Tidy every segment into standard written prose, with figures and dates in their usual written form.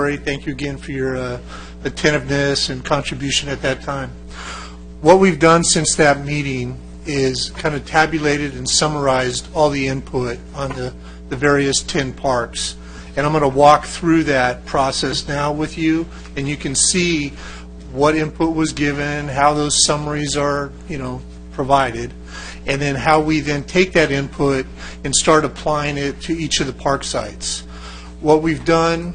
February. Thank you again for your attentiveness and contribution at that time. What we've done since that meeting is kind of tabulated and summarized all the input on the various 10 parks. And I'm going to walk through that process now with you, and you can see what input was given, how those summaries are, provided, and then how we then take that input and start applying it to each of the park sites. What we've done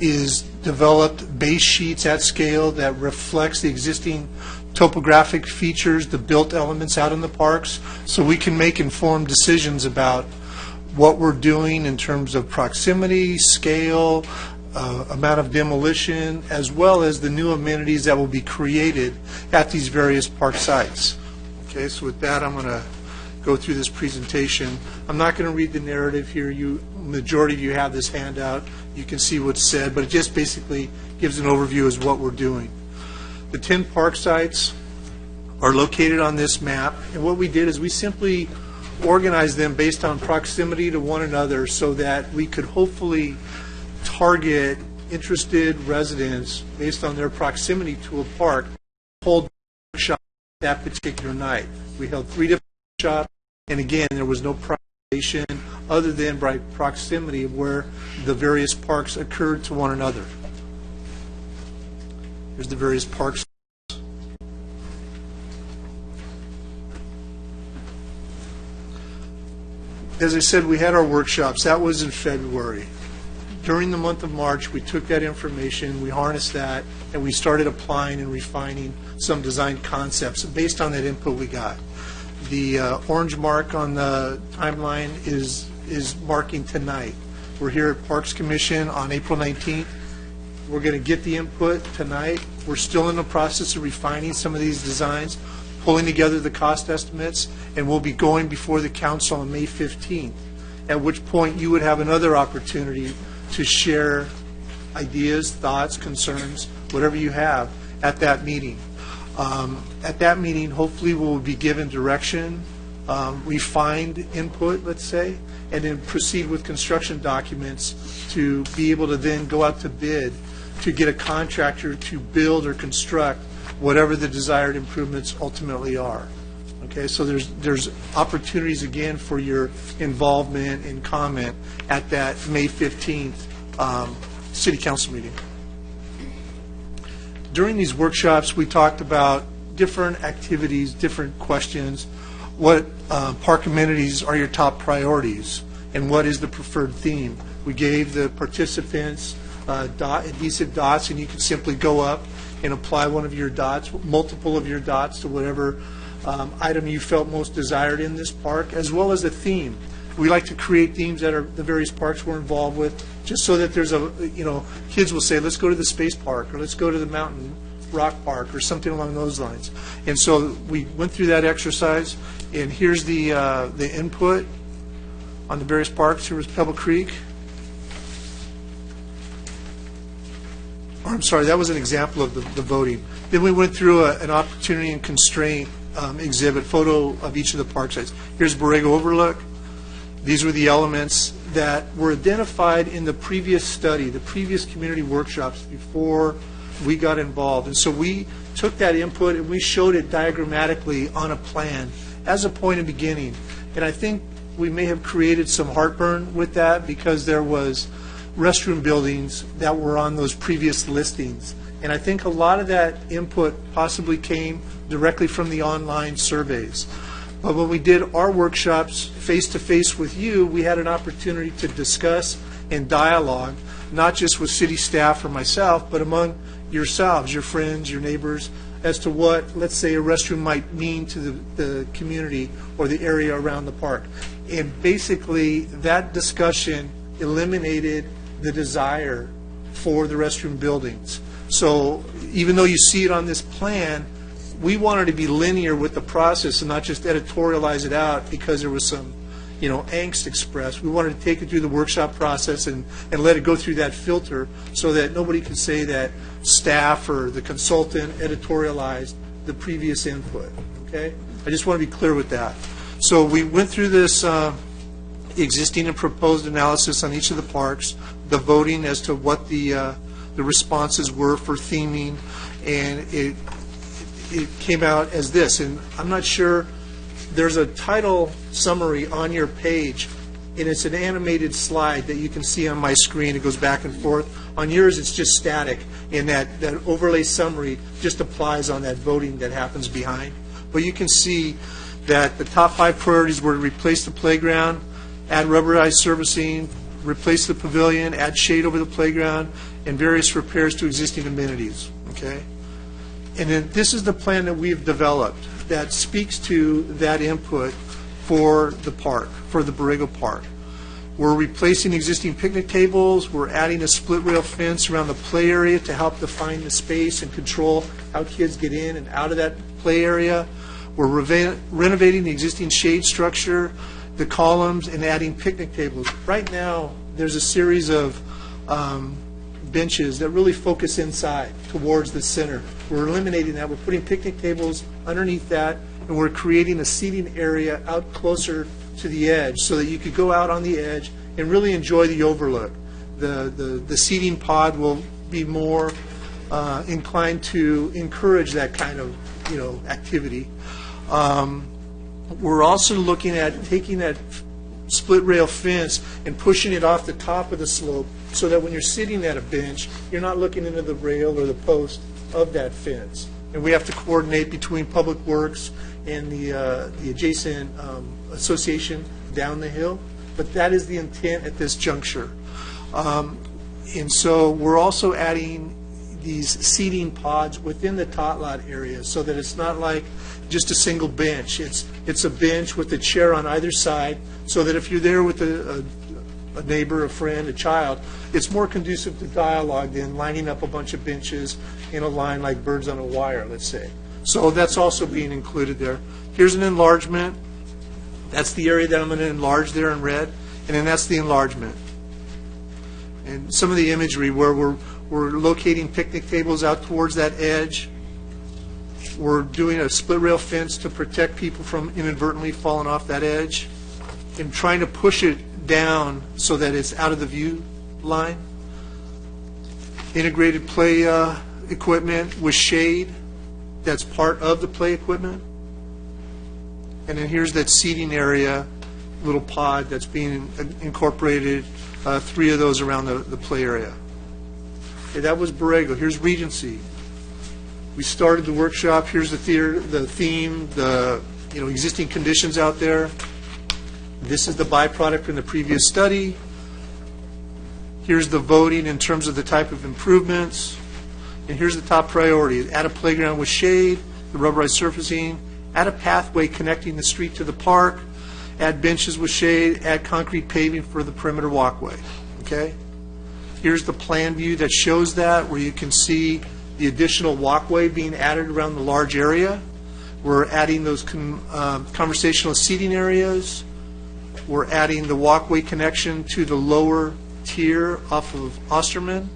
is developed base sheets at scale that reflects the existing topographic features, the built elements out in the parks, so we can make informed decisions about what we're doing in terms of proximity, scale, amount of demolition, as well as the new amenities that will be created at these various park sites. Okay, so with that, I'm going to go through this presentation. I'm not going to read the narrative here. Majority of you have this handout. You can see what's said, but it just basically gives an overview as what we're doing. The 10 park sites are located on this map, and what we did is we simply organized them based on proximity to one another so that we could hopefully target interested residents based on their proximity to a park, hold workshops that particular night. We held 3 different workshops, and again, there was no prioritization other than by proximity of where the various parks occurred to one another. Here's the various parks. As I said, we had our workshops. That was in February. During the month of March, we took that information, we harnessed that, and we started applying and refining some design concepts based on that input we got. The orange mark on the timeline is marking tonight. We're here at Parks Commission on April 19th. We're going to get the input tonight. We're still in the process of refining some of these designs, pulling together the cost estimates, and we'll be going before the council on May 15th, at which point you would have another opportunity to share ideas, thoughts, concerns, whatever you have at that meeting. At that meeting, hopefully we'll be given direction, refined input, let's say, and then proceed with construction documents to be able to then go out to bid to get a contractor to build or construct whatever the desired improvements ultimately are. Okay, so there's opportunities again for your involvement and comment at that May 15th City Council meeting. During these workshops, we talked about different activities, different questions. What park amenities are your top priorities, and what is the preferred theme? We gave the participants adhesive dots, and you can simply go up and apply one of your dots, multiple of your dots to whatever item you felt most desired in this park, as well as a theme. We like to create themes that are the various parks we're involved with, just so that there's a, kids will say, let's go to the space park, or let's go to the mountain rock park, or something along those lines. And so we went through that exercise, and here's the input on the various parks. Here was Pebble Creek. I'm sorry, that was an example of the voting. Then we went through an opportunity and constraint exhibit, photo of each of the park sites. Here's Borrego Overlook. These were the elements that were identified in the previous study, the previous community workshops before we got involved. And so we took that input and we showed it diagrammatically on a plan as a point of beginning. And I think we may have created some heartburn with that because there was restroom buildings that were on those previous listings. And I think a lot of that input possibly came directly from the online surveys. But when we did our workshops face-to-face with you, we had an opportunity to discuss and dialogue, not just with city staff or myself, but among yourselves, your friends, your neighbors, as to what, let's say, a restroom might mean to the community or the area around the park. And basically, that discussion eliminated the desire for the restroom buildings. So even though you see it on this plan, we wanted to be linear with the process and not just editorialize it out because there was some, angst expressed. We wanted to take it through the workshop process and let it go through that filter so that nobody could say that staff or the consultant editorialized the previous input. Okay? I just want to be clear with that. So we went through this existing and proposed analysis on each of the parks, the voting as to what the responses were for theming, and it came out as this. And I'm not sure, there's a title summary on your page, and it's an animated slide that you can see on my screen. It goes back and forth. On yours, it's just static, and that overlay summary just applies on that voting that happens behind. But you can see that the top 5 priorities were to replace the playground, add rubberized surfacing, replace the pavilion, add shade over the playground, and various repairs to existing amenities. Okay? And then this is the plan that we've developed that speaks to that input for the park, for the Borrego Park. We're replacing existing picnic tables. We're adding a split rail fence around the play area to help define the space and control how kids get in and out of that play area. We're renovating the existing shade structure, the columns, and adding picnic tables. Right now, there's a series of benches that really focus inside towards the center. We're eliminating that. We're putting picnic tables underneath that, and we're creating a seating area out closer to the edge so that you could go out on the edge and really enjoy the overlook. The seating pod will be more inclined to encourage that kind of activity. We're also looking at taking that split rail fence and pushing it off the top of the slope so that when you're sitting at a bench, you're not looking into the rail or the post of that fence. And we have to coordinate between Public Works and the adjacent association down the hill. But that is the intent at this juncture. And so we're also adding these seating pods within the tot lot area so that it's not like just a single bench. It's a bench with a chair on either side so that if you're there with a neighbor, a friend, a child, it's more conducive to dialogue than lining up a bunch of benches in a line like birds on a wire, let's say. So that's also being included there. Here's an enlargement. That's the area that I'm going to enlarge there in red, and then that's the enlargement. And some of the imagery where we're locating picnic tables out towards that edge. We're doing a split rail fence to protect people from inadvertently falling off that edge and trying to push it down so that it's out of the view line. Integrated play equipment with shade. That's part of the play equipment. And then here's that seating area, little pod that's being incorporated, 3 of those around the play area. Okay, that was Borrego. Here's Regency. We started the workshop. Here's the theater, the theme, the existing conditions out there. This is the byproduct from the previous study. Here's the voting in terms of the type of improvements. And here's the top priority. Add a playground with shade, the rubberized surfacing, add a pathway connecting the street to the park, add benches with shade, add concrete paving for the perimeter walkway. Okay? Here's the plan view that shows that, where you can see the additional walkway being added around the large area. We're adding those conversational seating areas. We're adding the walkway connection to the lower tier off of Osterman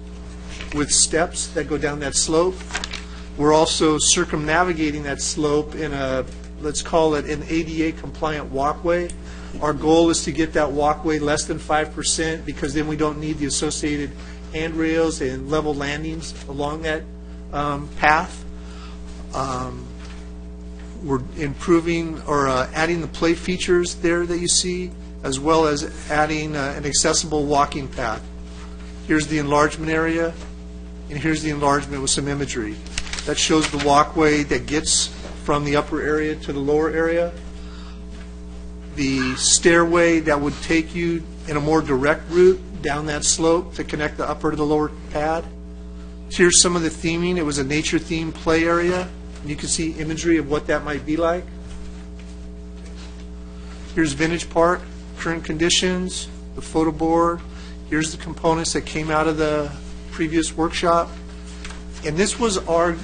with steps that go down that slope. We're also circumnavigating that slope in a, let's call it an ADA compliant walkway. Our goal is to get that walkway less than 5% because then we don't need the associated handrails and level landings along that path. We're improving or adding the play features there that you see, as well as adding an accessible walking path. Here's the enlargement area, and here's the enlargement with some imagery. That shows the walkway that gets from the upper area to the lower area. The stairway that would take you in a more direct route down that slope to connect the upper to the lower pad. Here's some of the theming. It was a nature-themed play area. And you can see imagery of what that might be like. Here's Vintage Park, current conditions, the photo board. Here's the components that came out of the previous workshop. And this was our,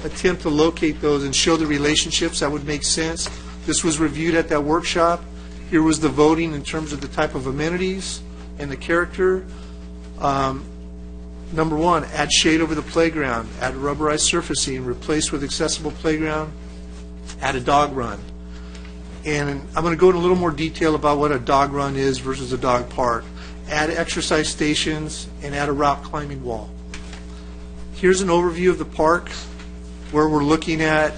attempt to locate those and show the relationships that would make sense. This was reviewed at that workshop. Here was the voting in terms of the type of amenities and the character. Number 1, add shade over the playground, add rubberized surfacing, replace with accessible playground, add a dog run. And I'm going to go into a little more detail about what a dog run is versus a dog park. Add exercise stations and add a rock climbing wall. Here's an overview of the park where we're looking at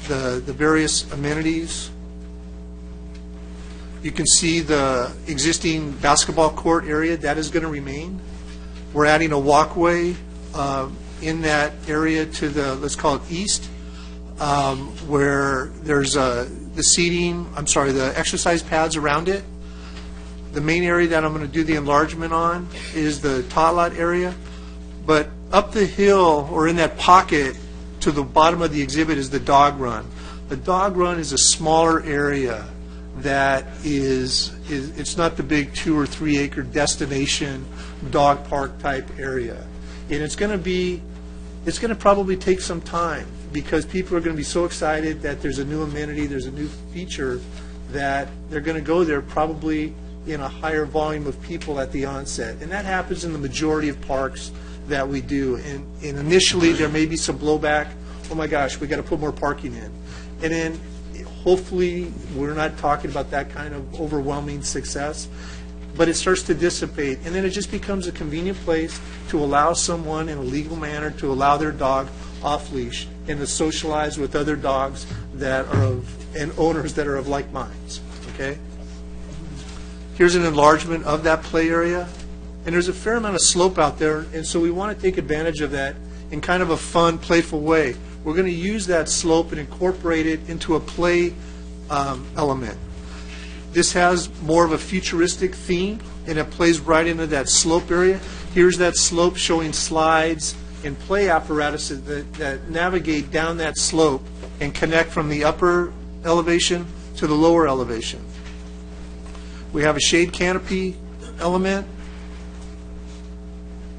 the various amenities. You can see the existing basketball court area. That is going to remain. We're adding a walkway in that area to the, let's call it east, where there's the exercise pads around it. The main area that I'm going to do the enlargement on is the tot lot area. But up the hill, or in that pocket to the bottom of the exhibit, is the dog run. The dog run is a smaller area that it's not the big 2 or 3 acre destination dog park type area. And it's going to probably take some time, because people are going to be so excited that there's a new amenity, there's a new feature, that they're going to go there probably in a higher volume of people at the onset. And that happens in the majority of parks that we do. And initially there may be some blowback. Oh my gosh, we got to put more parking in. And then hopefully we're not talking about that kind of overwhelming success, but it starts to dissipate, and then it just becomes a convenient place to allow someone in a legal manner to allow their dog off leash and to socialize with other dogs that are and owners that are of like minds. Okay? Here's an enlargement of that play area, and there's a fair amount of slope out there, and so we want to take advantage of that in kind of a fun, playful way. We're going to use that slope and incorporate it into a play element. This has more of a futuristic theme, and it plays right into that slope area. Here's that slope showing slides and play apparatuses that navigate down that slope and connect from the upper elevation to the lower elevation. We have a shade canopy element.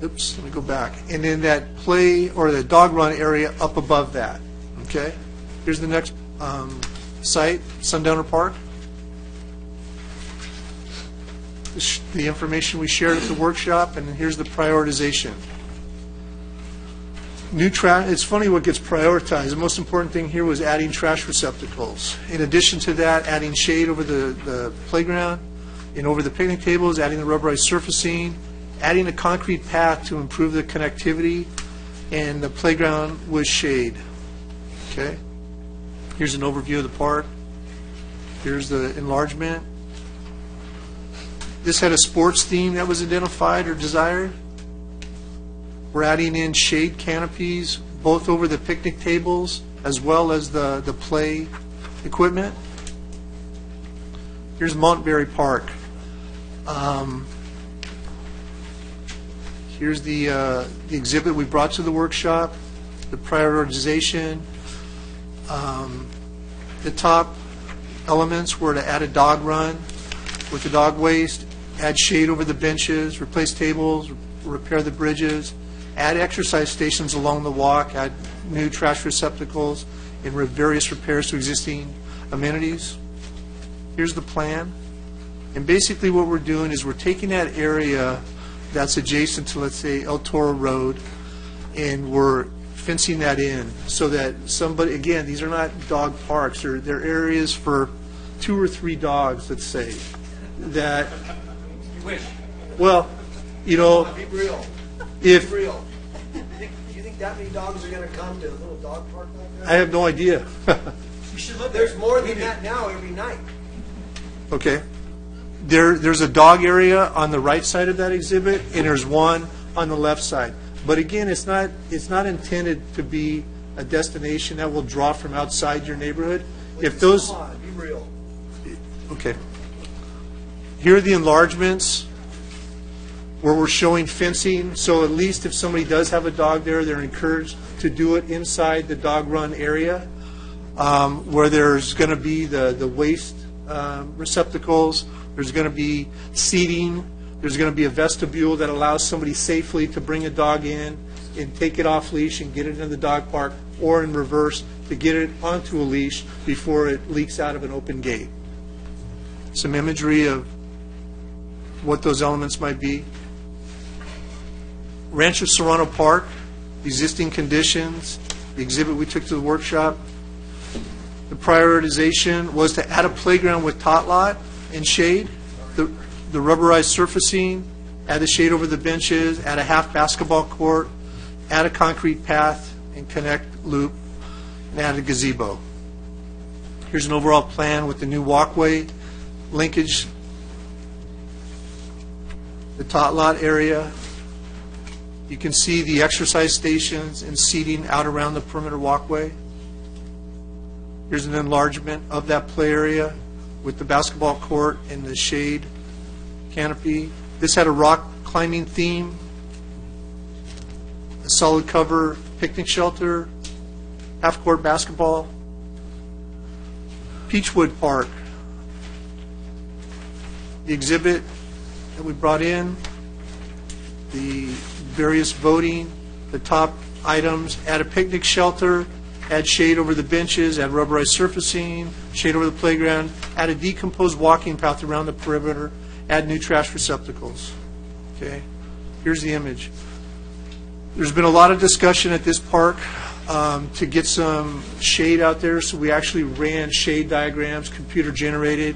Oops, let me go back. And then that play or the dog run area up above that. Okay? Here's the next site, Sundowner Park. The information we shared at the workshop, and here's the prioritization. It's funny what gets prioritized. The most important thing here was adding trash receptacles. In addition to that, adding shade over the playground and over the picnic tables, adding the rubberized surfacing, adding a concrete path to improve the connectivity, and the playground with shade. Okay? Here's an overview of the park. Here's the enlargement. This had a sports theme that was identified or desired. We're adding in shade canopies, both over the picnic tables as well as the play equipment. Here's Montberry Park. Here's the exhibit we brought to the workshop, the prioritization. The top elements were to add a dog run with the dog waste, add shade over the benches, replace tables, repair the bridges, add exercise stations along the walk, add new trash receptacles, and various repairs to existing amenities. Here's the plan. And basically what we're doing is we're taking that area that's adjacent to, let's say, El Toro Road, and we're fencing that in so that somebody, again, these are not dog parks, they're areas for 2 or 3 dogs, let's say, that, You wish. well, you know, Be real. if, Be real. You think that many dogs are going to come to a little dog park like that? I have no idea. You should look. There's more than that now every night. Okay. There's a dog area on the right side of that exhibit, and there's one on the left side. But again, it's not intended to be a destination that will draw from outside your neighborhood. If those, Come on, be real. okay. Here are the enlargements where we're showing fencing, so at least if somebody does have a dog there, they're encouraged to do it inside the dog run area, where there's going to be the waste receptacles, there's going to be seating, there's going to be a vestibule that allows somebody safely to bring a dog in and take it off leash and get it into the dog park, or in reverse, to get it onto a leash before it leaks out of an open gate. Some imagery of what those elements might be. Rancho Serrano Park, existing conditions, the exhibit we took to the workshop. The prioritization was to add a playground with tot lot and shade, the rubberized surfacing, add the shade over the benches, add a half basketball court, add a concrete path and connect loop, and add a gazebo. Here's an overall plan with the new walkway, linkage, the tot lot area. You can see the exercise stations and seating out around the perimeter walkway. Here's an enlargement of that play area with the basketball court and the shade canopy. This had a rock climbing theme, a solid cover picnic shelter, half-court basketball. Peachwood Park, the exhibit that we brought in, the various voting, the top items, add a picnic shelter, add shade over the benches, add rubberized surfacing, shade over the playground, add a decomposed walking path around the perimeter, add new trash receptacles. Okay, here's the image. There's been a lot of discussion at this park to get some shade out there, so we actually ran shade diagrams, computer generated,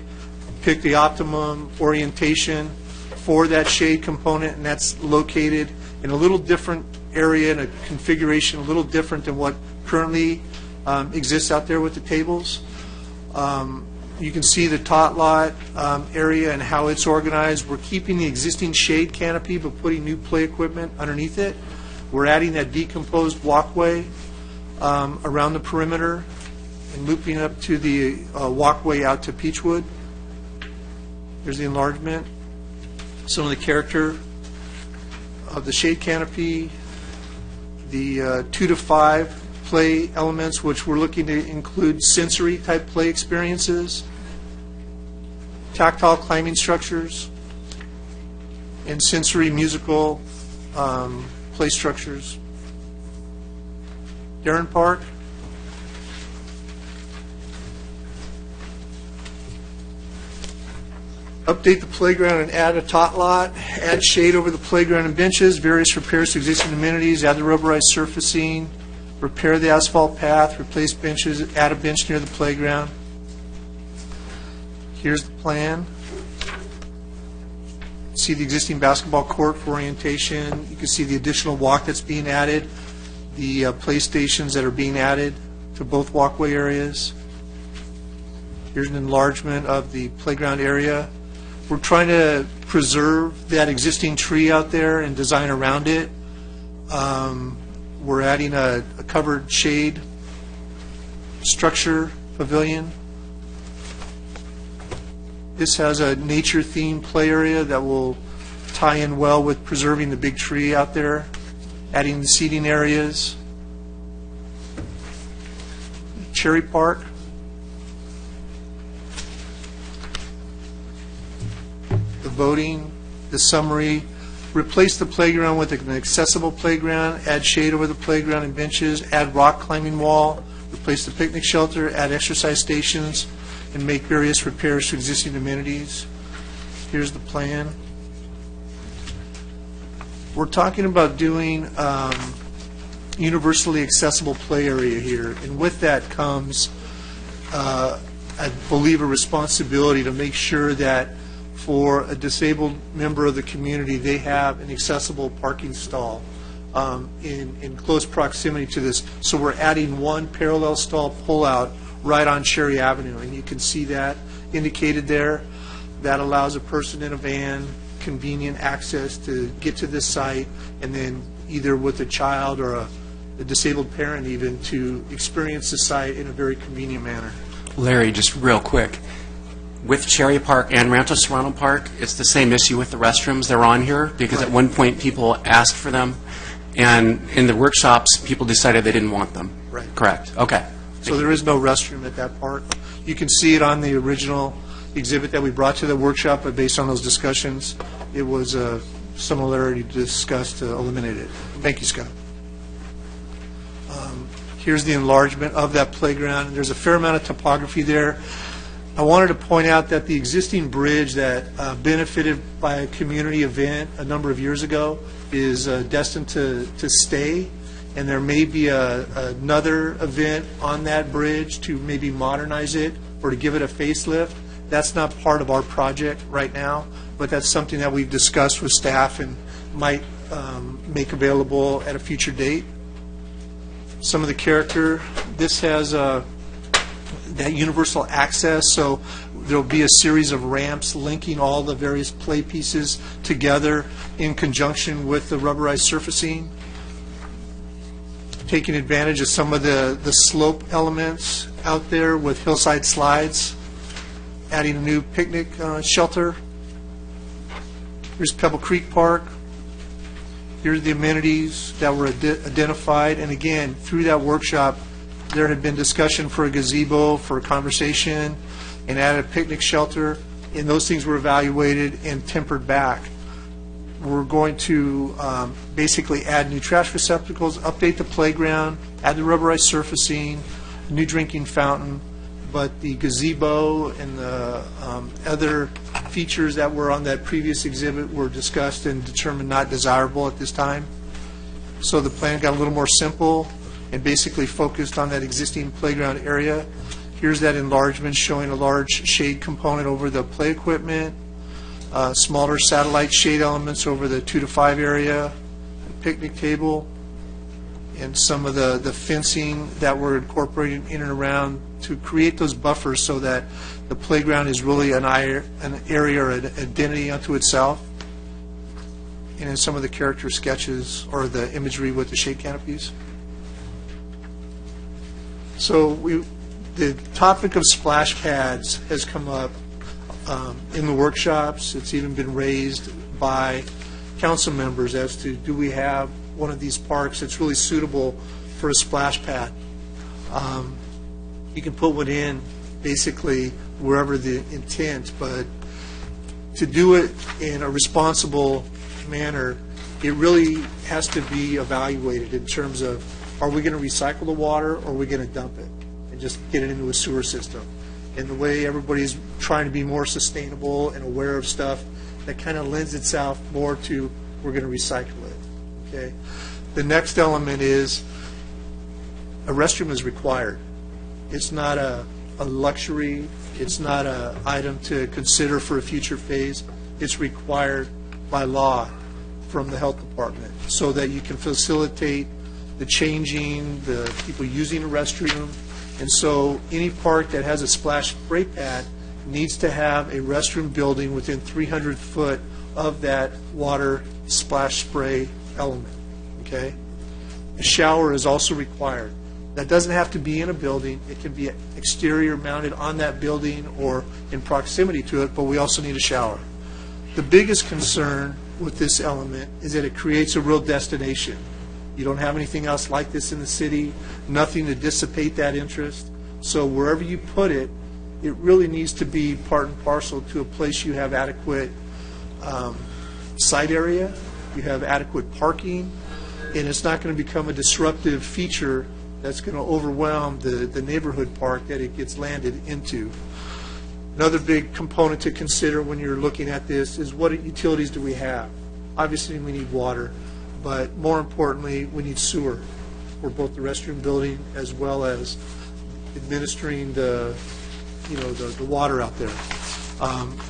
picked the optimum orientation for that shade component, and that's located in a little different area and a configuration a little different than what currently exists out there with the tables. You can see the tot lot area and how it's organized. We're keeping the existing shade canopy but putting new play equipment underneath it. We're adding that decomposed walkway around the perimeter and looping up to the walkway out to Peachwood. There's the enlargement. Some of the character of the shade canopy, the 2 to 5 play elements, which we're looking to include sensory type play experiences, tactile climbing structures, and sensory musical play structures. Darren Park. Update the playground and add a tot lot, add shade over the playground and benches, various repairs to existing amenities, add the rubberized surfacing, repair the asphalt path, replace benches, add a bench near the playground. Here's the plan. See the existing basketball court for orientation. You can see the additional walk that's being added, the play stations that are being added to both walkway areas. Here's an enlargement of the playground area. We're trying to preserve that existing tree out there and design around it. We're adding a covered shade structure pavilion. This has a nature-themed play area that will tie in well with preserving the big tree out there, adding the seating areas. Cherry Park. The voting, the summary, replace the playground with an accessible playground, add shade over the playground and benches, add rock climbing wall, replace the picnic shelter, add exercise stations, and make various repairs to existing amenities. Here's the plan. We're talking about doing universally accessible play area here, and with that comes, I believe, a responsibility to make sure that for a disabled member of the community, they have an accessible parking stall in close proximity to this. So we're adding one parallel stall pullout right on Cherry Avenue, and you can see that indicated there. That allows a person in a van convenient access to get to this site, and then either with a child or a disabled parent even to experience the site in a very convenient manner. Larry, just real quick. With Cherry Park and Rancho Serrano Park, it's the same issue with the restrooms. They're on here because at one point people asked for them, and in the workshops, people decided they didn't want them. Right. Correct. Okay. So there is no restroom at that park. You can see it on the original exhibit that we brought to the workshop, but based on those discussions, it was a similarity discussed to eliminate it. Thank you, Scott. Here's the enlargement of that playground. There's a fair amount of topography there. I wanted to point out that the existing bridge that benefited by a community event a number of years ago is destined to stay and there may be another event on that bridge to maybe modernize it or to give it a facelift. That's not part of our project right now, but that's something that we've discussed with staff and might make available at a future date. Some of the character, this has that universal access, so there'll be a series of ramps linking all the various play pieces together in conjunction with the rubberized surfacing, taking advantage of some of the slope elements out there with hillside slides, adding a new picnic shelter. Here's Pebble Creek Park. Here's the amenities that were identified, and again, through that workshop, there had been discussion for a gazebo, for a conversation, and added a picnic shelter, and those things were evaluated and tempered back. We're going to basically add new trash receptacles, update the playground, add the rubberized surfacing, new drinking fountain, but the gazebo and the other features that were on that previous exhibit were discussed and determined not desirable at this time. So the plan got a little more simple and basically focused on that existing playground area. Here's that enlargement showing a large shade component over the play equipment, smaller satellite shade elements over the 2 to 5 area, picnic table, and some of the fencing that we're incorporating in and around to create those buffers so that the playground is really an area or an identity unto itself. And in some of the character sketches or the imagery with the shade canopies. So the topic of splash pads has come up in the workshops. It's even been raised by council members as to, do we have one of these parks that's really suitable for a splash pad? You can put one in basically wherever the intent, but to do it in a responsible manner, it really has to be evaluated in terms of, are we going to recycle the water or are we going to dump it and just get it into a sewer system? And the way everybody's trying to be more sustainable and aware of stuff, that kind of lends itself more to, we're going to recycle it. Okay. The next element is a restroom is required. It's not a luxury. It's not an item to consider for a future phase. It's required by law from the health department so that you can facilitate the changing, the people using a restroom. And so any park that has a splash spray pad needs to have a restroom building within 300 foot of that water splash spray element. Okay? A shower is also required. That doesn't have to be in a building. It can be exterior mounted on that building or in proximity to it, but we also need a shower. The biggest concern with this element is that it creates a real destination. You don't have anything else like this in the city, nothing to dissipate that interest. So wherever you put it, it really needs to be part and parcel to a place you have adequate site area, you have adequate parking, and it's not going to become a disruptive feature that's going to overwhelm the neighborhood park that it gets landed into. Another big component to consider when you're looking at this is, what utilities do we have? Obviously, we need water, but more importantly, we need sewer for both the restroom building as well as administering the water out there.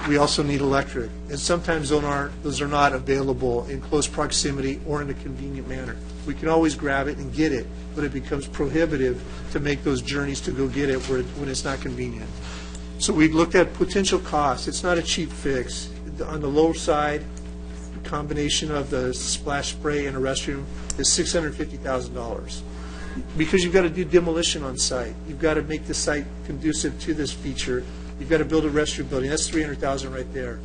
We also need electric, and sometimes those are not available in close proximity or in a convenient manner. We can always grab it and get it, but it becomes prohibitive to make those journeys to go get it when it's not convenient. So we've looked at potential costs. It's not a cheap fix. On the lower side, the combination of the splash spray and a restroom is $650,000. Because you've got to do demolition on site. You've got to make the site conducive to this feature. You've got to build a restroom building. That's $300,000 right there.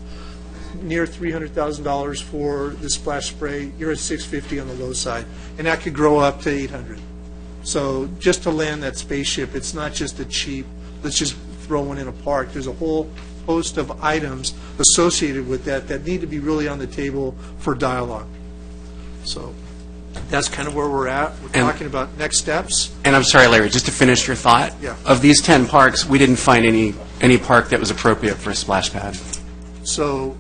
Near $300,000 for the splash spray. You're at $650,000 on the low side, and that could grow up to $800,000. So just to land that spaceship, it's not just a cheap, let's just throw one in a park. There's a whole host of items associated with that need to be really on the table for dialogue. So that's kind of where we're at. We're talking about next steps. And I'm sorry, Larry, just to finish your thought. Yeah. Of these 10 parks, we didn't find any park that was appropriate for a splash pad. So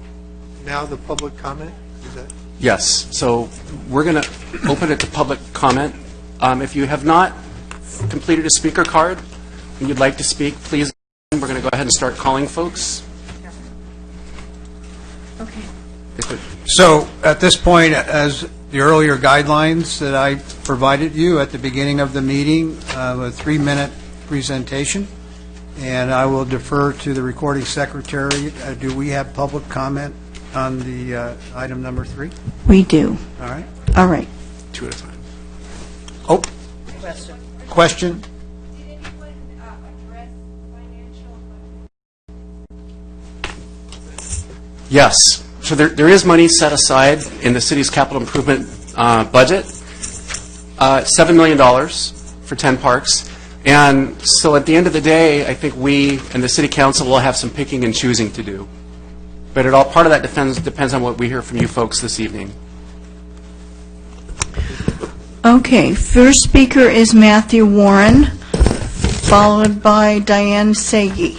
now the public comment? Is that? Yes. So we're going to open it to public comment. If you have not completed a speaker card and you'd like to speak, please, we're going to go ahead and start calling folks. Okay. So at this point, as the earlier guidelines that I provided you at the beginning of the meeting, a 3-minute presentation, and I will defer to the recording secretary. Do we have public comment on the item number 3? We do. All right. All right. 2 at a time. Oh, question? Did anyone address financial? Yes. So there is money set aside in the city's capital improvement budget, $7 million for 10 parks. And so at the end of the day, I think we and the city council will have some picking and choosing to do. But part of that depends on what we hear from you folks this evening. Okay. First speaker is Matthew Warren, followed by Diane Sagi.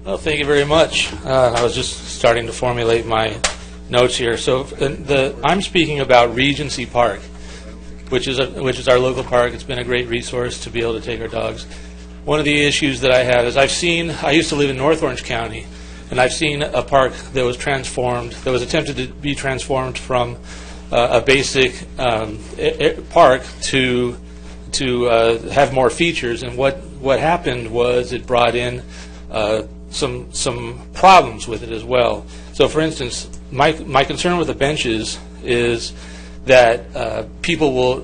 Well, thank you very much. I was just starting to formulate my notes here. So I'm speaking about Regency Park, which is our local park. It's been a great resource to be able to take our dogs. One of the issues that I have is I used to live in North Orange County, and I've seen a park that was attempted to be transformed from a basic park to have more features. And what happened was it brought in some problems with it as well. So, for instance, my concern with the benches is that people will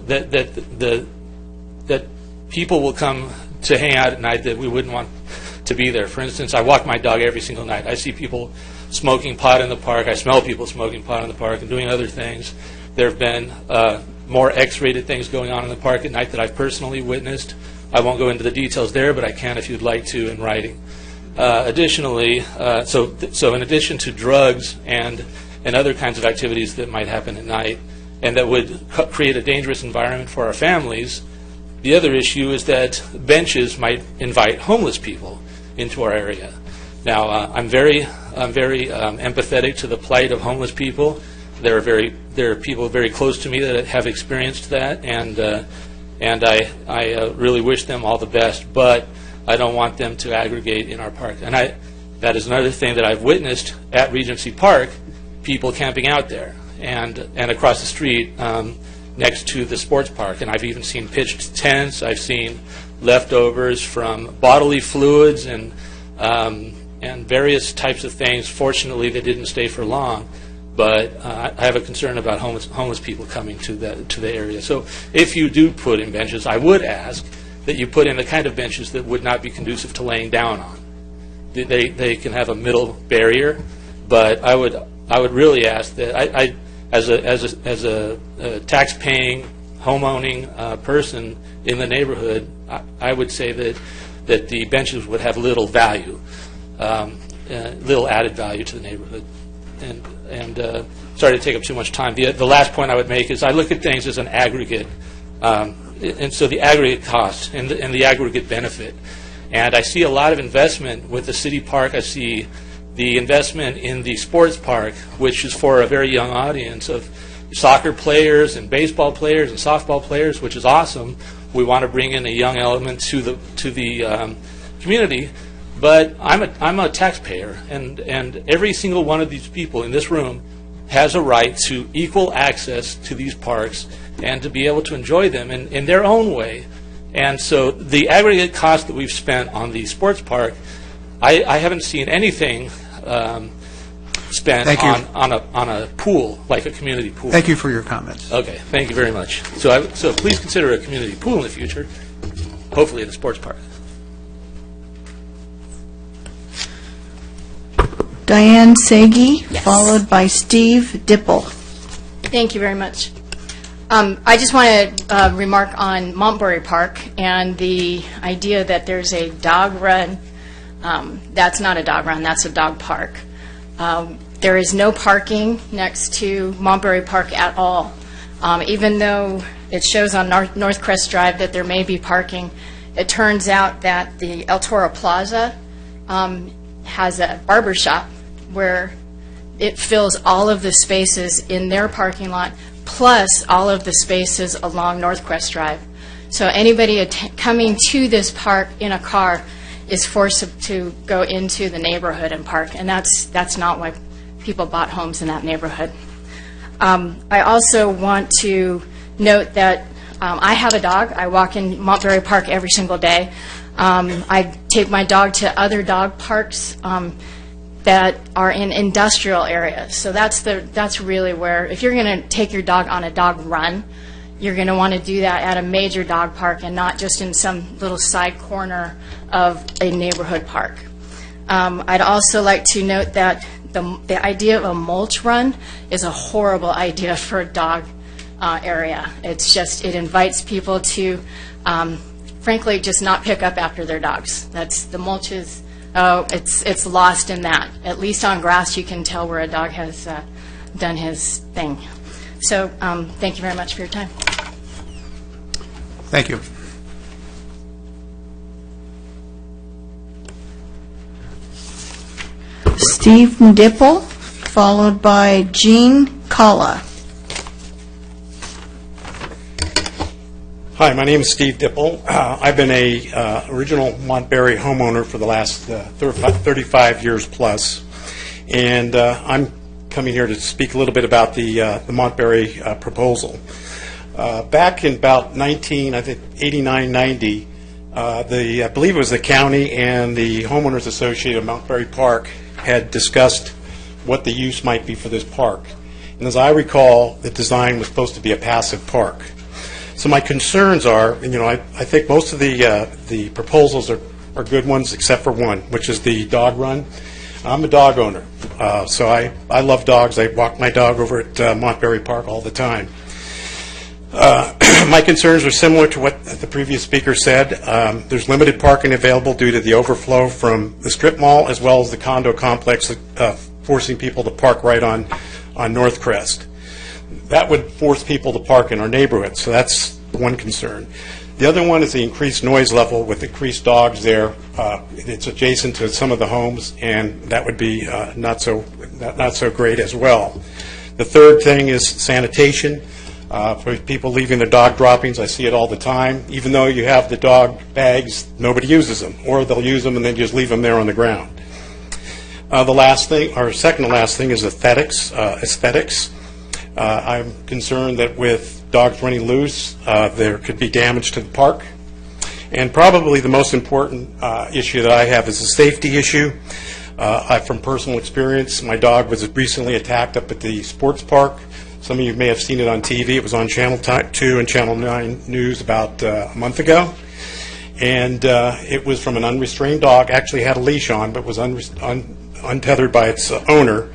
come to hang out at night that we wouldn't want to be there. For instance, I walk my dog every single night. I see people smoking pot in the park. I smell people smoking pot in the park and doing other things. There have been more X-rated things going on in the park at night that I've personally witnessed. I won't go into the details there, but I can if you'd like to in writing. Additionally, so in addition to drugs and other kinds of activities that might happen at night and that would create a dangerous environment for our families, the other issue is that benches might invite homeless people into our area. Now, I'm very empathetic to the plight of homeless people. There are people very close to me that have experienced that, and I really wish them all the best. But I don't want them to aggregate in our park. And that is another thing that I've witnessed at Regency Park, people camping out there and across the street next to the sports park. And I've even seen pitched tents. I've seen leftovers from bodily fluids and various types of things. Fortunately, they didn't stay for long. But I have a concern about homeless people coming to the area. So if you do put in benches, I would ask that you put in the kind of benches that would not be conducive to laying down on. They can have a middle barrier, but I would really ask that I as a tax-paying, home-owning person in the neighborhood, I would say that the benches would have little value, little added value to the neighborhood. And sorry to take up too much time. The last point I would make is I look at things as an aggregate. And so the aggregate cost and the aggregate benefit. And I see a lot of investment with the city park. I see the investment in the sports park, which is for a very young audience of soccer players and baseball players and softball players, which is awesome. We want to bring in a young element to the community. But I'm a taxpayer, and every single one of these people in this room has a right to equal access to these parks and to be able to enjoy them in their own way. And so the aggregate cost that we've spent on the sports park, I haven't seen anything spent on a pool, like a community pool. Thank you for your comments. Okay, thank you very much. So please consider a community pool in the future, hopefully at a sports park. Diane Sagi, followed by Steve Dipple. Thank you very much. I just want to remark on Montgomery Park and the idea that there's a dog run. That's not a dog run, that's a dog park. There is no parking next to Montgomery Park at all. Even though it shows on North Crest Drive that there may be parking, it turns out that the El Toro Plaza has a barber shop where it fills all of the spaces in their parking lot, plus all of the spaces along Northquest Drive. So anybody coming to this park in a car is forced to go into the neighborhood and park, and that's not why people bought homes in that neighborhood. I also want to note that I have a dog. I walk in Montberry Park every single day. I take my dog to other dog parks that are in industrial areas. So that's really where, if you're going to take your dog on a dog run, you're going to want to do that at a major dog park and not just in some little side corner of a neighborhood park. I'd also like to note that the idea of a mulch run is a horrible idea for a dog area. It's just, it invites people to, frankly, just not pick up after their dogs. That's, the mulch is, it's lost in that. At least on grass, you can tell where a dog has done his thing. So thank you very much for your time. Thank you. Steve Dipple, followed by Jean Kalla. Hi, my name is Steve Dipple. I've been a original Montberry homeowner for the last 35 years plus, and I'm coming here to speak a little bit about the Montberry proposal. Back in about 89, 90, I believe it was the county and the Homeowners Association of Montberry Park had discussed what the use might be for this park. And as I recall, the design was supposed to be a passive park. So my concerns are, and I think most of the proposals are good ones except for one, which is the dog run. I'm a dog owner, so I love dogs. I walk my dog over at Montberry Park all the time. My concerns are similar to what the previous speaker said. There's limited parking available due to the overflow from the strip mall as well as the condo complex, forcing people to park right on Northcrest. That would force people to park in our neighborhood, so that's one concern. The other one is the increased noise level with increased dogs there. It's adjacent to some of the homes, and that would be not so great as well. The third thing is sanitation. For people leaving their dog droppings, I see it all the time. Even though you have the dog bags, nobody uses them, or they'll use them and then just leave them there on the ground. The last thing, or second to last thing, is aesthetics. I'm concerned that with dogs running loose, there could be damage to the park. And probably the most important issue that I have is a safety issue. From personal experience, my dog was recently attacked up at the sports park. Some of you may have seen it on TV. It was on Channel 2 and Channel 9 News about a month ago. And it was from an unrestrained dog, actually had a leash on, but was untethered by its owner,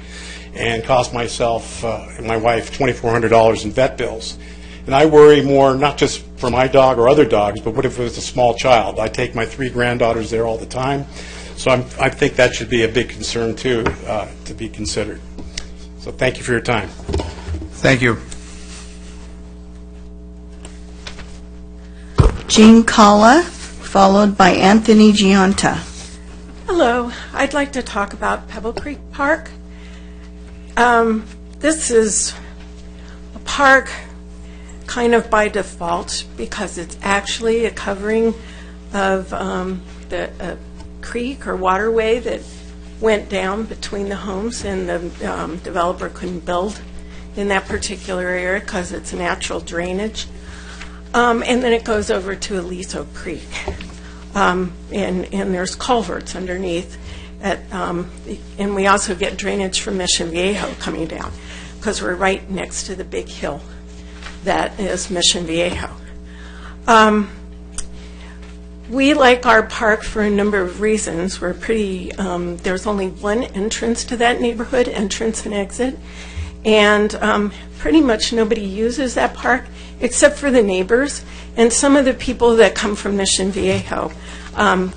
and cost myself and my wife $2,400 in vet bills. And I worry more, not just for my dog or other dogs, but what if it was a small child? I take my 3 granddaughters there all the time. So I think that should be a big concern, too, to be considered. So thank you for your time. Thank you. Jean Kalla, followed by Anthony Giunta. Hello. I'd like to talk about Pebble Creek Park. This is a park kind of by default because it's actually a covering of the creek or waterway that went down between the homes, and the developer couldn't build in that particular area because it's natural drainage. And then it goes over to Aliso Creek. And there's culverts underneath. And we also get drainage from Mission Viejo coming down because we're right next to the big hill that is Mission Viejo. We like our park for a number of reasons. We're pretty, there's only one entrance to that neighborhood, entrance and exit. And pretty much nobody uses that park except for the neighbors and some of the people that come from Mission Viejo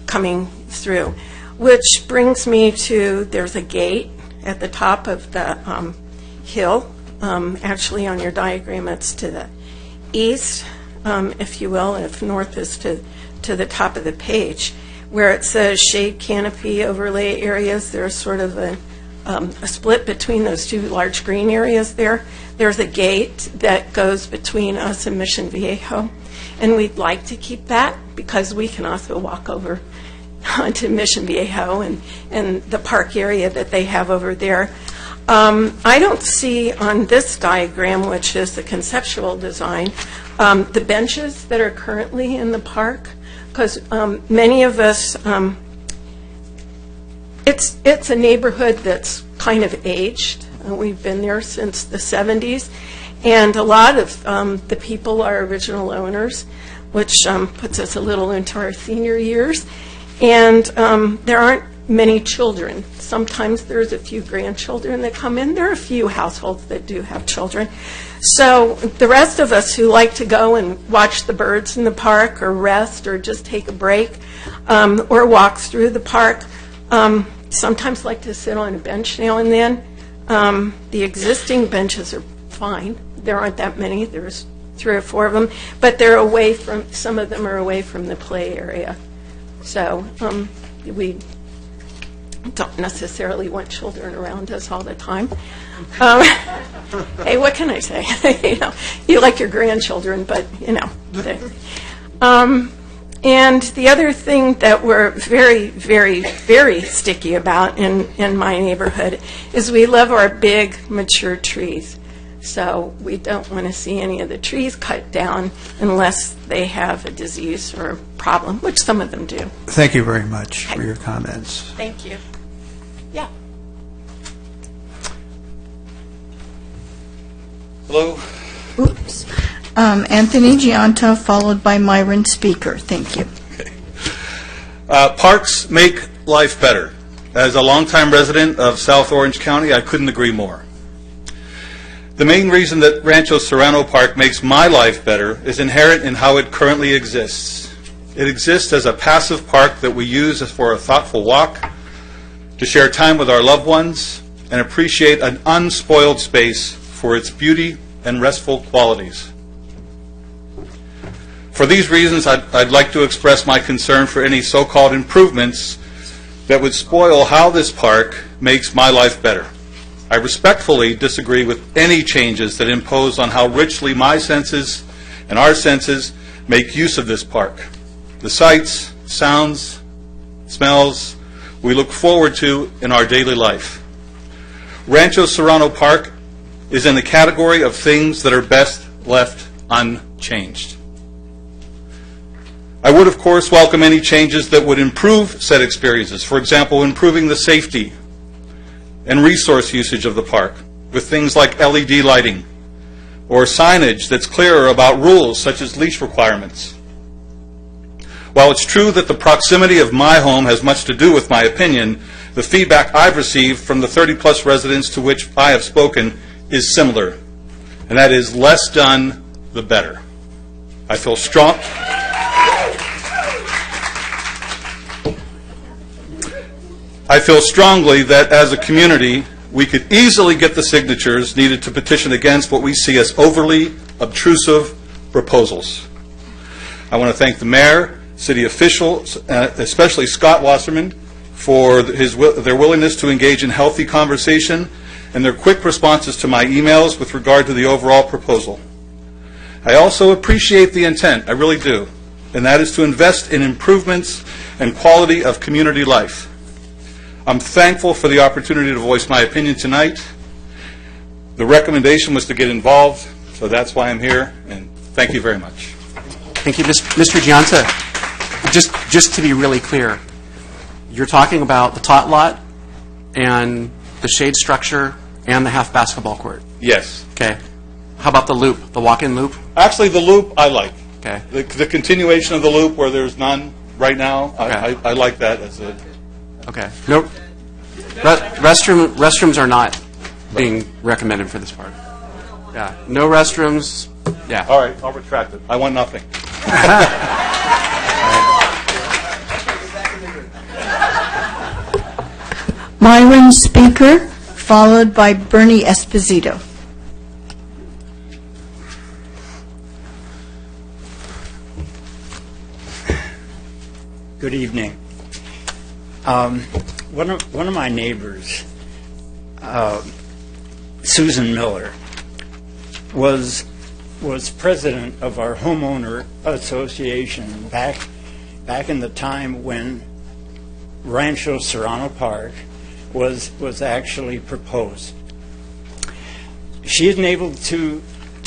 coming through. Which brings me to, there's a gate at the top of the hill. Actually, on your diagram, it's to the east, if you will, and if north is to to the top of the page, where it says shade canopy overlay areas. There's sort of a split between those two large green areas there. There's a gate that goes between us and Mission Viejo, and we'd like to keep that because we can also walk over onto Mission Viejo and the park area that they have over there. I don't see on this diagram, which is the conceptual design, the benches that are currently in the park, because many of us, it's a neighborhood that's kind of aged. We've been there since the 70s, and a lot of the people are original owners, which puts us a little into our senior years. And there aren't many children. Sometimes there's a few grandchildren that come in. There are a few households that do have children. So the rest of us who like to go and watch the birds in the park or rest or just take a break or walk through the park sometimes like to sit on a bench now and then. The existing benches are fine. There aren't that many. There's 3 or 4 of them. But they're away from, some of them are away from the play area. So we don't necessarily want children around us all the time. Hey, what can I say? You like your grandchildren, but, and the other thing that we're very, very, very sticky about in my neighborhood is we love our big, mature trees. So we don't want to see any of the trees cut down unless they have a disease or a problem, which some of them do. Thank you very much for your comments. Thank you. Yeah. Hello. Oops. Anthony Gianta, followed by Myron Speaker. Thank you. Parks make life better. As a longtime resident of South Orange County, I couldn't agree more. The main reason that Rancho Serrano Park makes my life better is inherent in how it currently exists. It exists as a passive park that we use for a thoughtful walk, to share time with our loved ones, and appreciate an unspoiled space for its beauty and restful qualities. For these reasons, I'd like to express my concern for any so-called improvements that would spoil how this park makes my life better. I respectfully disagree with any changes that impose on how richly my senses and our senses make use of this park. The sights, sounds, smells we look forward to in our daily life. Rancho Serrano Park is in the category of things that are best left unchanged. I would, of course, welcome any changes that would improve said experiences. For example, improving the safety and resource usage of the park with things like LED lighting or signage that's clearer about rules such as leash requirements. While it's true that the proximity of my home has much to do with my opinion, the feedback I've received from the 30-plus residents to which I have spoken is similar, and that is less done, the better. I feel strongly that as a community, we could easily get the signatures needed to petition against what we see as overly obtrusive proposals. I want to thank the mayor, city officials, especially Scott Wasserman, for their willingness to engage in healthy conversation and their quick responses to my emails with regard to the overall proposal. I also appreciate the intent, I really do, and that is to invest in improvements and quality of community life. I'm thankful for the opportunity to voice my opinion tonight. The recommendation was to get involved, so that's why I'm here, and thank you very much. Thank you, Mr. Gianta. Just to be really clear, you're talking about the tot lot and the shade structure and the half basketball court. Yes. Okay. How about the loop, the walk-in loop? Actually, the loop I like. Okay. The continuation of the loop where there's none right now, Okay. I like that as a... Okay. No. Restrooms are not being recommended for this park. Yeah. No restrooms. Yeah. All right, I'll retract it. I want nothing. Myron Speaker, followed by Bernie Esposito. Good evening. One of my neighbors, Susan Miller, was president of our homeowner association back in the time when Rancho Serrano Park was actually proposed. She isn't able to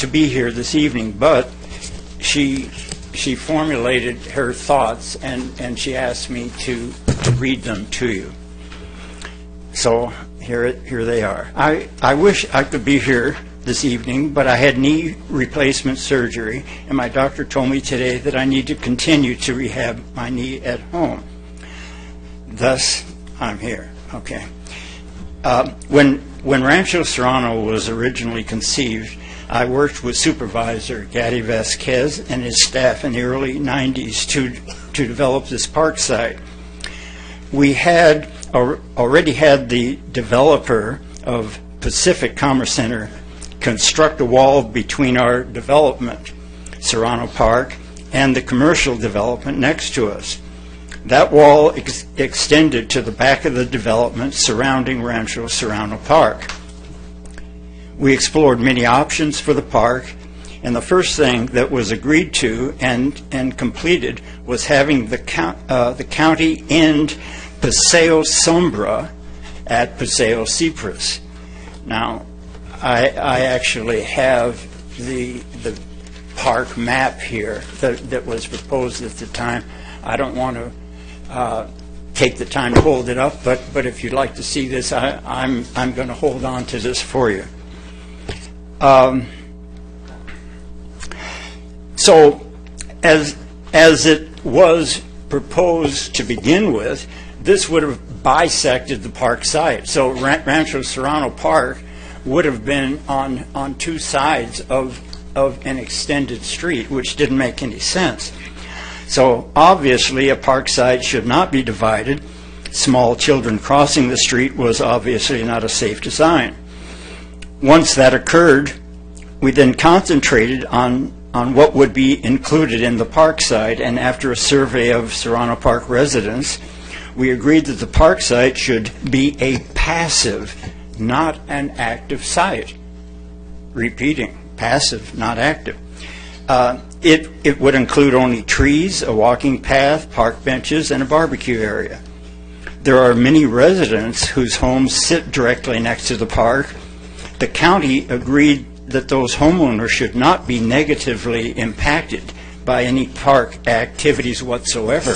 be here this evening, but she formulated her thoughts and she asked me to read them to you. So here they are. I wish I could be here this evening, but I had knee replacement surgery, and my doctor told me today that I need to continue to rehab my knee at home. Thus, I'm here. Okay. When Rancho Serrano was originally conceived, I worked with Supervisor Gaddy Vasquez and his staff in the early 90s to develop this park site. We had already had the developer of Pacific Commerce Center construct a wall between our development, Serrano Park, and the commercial development next to us. That wall extended to the back of the development surrounding Rancho Serrano Park. We explored many options for the park, and the first thing that was agreed to and completed was having the county end Paseo Sombra at Paseo Cypress. Now, I actually have the park map here that was proposed at the time. I don't want to take the time to hold it up, but if you'd like to see this, I'm going to hold on to this for you. So, as it was proposed to begin with, this would have bisected the park site. So Rancho Serrano Park would have been on two sides of an extended street, which didn't make any sense. So obviously a park site should not be divided. Small children crossing the street was obviously not a safe design. Once that occurred, we then concentrated on what would be included in the park site, and after a survey of Serrano Park residents, we agreed that the park site should be a passive, not an active site. Repeating, passive, not active. It would include only trees, a walking path, park benches, and a barbecue area. There are many residents whose homes sit directly next to the park. The county agreed that those homeowners should not be negatively impacted by any park activities whatsoever.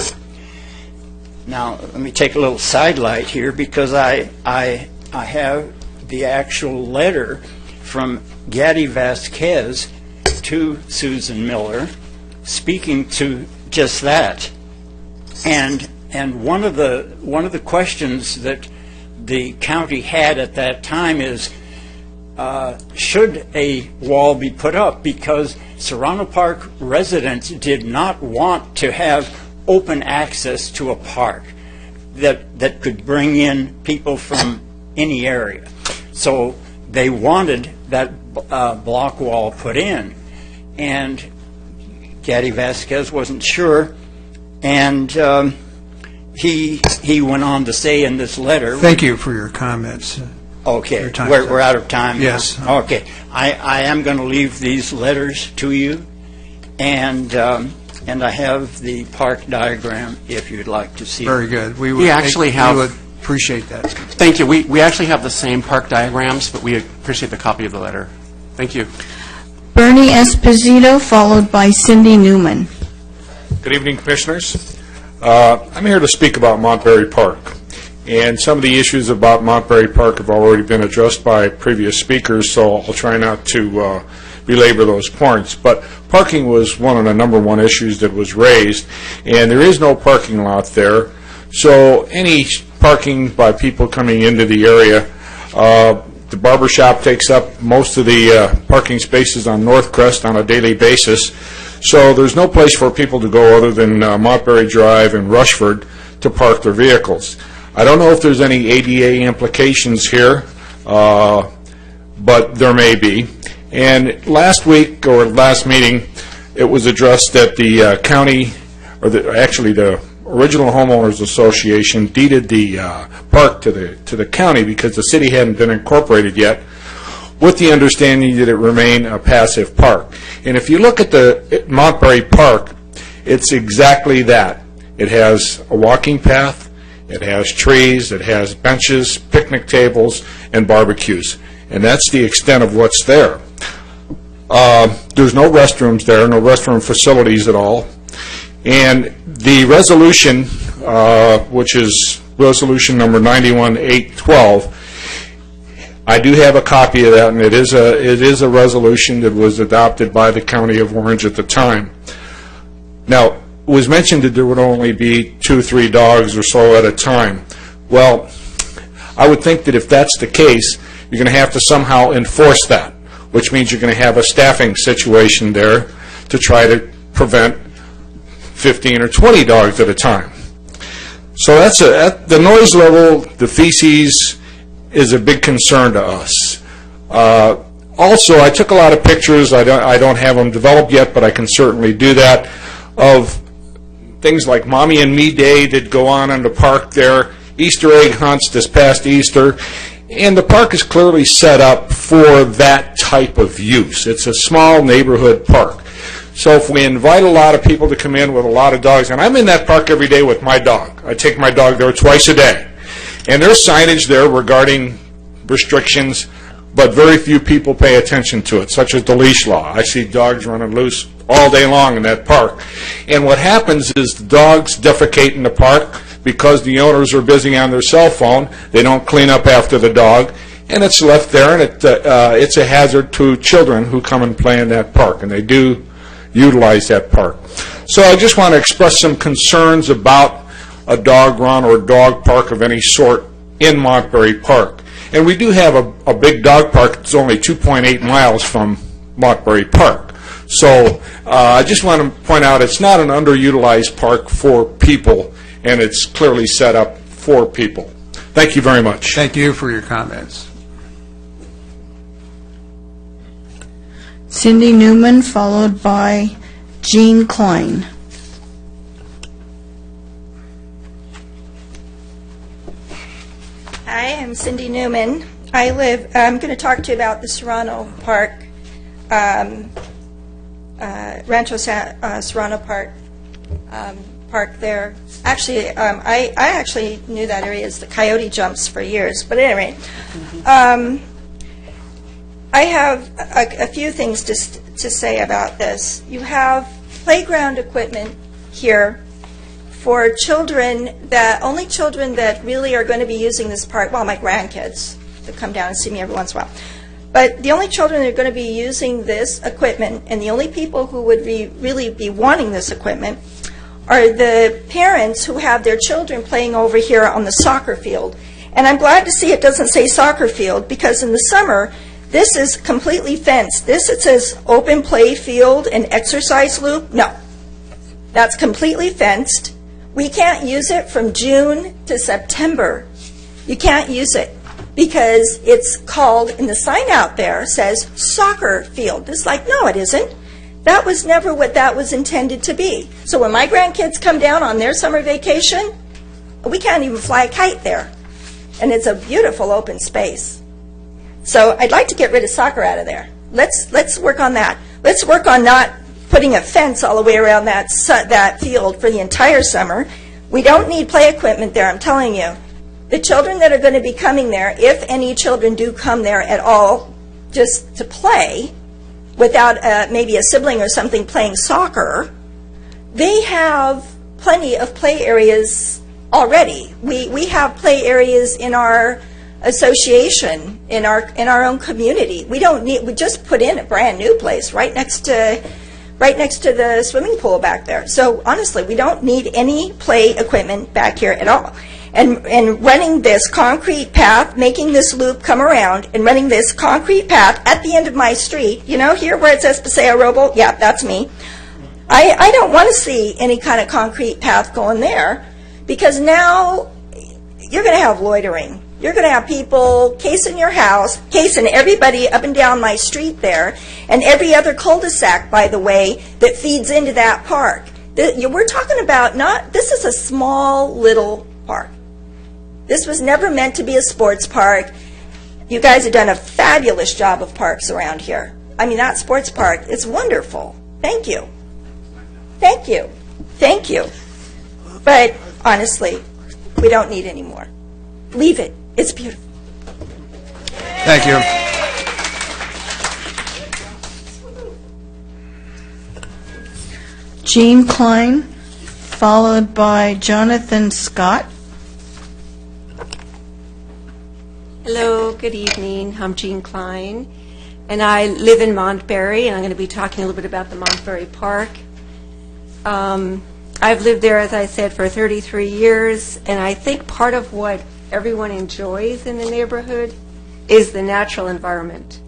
Now, let me take a little sidelight here, because I have the actual letter from Gaddy Vasquez to Susan Miller speaking to just that. And one of the questions that the county had at that time is, should a wall be put up? Because Serrano Park residents did not want to have open access to a park that could bring in people from any area. So they wanted that block wall put in. And Gaddy Vasquez wasn't sure, and he went on to say in this letter... Thank you for your comments. Okay, we're out of time now. Yes. Okay, I am going to leave these letters to you, and I have the park diagram if you'd like to see it. Very good. We We actually have- would appreciate that. Thank you. We actually have the same park diagrams, but we appreciate the copy of the letter. Thank you. Bernie Esposito, followed by Cindy Newman. Good evening, Commissioners. I'm here to speak about Montberry Park. And some of the issues about Montberry Park have already been addressed by previous speakers, so I'll try not to belabor those points. But parking was one of the number one issues that was raised, and there is no parking lot there. So any parking by people coming into the area, the barber shop takes up most of the parking spaces on North Crest on a daily basis. So there's no place for people to go other than Montberry Drive and Rushford to park their vehicles. I don't know if there's any ADA implications here, but there may be. And last week, or last meeting, it was addressed that the county, or actually the original homeowners association deeded the park to the county because the city hadn't been incorporated yet, with the understanding that it remain a passive park. And if you look at the Montbury Park, it's exactly that. It has a walking path, it has trees, it has benches, picnic tables, and barbecues. And that's the extent of what's there. There's no restrooms there, no restroom facilities at all. And the resolution, which is resolution number 91-812, I do have a copy of that, and it is a resolution that was adopted by the County of Orange at the time. Now, it was mentioned that there would only be 2 or 3 dogs or so at a time. Well, I would think that if that's the case, you're going to have to somehow enforce that, which means you're going to have a staffing situation there to try to prevent 15 or 20 dogs at a time. So that's the noise level, the feces, is a big concern to us. Also, I took a lot of pictures. I don't have them developed yet, but I can certainly do that, of things like Mommy and Me Day that go on in the park there, Easter egg hunts this past Easter, and the park is clearly set up for that type of use. It's a small neighborhood park. So if we invite a lot of people to come in with a lot of dogs, and I'm in that park every day with my dog. I take my dog there twice a day. And there's signage there regarding restrictions, but very few people pay attention to it, such as the leash law. I see dogs running loose all day long in that park. And what happens is the dogs defecate in the park because the owners are busy on their cell phone. They don't clean up after the dog, and it's left there, and it's a hazard to children who come and play in that park, and they do utilize that park. So I just want to express some concerns about a dog run or dog park of any sort in Montbury Park. And we do have a big dog park that's only 2.8 miles from Montbury Park. So I just want to point out it's not an underutilized park for people, and it's clearly set up for people. Thank you very much. Thank you for your comments. Cindy Newman, followed by Jean Klein. Hi, I'm Cindy Newman. I'm going to talk to you about the Serrano Park, Rancho Serrano Park, park there. Actually, I actually knew that area as the Coyote Jumps for years, but at any rate, I have a few things to say about this. You have playground equipment here for only children that really are going to be using this park, well, my grandkids that come down and see me every once in a while. But the only children that are going to be using this equipment, and the only people who would really be wanting this equipment, are the parents who have their children playing over here on the soccer field. And I'm glad to see it doesn't say soccer field, because in the summer, this is completely fenced. It says open play field and exercise loop. No, that's completely fenced. We can't use it from June to September. You can't use it because it's called, in the sign out there, says soccer field. It's like, no, it isn't. That was never what that was intended to be. So when my grandkids come down on their summer vacation, we can't even fly a kite there. And it's a beautiful open space. So I'd like to get rid of soccer out of there. Let's work on that. Let's work on not putting a fence all the way around that field for the entire summer. We don't need play equipment there, I'm telling you. The children that are going to be coming there, if any children do come there at all just to play, without maybe a sibling or something playing soccer, they have plenty of play areas already. We have play areas in our association, in our own community. We just put in a brand new place right next to the swimming pool back there. So honestly, we don't need any play equipment back here at all. And running this concrete path, making this loop come around, and running this concrete path at the end of my street, here where it says Paseo Robo, yeah, that's me. I don't want to see any kind of concrete path going there, because now you're going to have loitering. You're going to have people casing your house, casing everybody up and down my street there, and every other cul-de-sac, by the way, that feeds into that park. We're talking about this is a small little park. This was never meant to be a sports park. You guys have done a fabulous job of parks around here. I mean, that sports park, it's wonderful. Thank you. Thank you. Thank you. But honestly, we don't need any more. Leave it. It's beautiful. Thank you. Jean Klein, followed by Jonathan Scott. Hello, good evening. I'm Jean Klein, and I live in Montberry, and I'm going to be talking a little bit about the Montberry Park. I've lived there, as I said, for 33 years, and I think part of what everyone enjoys in the neighborhood is the natural environment.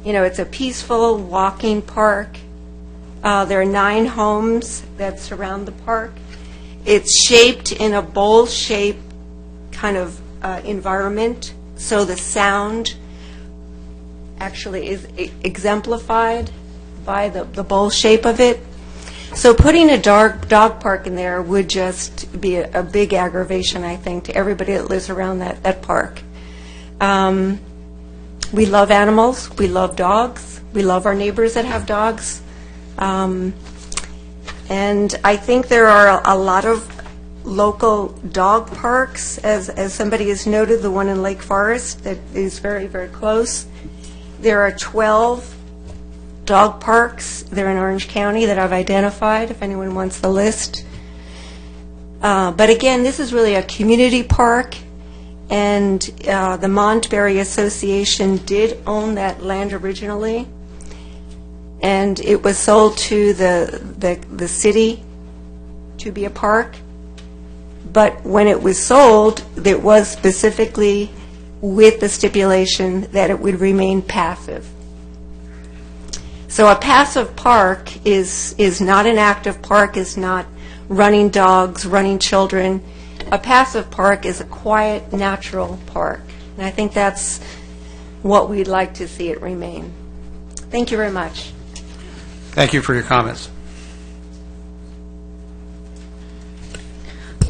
You know, it's a peaceful walking park. There are 9 homes that surround the park. It's shaped in a bowl-shaped kind of environment, so the sound actually is exemplified by the bowl shape of it. So putting a dog park in there would just be a big aggravation, I think, to everybody that lives around that park. We love animals. We love dogs. We love our neighbors that have dogs. And I think there are a lot of local dog parks, as somebody has noted, the one in Lake Forest that is very, very close. There are 12 dog parks. They're in Orange County that I've identified, if anyone wants the list. But again, this is really a community park, and the Montberry Association did own that land originally, and it was sold to the city to be a park. But when it was sold, it was specifically with the stipulation that it would remain passive. So a passive park is not an active park, is not running dogs, running children. A passive park is a quiet, natural park. And I think that's what we'd like to see it remain. Thank you very much. Thank you for your comments.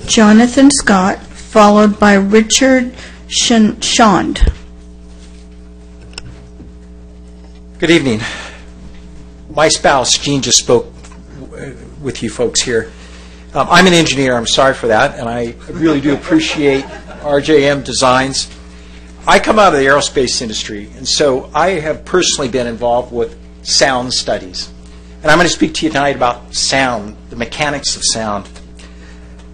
Jonathan Scott, followed by Richard Shand. Good evening. My spouse, Jean, just spoke with you folks here. I'm an engineer. I'm sorry for that, and I really do appreciate RJM Designs. I come out of the aerospace industry, and so I have personally been involved with sound studies. And I'm going to speak to you tonight about sound, the mechanics of sound.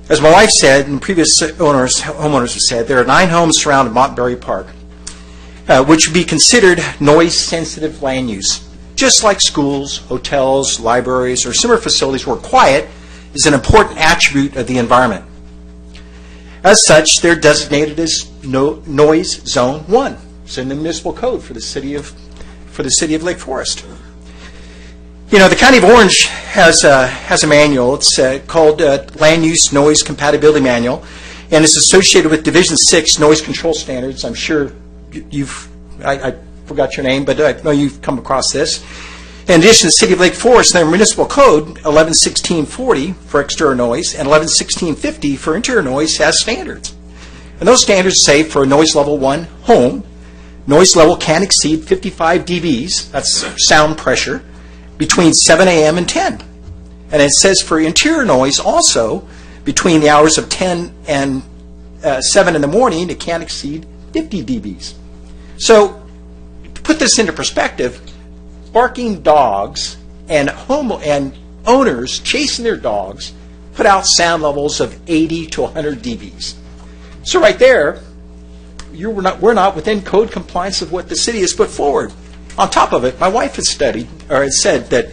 As my wife said, and previous homeowners have said, there are 9 homes surrounding Montberry Park, which would be considered noise-sensitive land use, just like schools, hotels, libraries, or similar facilities where quiet is an important attribute of the environment. As such, they're designated as Noise Zone 1. It's in the municipal code for the city of Lake Forest. You know, the County of Orange has a manual. It's called Land Use Noise Compatibility Manual, and it's associated with Division 6 Noise Control Standards. I'm sure I forgot your name, but I know you've come across this. In addition, the City of Lake Forest, their municipal code, 111640 for exterior noise and 111650 for interior noise, has standards. And those standards say for a noise level 1 home, noise level can't exceed 55 dBs, that's sound pressure, between 7 a.m. and 10. And it says for interior noise also, between the hours of 10 and 7 in the morning, it can't exceed 50 dBs. So, to put this into perspective, barking dogs and owners chasing their dogs put out sound levels of 80 to 100 dBs. So right there, we're not within code compliance of what the city has put forward. On top of it, my wife has said that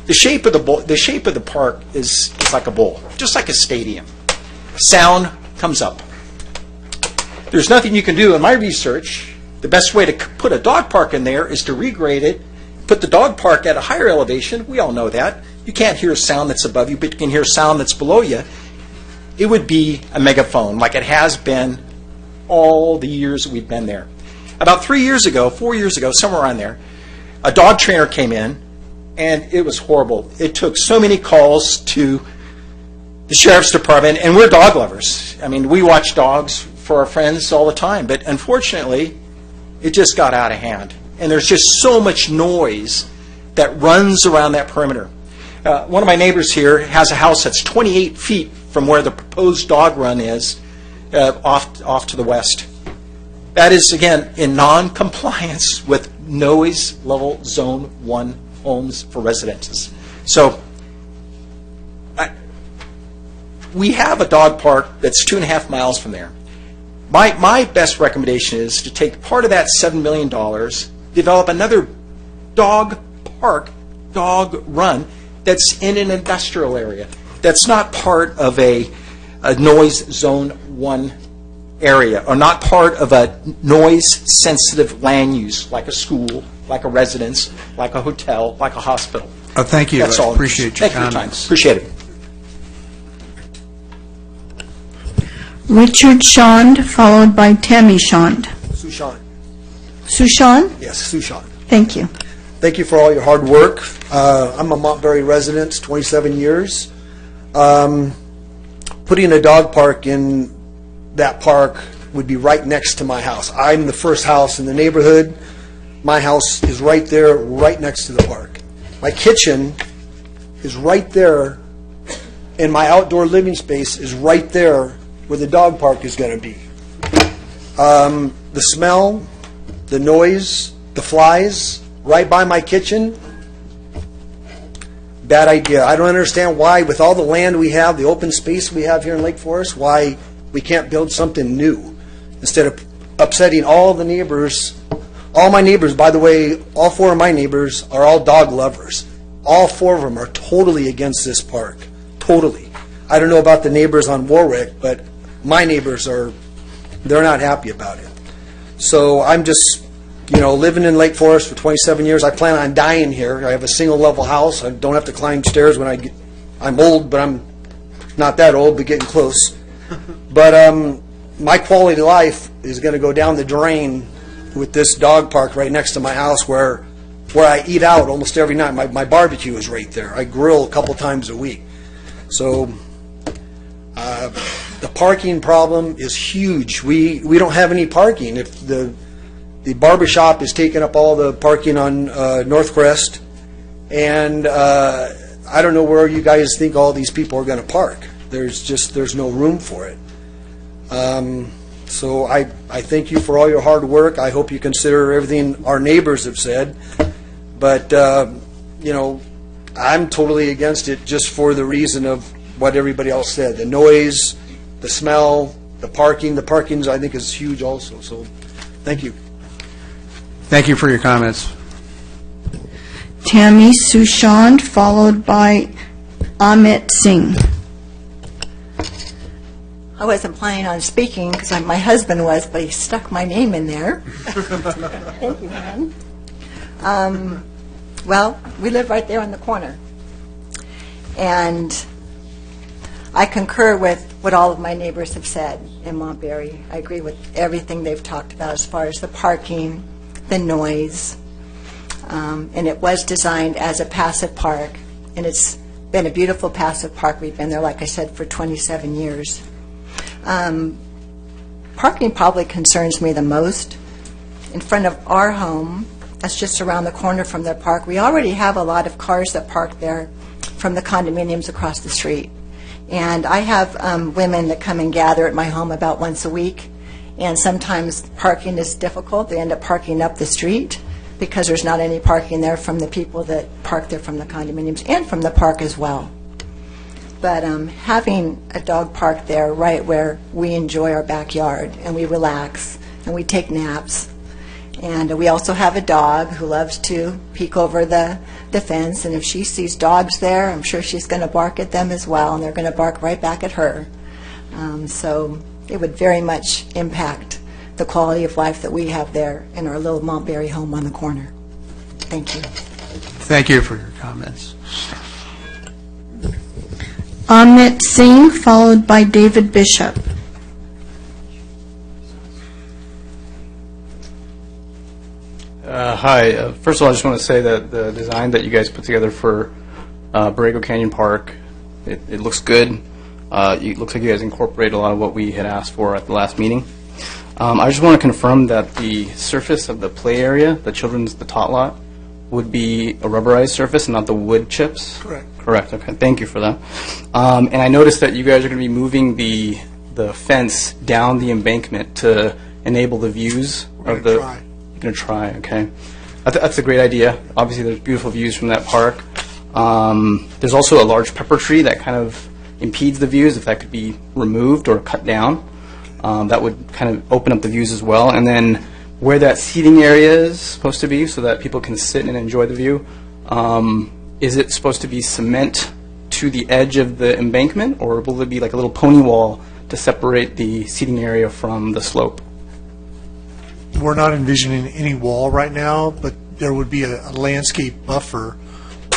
the shape of the park is like a bowl, just like a stadium. Sound comes up. There's nothing you can do in my research. The best way to put a dog park in there is to regrade it, put the dog park at a higher elevation. We all know that. You can't hear sound that's above you, but you can hear sound that's below you. It would be a megaphone, like it has been all the years that we've been there. About 4 years ago, somewhere around there, a dog trainer came in, and it was horrible. It took so many calls to the sheriff's department, and we're dog lovers. I mean, we watch dogs for our friends all the time, but unfortunately, it just got out of hand. And there's just so much noise that runs around that perimeter. One of my neighbors here has a house that's 28 feet from where the proposed dog run is, off to the west. That is, again, in non-compliance with noise level zone 1 homes for residences. So we have a dog park that's 2.5 miles from there. My best recommendation is to take part of that $7 million, develop another dog park, dog run, that's in an industrial area, that's not part of a noise zone 1 area, or not part of a noise-sensitive land use, like a school, like a residence, like a hotel, like a hospital. Thank you. That's all. I appreciate your Thank you for your time. comments. Appreciate it. Richard Shand, followed by Tammy Shand. Sushan. Sushan? Yes, Sushan. Thank you. Thank you for all your hard work. I'm a Montberry resident, 27 years. Putting a dog park in that park would be right next to my house. I'm the first house in the neighborhood. My house is right there, right next to the park. My kitchen is right there, and my outdoor living space is right there where the dog park is going to be. The smell, the noise, the flies, right by my kitchen, bad idea. I don't understand why, with all the land we have, the open space we have here in Lake Forest, why we can't build something new instead of upsetting all the neighbors. All my neighbors, by the way, all 4 of my neighbors are all dog lovers. All 4 of them are totally against this park. Totally. I don't know about the neighbors on Warwick, but my neighbors they're not happy about it. So I'm just, living in Lake Forest for 27 years. I plan on dying here. I have a single-level house. I don't have to climb stairs when I'm old, but I'm not that old, but getting close. But my quality of life is going to go down the drain with this dog park right next to my house where I eat out almost every night. My barbecue is right there. I grill a couple times a week. So the parking problem is huge. We don't have any parking. If the barbershop is taking up all the parking on Northcrest, and I don't know where you guys think all these people are going to park. There's no room for it. So I thank you for all your hard work. I hope you consider everything our neighbors have said. But, I'm totally against it just for the reason of what everybody else said. The noise, the smell, the parking. The parking, I think, is huge also. So thank you. Thank you for your comments. Tammy Sushant, followed by Amit Singh. I wasn't planning on speaking because my husband was, but he stuck my name in there. Thank you, man. Well, we live right there on the corner. And I concur with what all of my neighbors have said in Montberry. I agree with everything they've talked about as far as the parking, the noise. And it was designed as a passive park. And it's been a beautiful passive park. We've been there, like I said, for 27 years. Parking probably concerns me the most. In front of our home, that's just around the corner from their park, we already have a lot of cars that park there from the condominiums across the street. And I have women that come and gather at my home about once a week, and sometimes parking is difficult. They end up parking up the street because there's not any parking there from the people that park there from the condominiums and from the park as well. But having a dog park there right where we enjoy our backyard and we relax and we take naps. And we also have a dog who loves to peek over the fence, and if she sees dogs there, I'm sure she's going to bark at them as well, and they're going to bark right back at her. So it would very much impact the quality of life that we have there in our little Montberry home on the corner. Thank you. Thank you for your comments. Amit Singh, followed by David Bishop. Hi. First of all, I just want to say that the design that you guys put together for Borrego Canyon Park, it looks good. It looks like you guys incorporated a lot of what we had asked for at the last meeting. I just want to confirm that the surface of the play area, the tot lot, would be a rubberized surface and not the wood chips? Correct. Correct, okay, thank you for that. And I noticed that you guys are going to be moving the fence down the embankment to enable the views of the... try. You're going to try, okay. That's a great idea. Obviously, there's beautiful views from that park. There's also a large pepper tree that kind of impedes the views. If that could be removed or cut down, that would kind of open up the views as well. And then where that seating area is supposed to be so that people can sit and enjoy the view, is it supposed to be cement to the edge of the embankment, or will it be like a little pony wall to separate the seating area from the slope? We're not envisioning any wall right now, but there would be a landscape buffer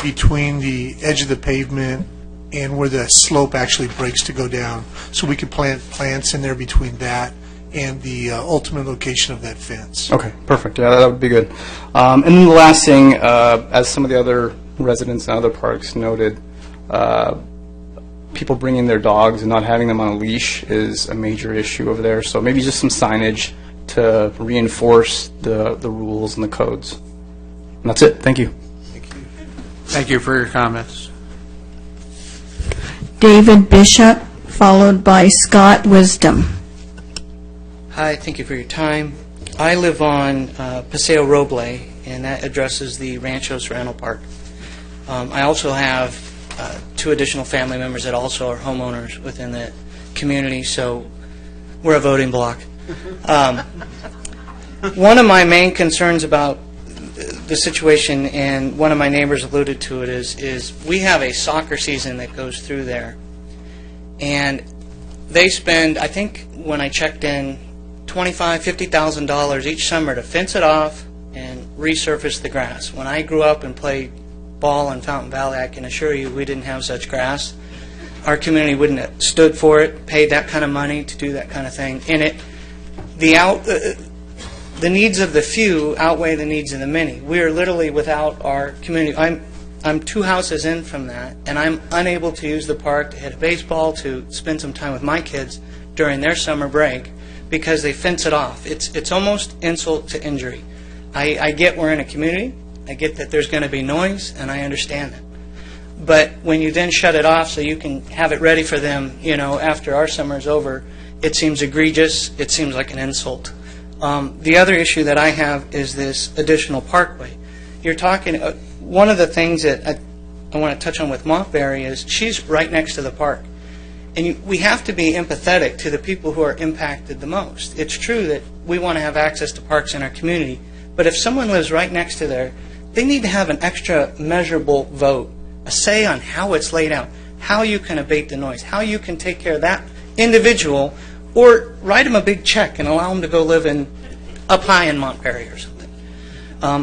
between the edge of the pavement and where the slope actually breaks to go down. So we could plant plants in there between that and the ultimate location of that fence. Okay, perfect. Yeah, that would be good. And then the last thing, as some of the other residents in other parks noted, people bringing their dogs and not having them on a leash is a major issue over there. So maybe just some signage to reinforce the rules and the codes. And that's it. Thank you. Thank you for your comments. David Bishop, followed by Scott Wisdom. Hi, thank you for your time. I live on Paseo Roble, and that addresses the Rancho Serrano Park. I also have 2 additional family members that also are homeowners within the community, so we're a voting block. One of my main concerns about the situation, and one of my neighbors alluded to it, is we have a soccer season that goes through there, and they spend, I think when I checked in, $25,000, $50,000 each summer to fence it off and resurface the grass. When I grew up and played ball in Fountain Valley, I can assure you we didn't have such grass. Our community wouldn't have stood for it, paid that kind of money to do that kind of thing. And the needs of the few outweigh the needs of the many. We are literally without our community. I'm 2 houses in from that, and I'm unable to use the park to hit a baseball, to spend some time with my kids during their summer break because they fence it off. It's almost insult to injury. I get we're in a community. I get that there's going to be noise, and I understand that. But when you then shut it off so you can have it ready for them, after our summer's over, it seems egregious. It seems like an insult. The other issue that I have is this additional parkway. You're talking, one of the things that I want to touch on with Montberry is she's right next to the park. And we have to be empathetic to the people who are impacted the most. It's true that we want to have access to parks in our community, but if someone lives right next to there, they need to have an extra measurable vote, a say on how it's laid out, how you can abate the noise, how you can take care of that individual, or write them a big check and allow them to go live up high in Montberry or something.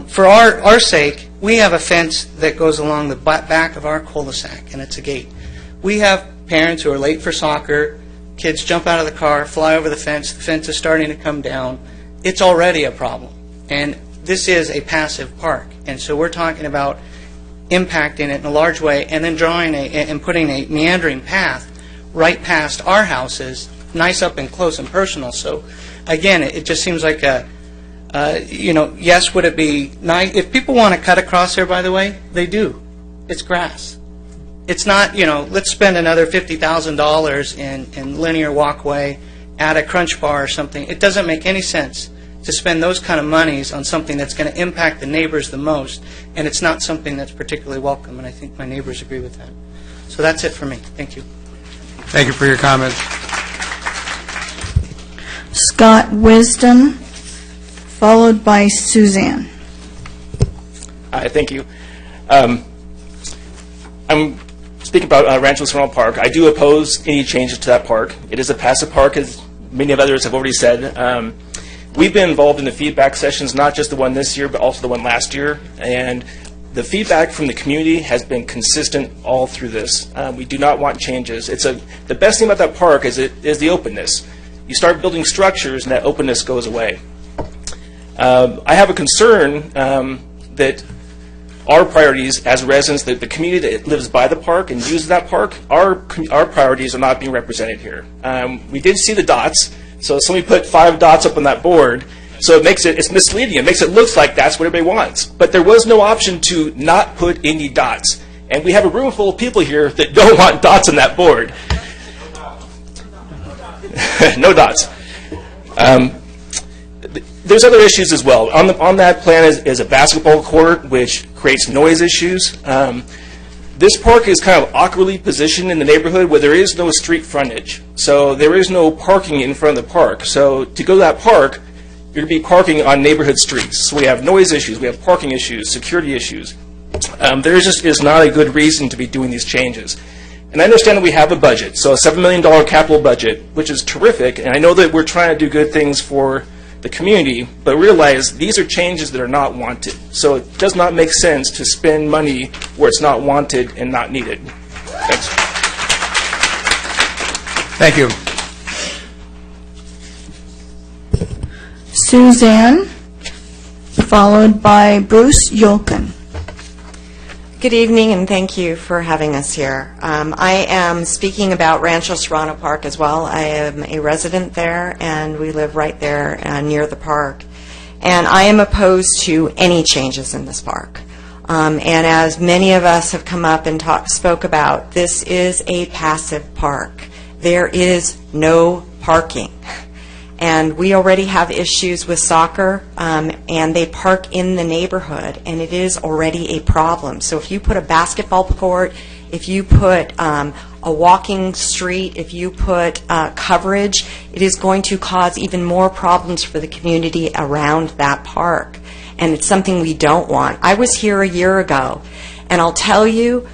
For our sake, we have a fence that goes along the back of our cul-de-sac, and it's a gate. We have parents who are late for soccer, kids jump out of the car, fly over the fence is starting to come down. It's already a problem. And this is a passive park, and so we're talking about impacting it in a large way and then drawing and putting a meandering path right past our houses, nice up and close and personal. So again, it just seems like yes, would it be nice? If people want to cut across there, by the way, they do. It's grass. It's not, let's spend another $50,000 in linear walkway, add a crunch bar or something. It doesn't make any sense to spend those kind of monies on something that's going to impact the neighbors the most, and it's not something that's particularly welcome, and I think my neighbors agree with that. So that's it for me. Thank you. Thank you for your comments. Scott Wisdom, followed by Suzanne. Hi, thank you. I'm speaking about Rancho Serrano Park. I do oppose any changes to that park. It is a passive park, as many of others have already said. We've been involved in the feedback sessions, not just the one this year, but also the one last year. And the feedback from the community has been consistent all through this. We do not want changes. The best thing about that park is the openness. You start building structures, and that openness goes away. I have a concern that our priorities as residents, the community that lives by the park and uses that park, our priorities are not being represented here. We did see the dots, so somebody put 5 dots up on that board, so it's misleading. It makes it look like that's what everybody wants. But there was no option to not put any dots. And we have a room full of people here that don't want dots on that board. No dots. There's other issues as well. On that plan is a basketball court, which creates noise issues. This park is kind of awkwardly positioned in the neighborhood where there is no street frontage. So there is no parking in front of the park. So to go to that park, you're going to be parking on neighborhood streets. So we have noise issues, we have parking issues, security issues. There just is not a good reason to be doing these changes. And I understand that we have a budget, so a $7 million capital budget, which is terrific, and I know that we're trying to do good things for the community, but realize these are changes that are not wanted. So it does not make sense to spend money where it's not wanted and not needed. Thanks. Thank you. Suzanne, followed by Bruce Yolkin. Good evening, and thank you for having us here. I am speaking about Rancho Serrano Park as well. I am a resident there, and we live right there near the park. And I am opposed to any changes in this park. And as many of us have come up and spoke about, this is a passive park. There is no parking. And we already have issues with soccer, and they park in the neighborhood, and it is already a problem. So if you put a basketball court, if you put a walking street, if you put coverage, it is going to cause even more problems for the community around that park. And it's something we don't want. I was here a year ago, and I'll tell you,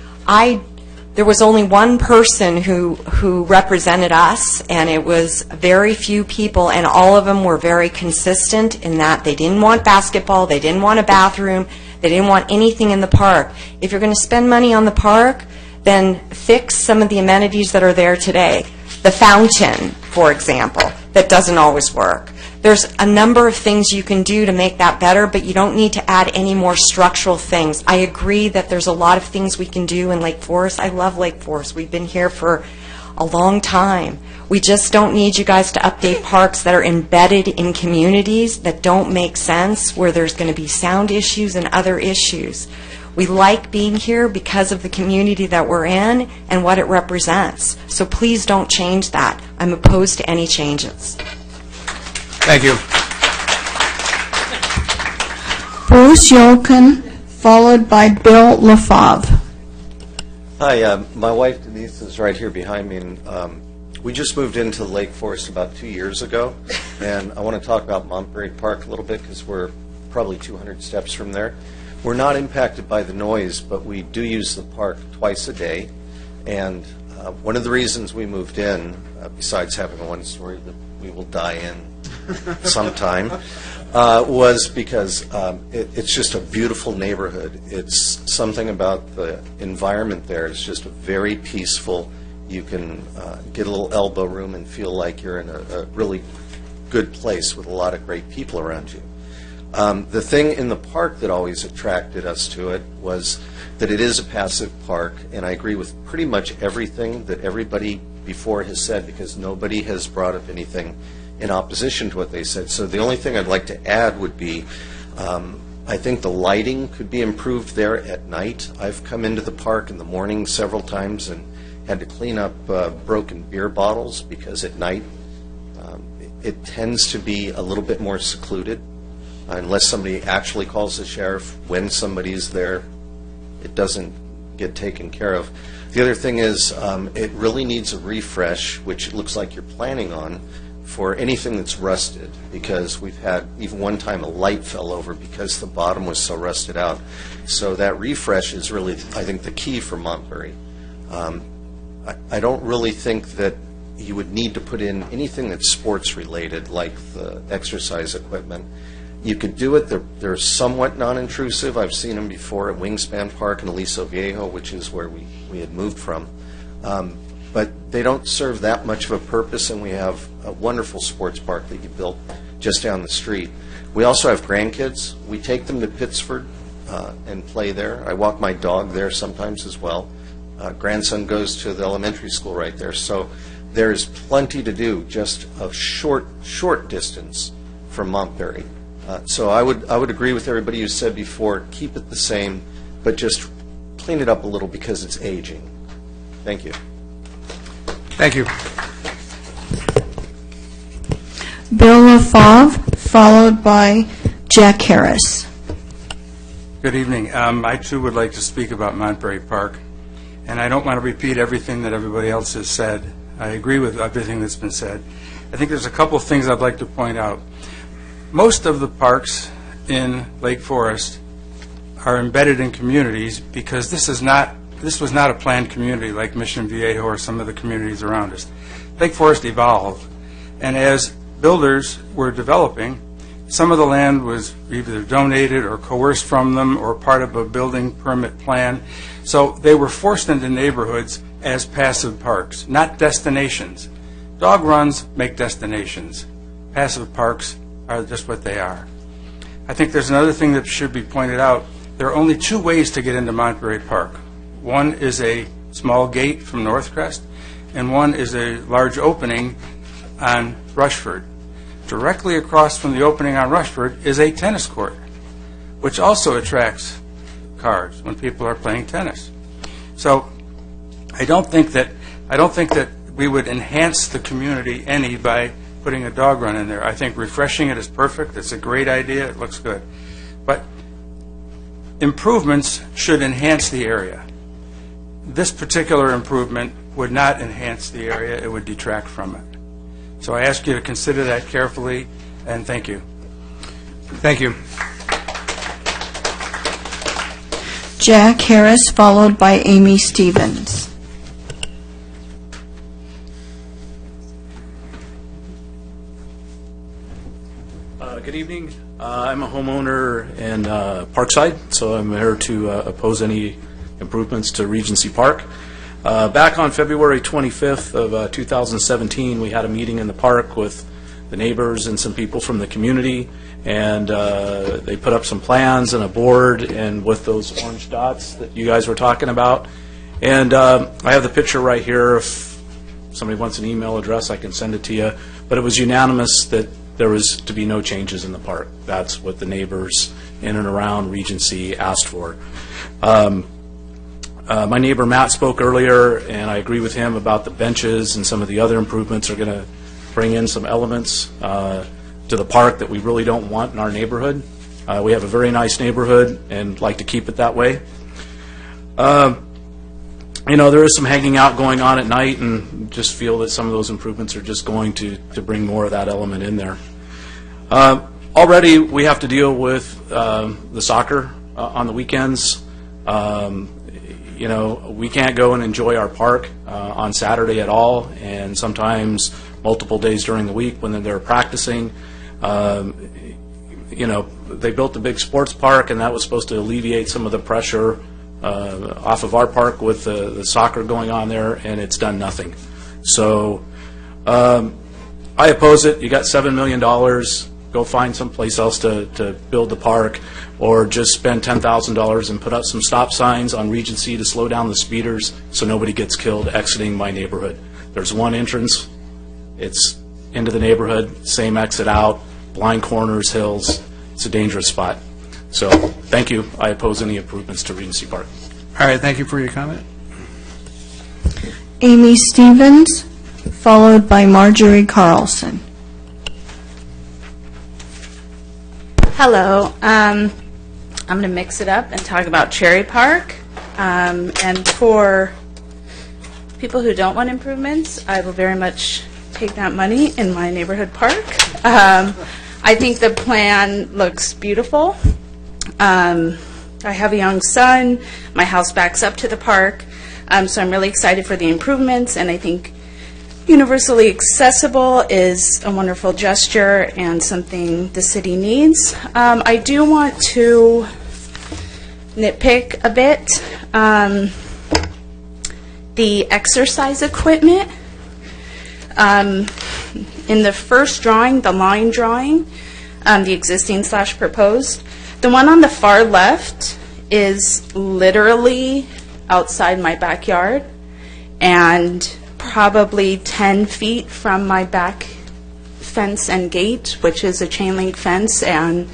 there was only one person who represented us, and it was very few people, and all of them were very consistent in that they didn't want basketball, they didn't want a bathroom, they didn't want anything in the park. If you're going to spend money on the park, then fix some of the amenities that are there today. The fountain, for example, that doesn't always work. There's a number of things you can do to make that better, but you don't need to add any more structural things. I agree that there's a lot of things we can do in Lake Forest. I love Lake Forest. We've been here for a long time. We just don't need you guys to update parks that are embedded in communities that don't make sense, where there's going to be sound issues and other issues. We like being here because of the community that we're in and what it represents. So please don't change that. I'm opposed to any changes. Thank you. Bruce Yolkin, followed by Bill LaFave. Hi, my wife Denise is right here behind me, and we just moved into Lake Forest about 2 years ago, and I want to talk about Montgomery Park a little bit because we're probably 200 steps from there. We're not impacted by the noise, but we do use the park twice a day, and one of the reasons we moved in, besides having a one-story that we will die in sometime, was because it's just a beautiful neighborhood. It's something about the environment there. It's just very peaceful. You can get a little elbow room and feel like you're in a really good place with a lot of great people around you. The thing in the park that always attracted us to it was that it is a passive park, and I agree with pretty much everything that everybody before has said, because nobody has brought up anything in opposition to what they said. So the only thing I'd like to add would be, I think the lighting could be improved there at night. I've come into the park in the morning several times and had to clean up broken beer bottles, because at night it tends to be a little bit more secluded. Unless somebody actually calls the sheriff when somebody's there, it doesn't get taken care of. The other thing is, it really needs a refresh, which it looks like you're planning on, for anything that's rusted, because we've had, even one time, a light fell over because the bottom was so rusted out. So that refresh is really, I think, the key for Montgomery. I don't really think that you would need to put in anything that's sports related, like the exercise equipment. You could do it. They're somewhat non-intrusive. I've seen them before at Wingspan Park in Aliso Viejo, which is where we had moved from. But they don't serve that much of a purpose, and we have a wonderful sports park that you built just down the street. We also have grandkids. We take them to Pittsford and play there. I walk my dog there sometimes as well. Grandson goes to the elementary school right there. So there is plenty to do, just a short distance from Montberry. So I would agree with everybody who said before, keep it the same, but just clean it up a little because it's aging. Thank you. Thank you. Bill LaFave, followed by Jack Harris. Good evening. I too would like to speak about Montberry Park, and I don't want to repeat everything that everybody else has said. I agree with everything that's been said. I think there's a couple of things I'd like to point out. Most of the parks in Lake Forest are embedded in communities because this was not a planned community like Mission Viejo or some of the communities around us. Lake Forest evolved, and as builders were developing, some of the land was either donated or coerced from them or part of a building permit plan. So they were forced into neighborhoods as passive parks, not destinations. Dog runs make destinations. Passive parks are just what they are. I think there's another thing that should be pointed out. There are only two ways to get into Montberry Park. One is a small gate from Northcrest, and one is a large opening on Rushford. Directly across from the opening on Rushford is a tennis court, which also attracts cars when people are playing tennis. So I don't think that we would enhance the community any by putting a dog run in there. I think refreshing it is perfect. It's a great idea. It looks good. But improvements should enhance the area. This particular improvement would not enhance the area. It would detract from it. So I ask you to consider that carefully, and thank you. Thank you. Jack Harris, followed by Amy Stevens. Good evening. I'm a homeowner in Parkside, so I'm here to oppose any improvements to Regency Park. Back on February 25th of 2017, we had a meeting in the park with the neighbors and some people from the community, and they put up some plans and a board and with those orange dots that you guys were talking about. And I have the picture right here. If somebody wants an email address, I can send it to you. But it was unanimous that there was to be no changes in the park. That's what the neighbors in and around Regency asked for. My neighbor Matt spoke earlier, and I agree with him about the benches and some of the other improvements are going to bring in some elements to the park that we really don't want in our neighborhood. We have a very nice neighborhood and like to keep it that way. There is some hanging out going on at night, and just feel that some of those improvements are just going to bring more of that element in there. Already, we have to deal with the soccer on the weekends. We can't go and enjoy our park on Saturday at all, and sometimes multiple days during the week when they're practicing. They built the big sports park, and that was supposed to alleviate some of the pressure off of our park with the soccer going on there, and it's done nothing. So I oppose it. You got $7 million. Go find someplace else to build the park, or just spend $10,000 and put up some stop signs on Regency to slow down the speeders so nobody gets killed exiting my neighborhood. There's one entrance. It's into the neighborhood, same exit out, blind corners, hills. It's a dangerous spot. So, thank you. I oppose any improvements to Regency Park. All right, thank you for your comment. Amy Stevens, followed by Marjorie Carlson. Hello. I'm going to mix it up and talk about Cherry Park. And for people who don't want improvements, I will very much take that money in my neighborhood park. I think the plan looks beautiful. I have a young son. My house backs up to the park. So I'm really excited for the improvements, and I think universally accessible is a wonderful gesture and something the city needs. I do want to nitpick a bit. The exercise equipment. In the first drawing, the line drawing, the existing / proposed, the one on the far left is literally outside my backyard and probably 10 feet from my back fence and gate, which is a chain link fence, and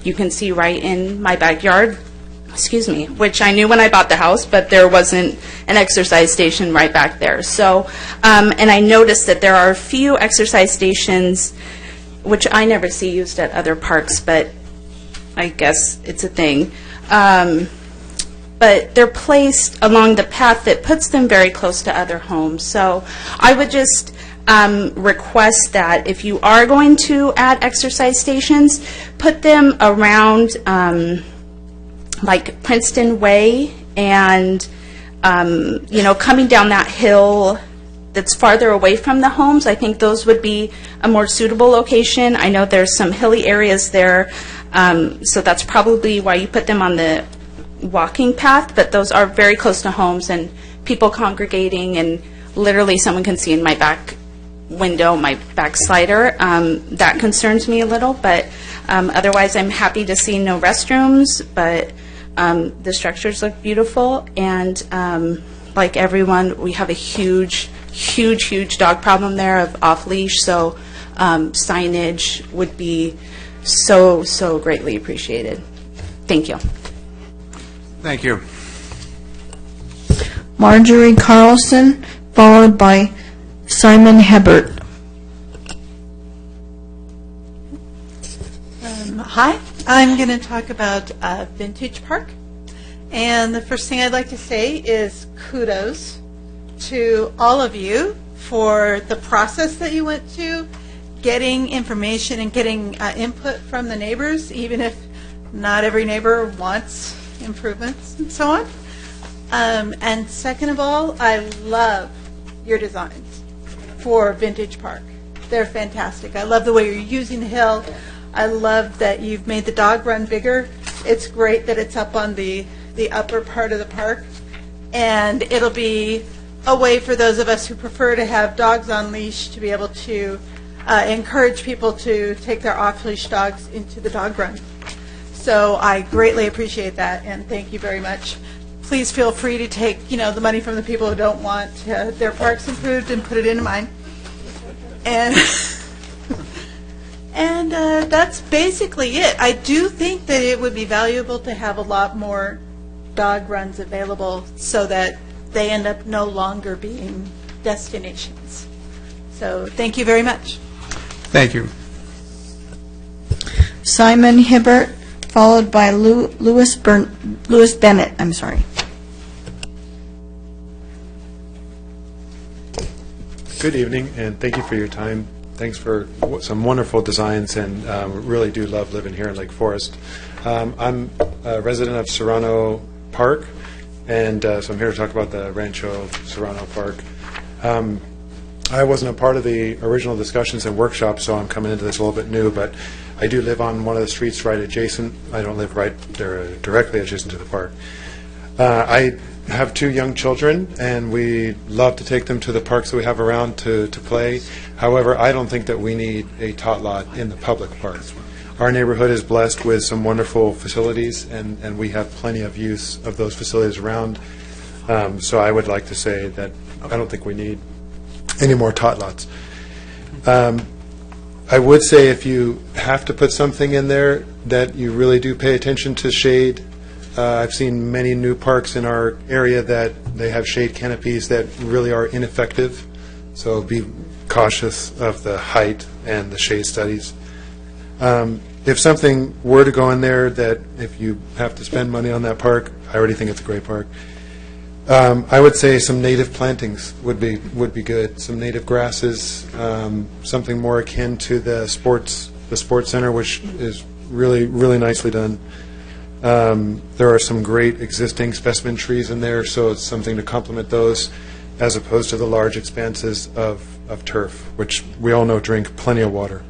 you can see right in my backyard, which I knew when I bought the house, but there wasn't an exercise station right back there. So, and I noticed that there are a few exercise stations, which I never see used at other parks, but I guess it's a thing. But they're placed along the path that puts them very close to other homes. So I would just request that if you are going to add exercise stations, put them around like Princeton Way and, coming down that hill that's farther away from the homes. I think those would be a more suitable location. I know there's some hilly areas there, so that's probably why you put them on the walking path, but those are very close to homes and people congregating, and literally someone can see in my back window, my back slider. That concerns me a little, but otherwise I'm happy to see no restrooms, but the structures look beautiful, and like everyone, we have a huge dog problem there of off-leash, so signage would be so greatly appreciated. Thank you. Thank you. Marjorie Carlson, followed by Simon Hebert. Hi, I'm going to talk about Vintage Park. And the first thing I'd like to say is kudos to all of you for the process that you went to, getting information and getting input from the neighbors, even if not every neighbor wants improvements and so on. And second of all, I love your designs for Vintage Park. They're fantastic. I love the way you're using the hill. I love that you've made the dog run bigger. It's great that it's up on the upper part of the park. And it'll be a way for those of us who prefer to have dogs on leash to be able to encourage people to take their off-leash dogs into the dog run. So I greatly appreciate that, and thank you very much. Please feel free to take, the money from the people who don't want their parks improved and put it into mine. And and that's basically it. I do think that it would be valuable to have a lot more dog runs available so that they end up no longer being destinations. So thank you very much. Thank you. Simon Hibbert, followed by Louis Bennett. I'm sorry. Good evening, and thank you for your time. Thanks for some wonderful designs, and really do love living here in Lake Forest. I'm a resident of Serrano Park, and so I'm here to talk about the Rancho Serrano Park. I wasn't a part of the original discussions and workshops, so I'm coming into this a little bit new, but I do live on one of the streets right adjacent. I don't live right there directly adjacent to the park. I have 2 young children, and we love to take them to the parks that we have around to play. However, I don't think that we need a tot lot in the public park. Our neighborhood is blessed with some wonderful facilities, and we have plenty of use of those facilities around. So I would like to say that I don't think we need any more tot lots. I would say if you have to put something in there, that you really do pay attention to shade. I've seen many new parks in our area that they have shade canopies that really are ineffective, so be cautious of the height and the shade studies. If something were to go in there that if you have to spend money on that park, I already think it's a great park. I would say some native plantings would be good. Some native grasses, something more akin to the sports center, which is really nicely done. There are some great existing specimen trees in there, so it's something to complement those, as opposed to the large expanses of turf, which we all know drink plenty of water.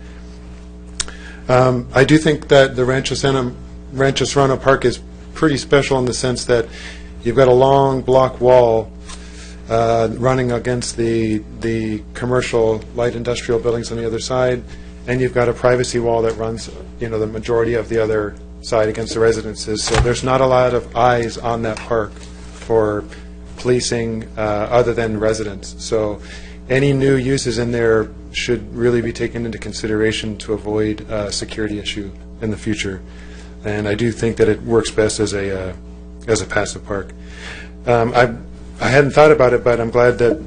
I do think that the Rancho Serrano Park is pretty special in the sense that you've got a long block wall running against the commercial light industrial buildings on the other side, and you've got a privacy wall that runs, the majority of the other side against the residences. So there's not a lot of eyes on that park for policing other than residents. So any new uses in there should really be taken into consideration to avoid a security issue in the future. And I do think that it works best as a passive park. I hadn't thought about it, but I'm glad that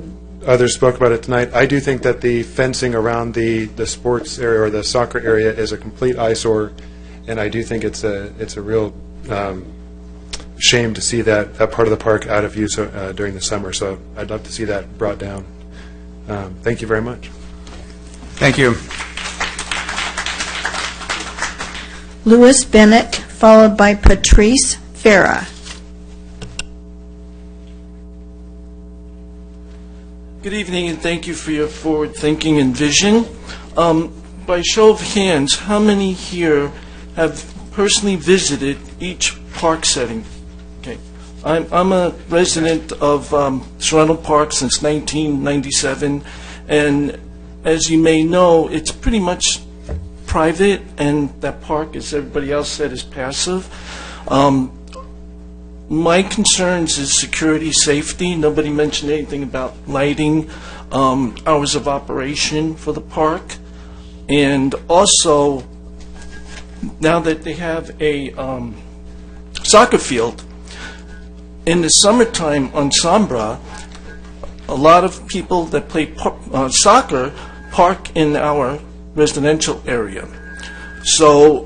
others spoke about it tonight. I do think that the fencing around the sports area or the soccer area is a complete eyesore, and I do think it's a real shame to see that part of the park out of use during the summer. So I'd love to see that brought down. Thank you very much. Thank you. Louis Bennett, followed by Patrice Farah. Good evening, and thank you for your forward thinking and vision. By show of hands, how many here have personally visited each park setting? Okay, I'm a resident of Serrano Park since 1997, and as you may know, it's pretty much private, and that park, as everybody else said, is passive. My concerns is security, safety. Nobody mentioned anything about lighting, hours of operation for the park. And also, now that they have a soccer field, in the summertime on Sombra, a lot of people that play soccer park in our residential area. So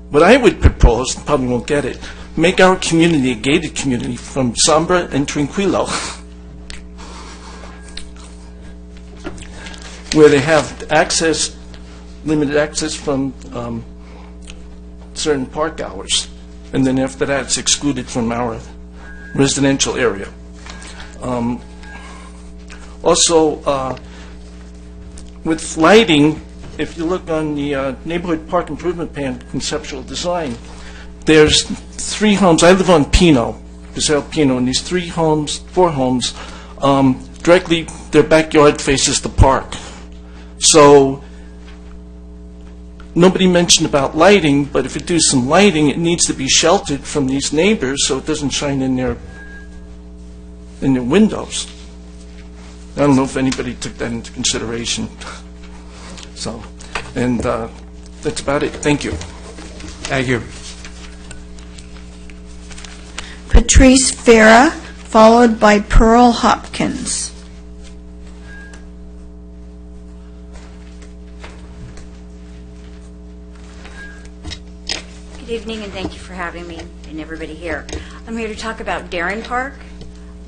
what I would propose, probably won't get it, make our community a gated community from Sombra and Tranquilo, where they have access, limited access from certain park hours, and then after that it's excluded from our residential area. Also, with lighting, if you look on the neighborhood park improvement plan conceptual design, there's 3 homes. I live on Pino, Paseo Pino, and these 4 homes, directly their backyard faces the park. So nobody mentioned about lighting, but if you do some lighting, it needs to be sheltered from these neighbors so it doesn't shine in their windows. I don't know if anybody took that into consideration. So, and that's about it. Thank you. Thank you. Patrice Farah, followed by Pearl Hopkins. Good evening, and thank you for having me and everybody here. I'm here to talk about Darren Park.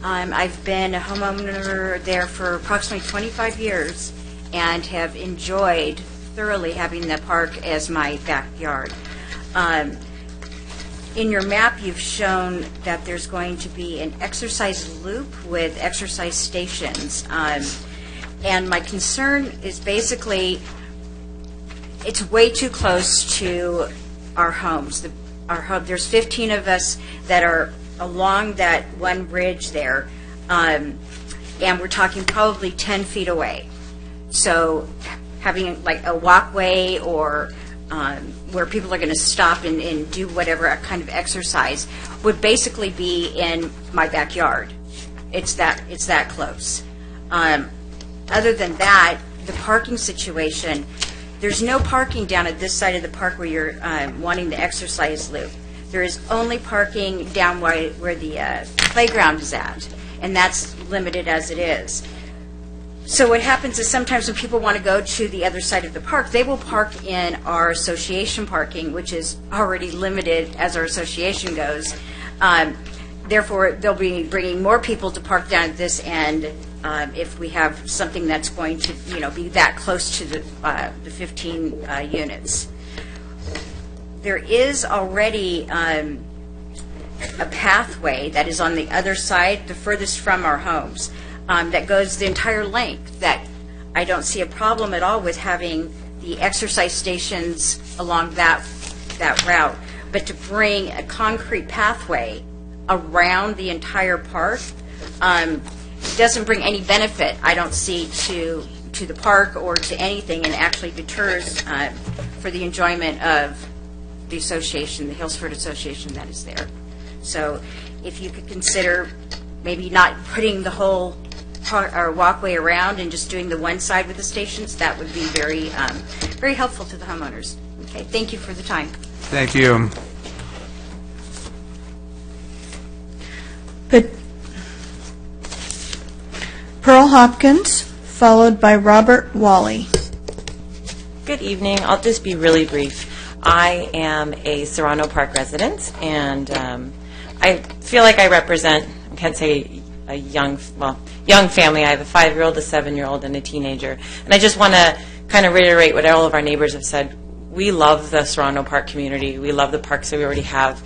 I've been a homeowner there for approximately 25 years and have enjoyed thoroughly having the park as my backyard. In your map, you've shown that there's going to be an exercise loop with exercise stations. And my concern is basically it's way too close to our homes. There's 15 of us that are along that one bridge there, and we're talking probably 10 feet away. So having like a walkway or where people are going to stop and do whatever kind of exercise would basically be in my backyard. It's that close. Other than that, the parking situation, there's no parking down at this side of the park where you're wanting the exercise loop. There is only parking down where the playground is at, and that's limited as it is. So what happens is sometimes when people want to go to the other side of the park, they will park in our association parking, which is already limited as our association goes. Therefore, they'll be bringing more people to park down at this end if we have something that's going to, be that close to the 15 units. There is already a pathway that is on the other side, the furthest from our homes, that goes the entire length, that I don't see a problem at all with having the exercise stations along that route. But to bring a concrete pathway around the entire park doesn't bring any benefit, I don't see, to the park or to anything, and actually deters for the enjoyment of the association, the Hillsford Association that is there. So if you could consider maybe not putting the whole or walkway around and just doing the one side with the stations, that would be very, very helpful to the homeowners. Okay, thank you for the time. Thank you. But Pearl Hopkins, followed by Robert Wally. Good evening. I'll just be really brief. I am a Serrano Park resident, and I feel like I represent, I can't say a young family. I have a 5-year-old, a 7-year-old, and a teenager. And I just want to kind of reiterate what all of our neighbors have said. We love the Serrano Park community. We love the parks that we already have.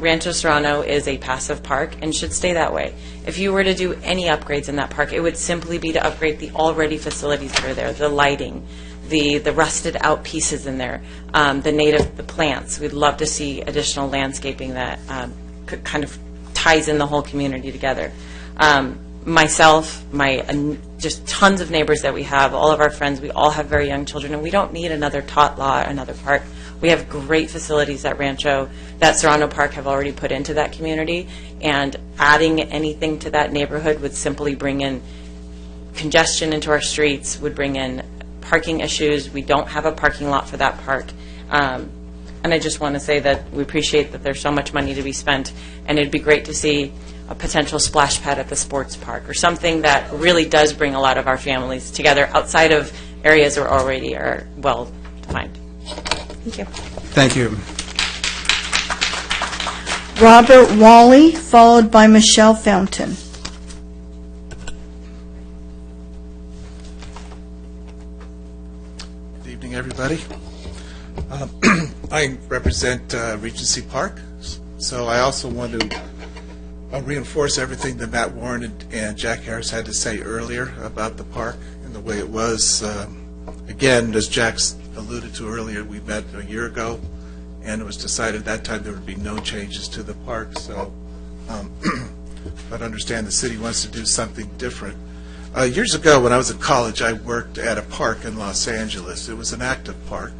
Rancho Serrano is a passive park and should stay that way. If you were to do any upgrades in that park, it would simply be to upgrade the already facilities that are there, the lighting, the rusted out pieces in there, the plants. We'd love to see additional landscaping that kind of ties in the whole community together. Myself, just tons of neighbors that we have, all of our friends, we all have very young children, and we don't need another tot lot, another park. We have great facilities that Serrano Park have already put into that community, and adding anything to that neighborhood would simply bring in congestion into our streets, would bring in parking issues. We don't have a parking lot for that park. And I just want to say that we appreciate that there's so much money to be spent, and it'd be great to see a potential splash pad at the sports park or something that really does bring a lot of our families together outside of areas that already are well defined. Thank you. Thank you. Robert Wally, followed by Michelle Fountain. Good evening, everybody. I represent Regency Park, so I also want to reinforce everything that Matt Warren and Jack Harris had to say earlier about the park and the way it was. Again, as Jack alluded to earlier, we met a year ago, and it was decided at that time there would be no changes to the park. So, but understand the city wants to do something different. Years ago, when I was in college, I worked at a park in Los Angeles. It was an active park,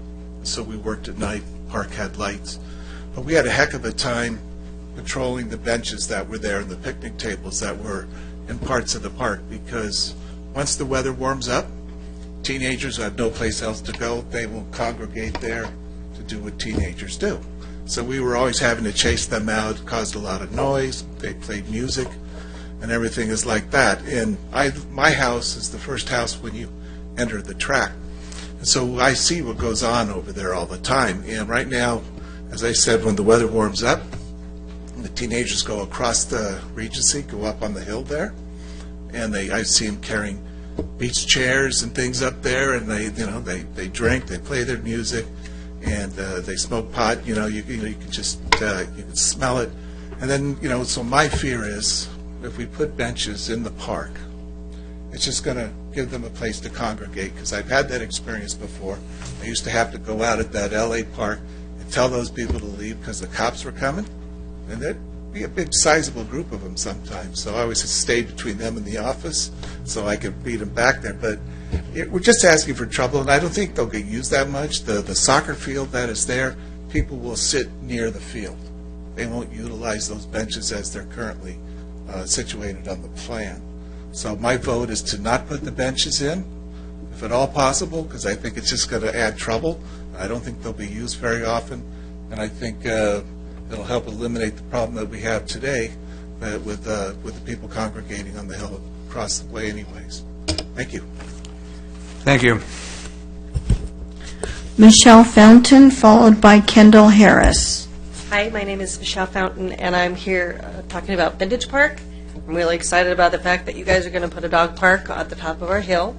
so we worked at night. Park had lights, but we had a heck of a time patrolling the benches that were there and the picnic tables that were in parts of the park, because once the weather warms up, teenagers have no place else to go. They will congregate there to do what teenagers do. So we were always having to chase them out. It caused a lot of noise. They played music, and everything is like that. And my house is the first house when you enter the track. And so I see what goes on over there all the time. And right now, as I said, when the weather warms up, the teenagers go across the Regency, go up on the hill there, and I see them carrying beach chairs and things up there, and they drink, they play their music, and they smoke pot. You can just you can smell it, and then so my fear is if we put benches in the park, it's just going to give them a place to congregate, because I've had that experience before. I used to have to go out at that L.A. park and tell those people to leave because the cops were coming. And there'd be a big, sizable group of them sometimes. So I always stayed between them and the office so I could beat them back there. But we're just asking for trouble, and I don't think they'll get used that much. The soccer field that is there, people will sit near the field. They won't utilize those benches as they're currently situated on the plan. So my vote is to not put the benches in, if at all possible, because I think it's just going to add trouble. I don't think they'll be used very often, and I think it'll help eliminate the problem that we have today with the people congregating on the hill across the way anyways. Thank you. Thank you. Michelle Fountain, followed by Kendall Harris. Hi, my name is Michelle Fountain, and I'm here talking about Vintage Park. I'm really excited about the fact that you guys are going to put a dog park at the top of our hill.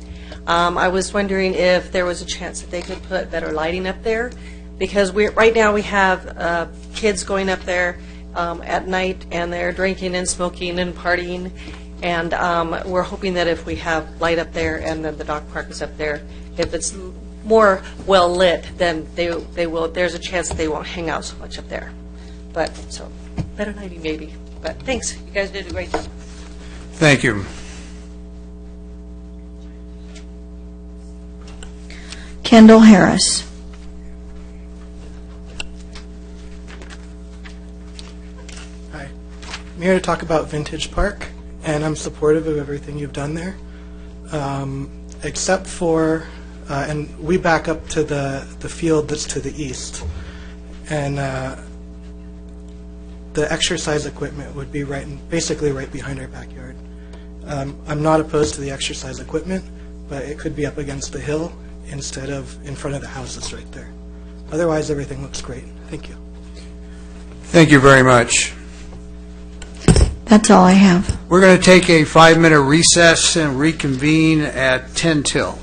I was wondering if there was a chance that they could put better lighting up there, because right now we have kids going up there at night, and they're drinking and smoking and partying, and we're hoping that if we have light up there and then the dog park is up there, if it's more well lit, then they will. There's a chance that they won't hang out so much up there. But so better lighting maybe. But thanks, you guys did a great job. Thank you. Kendall Harris. here to talk about Vintage Park, and I'm supportive of everything you've done there, except for, and we back up to the field that's to the east, and the exercise equipment would be basically right behind our backyard. I'm not opposed to the exercise equipment, but it could be up against the hill instead of in front of the houses right there. Otherwise, everything looks great. Thank you. Thank you very much. That's all I have. We're going to take a 5-minute recess and reconvene at 10 till.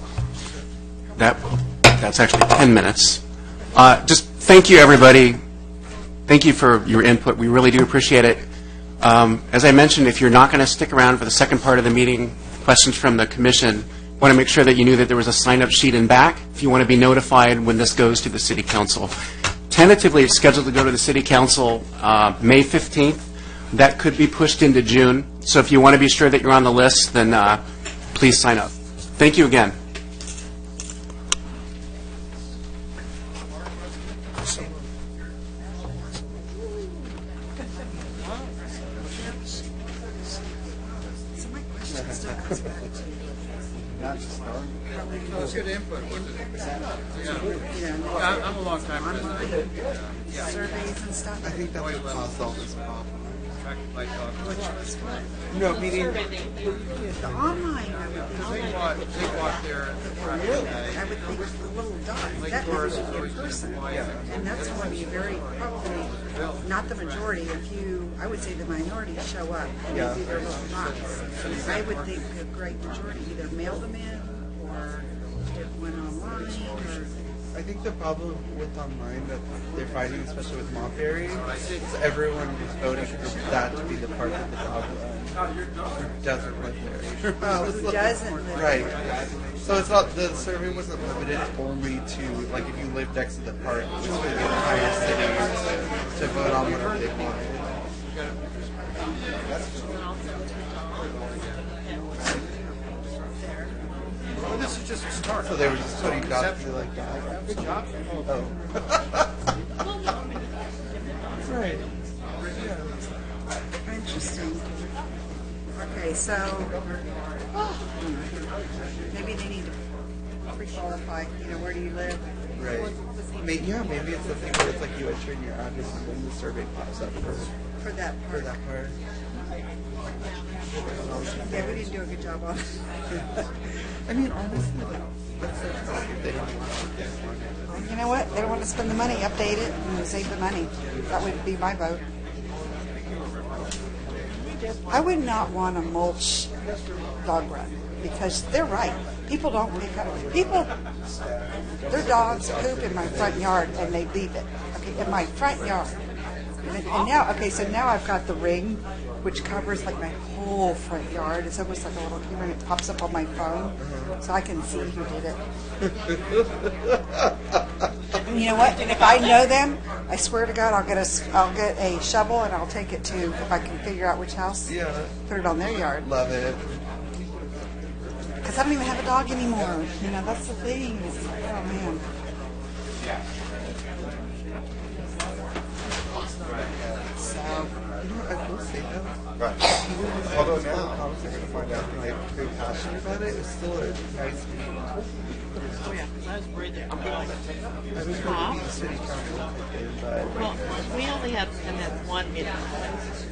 That's actually 10 minutes. Just thank you, everybody. Thank you for your input. We really do appreciate it. As I mentioned, if you're not going to stick around for the second part of the meeting, questions from the commission, I want to make sure that you knew that there was a sign-up sheet in back if you want to be notified when this goes to the City Council. Tentatively, it's scheduled to go to the City Council May 15th. That could be pushed into June. So if you want to be sure that you're on the list, then please sign up. Thank you again. Good input, wasn't it? I'm a long time resident. Surveys and stuff. I think that would cause all this problem. No, meaning the online. They walk there. I would think the little dots. That would be in person, and that's going to be very probably not the majority. I would say the minority show up and they do their little dots. I would think a great majority either mail them in or it went online. I think the problem with online that they're fighting, especially with Montberry, is everyone is voting for that to be the part that the dog doesn't live there. Who doesn't live right. there. So it's not, the survey wasn't limited only to, like, if you live next to the park, it was for the entire city to vote on whatever they wanted. Well, this is just a start. So they were just putting dots to like that. Good job. Oh. Right. Interesting. Okay, so maybe they need to pre-qualify. Where do you live? Right. Maybe it's something where it's like you enter in your address and then the survey pops up for that part. For that part. Yeah, we didn't do a good job on it. I mean, honestly, what's their problem if they don't want to? You know what? They don't want to spend the money. Update it and save the money. That would be my vote. I would not want to mulch dog run because they're right. People don't pick up. Their dogs poop in my front yard and they leave it. Okay, in my front yard. And now, so now I've got the ring, which covers like my whole front yard. It's almost like a little camera, and it pops up on my phone, so I can see who did it. And you know what? And if I know them, I swear to God, I'll get a shovel and I'll take it to, if I can figure out which house. Yeah. Put it on their yard. Love it. Because I don't even have a dog anymore. That's the thing. Oh man. I will say though, although now comics are going to find out they're very passionate about it, it's still a nice meeting. Oh yeah, because I was worried that I was going to be city council, but well, we only had one meeting,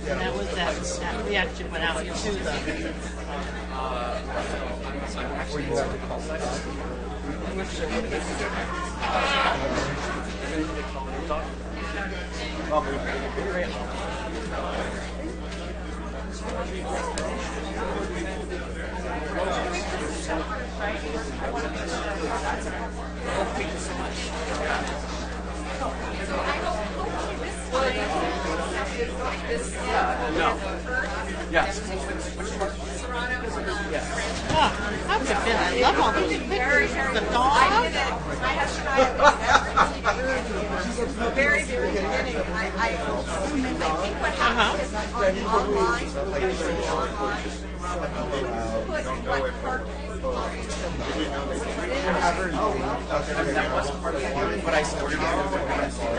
and that was that we actually went out to the. were you at the call Yes. That's a good. I love all those pictures. The dog. Very, very beginning. I think what happened is online, put what park But I still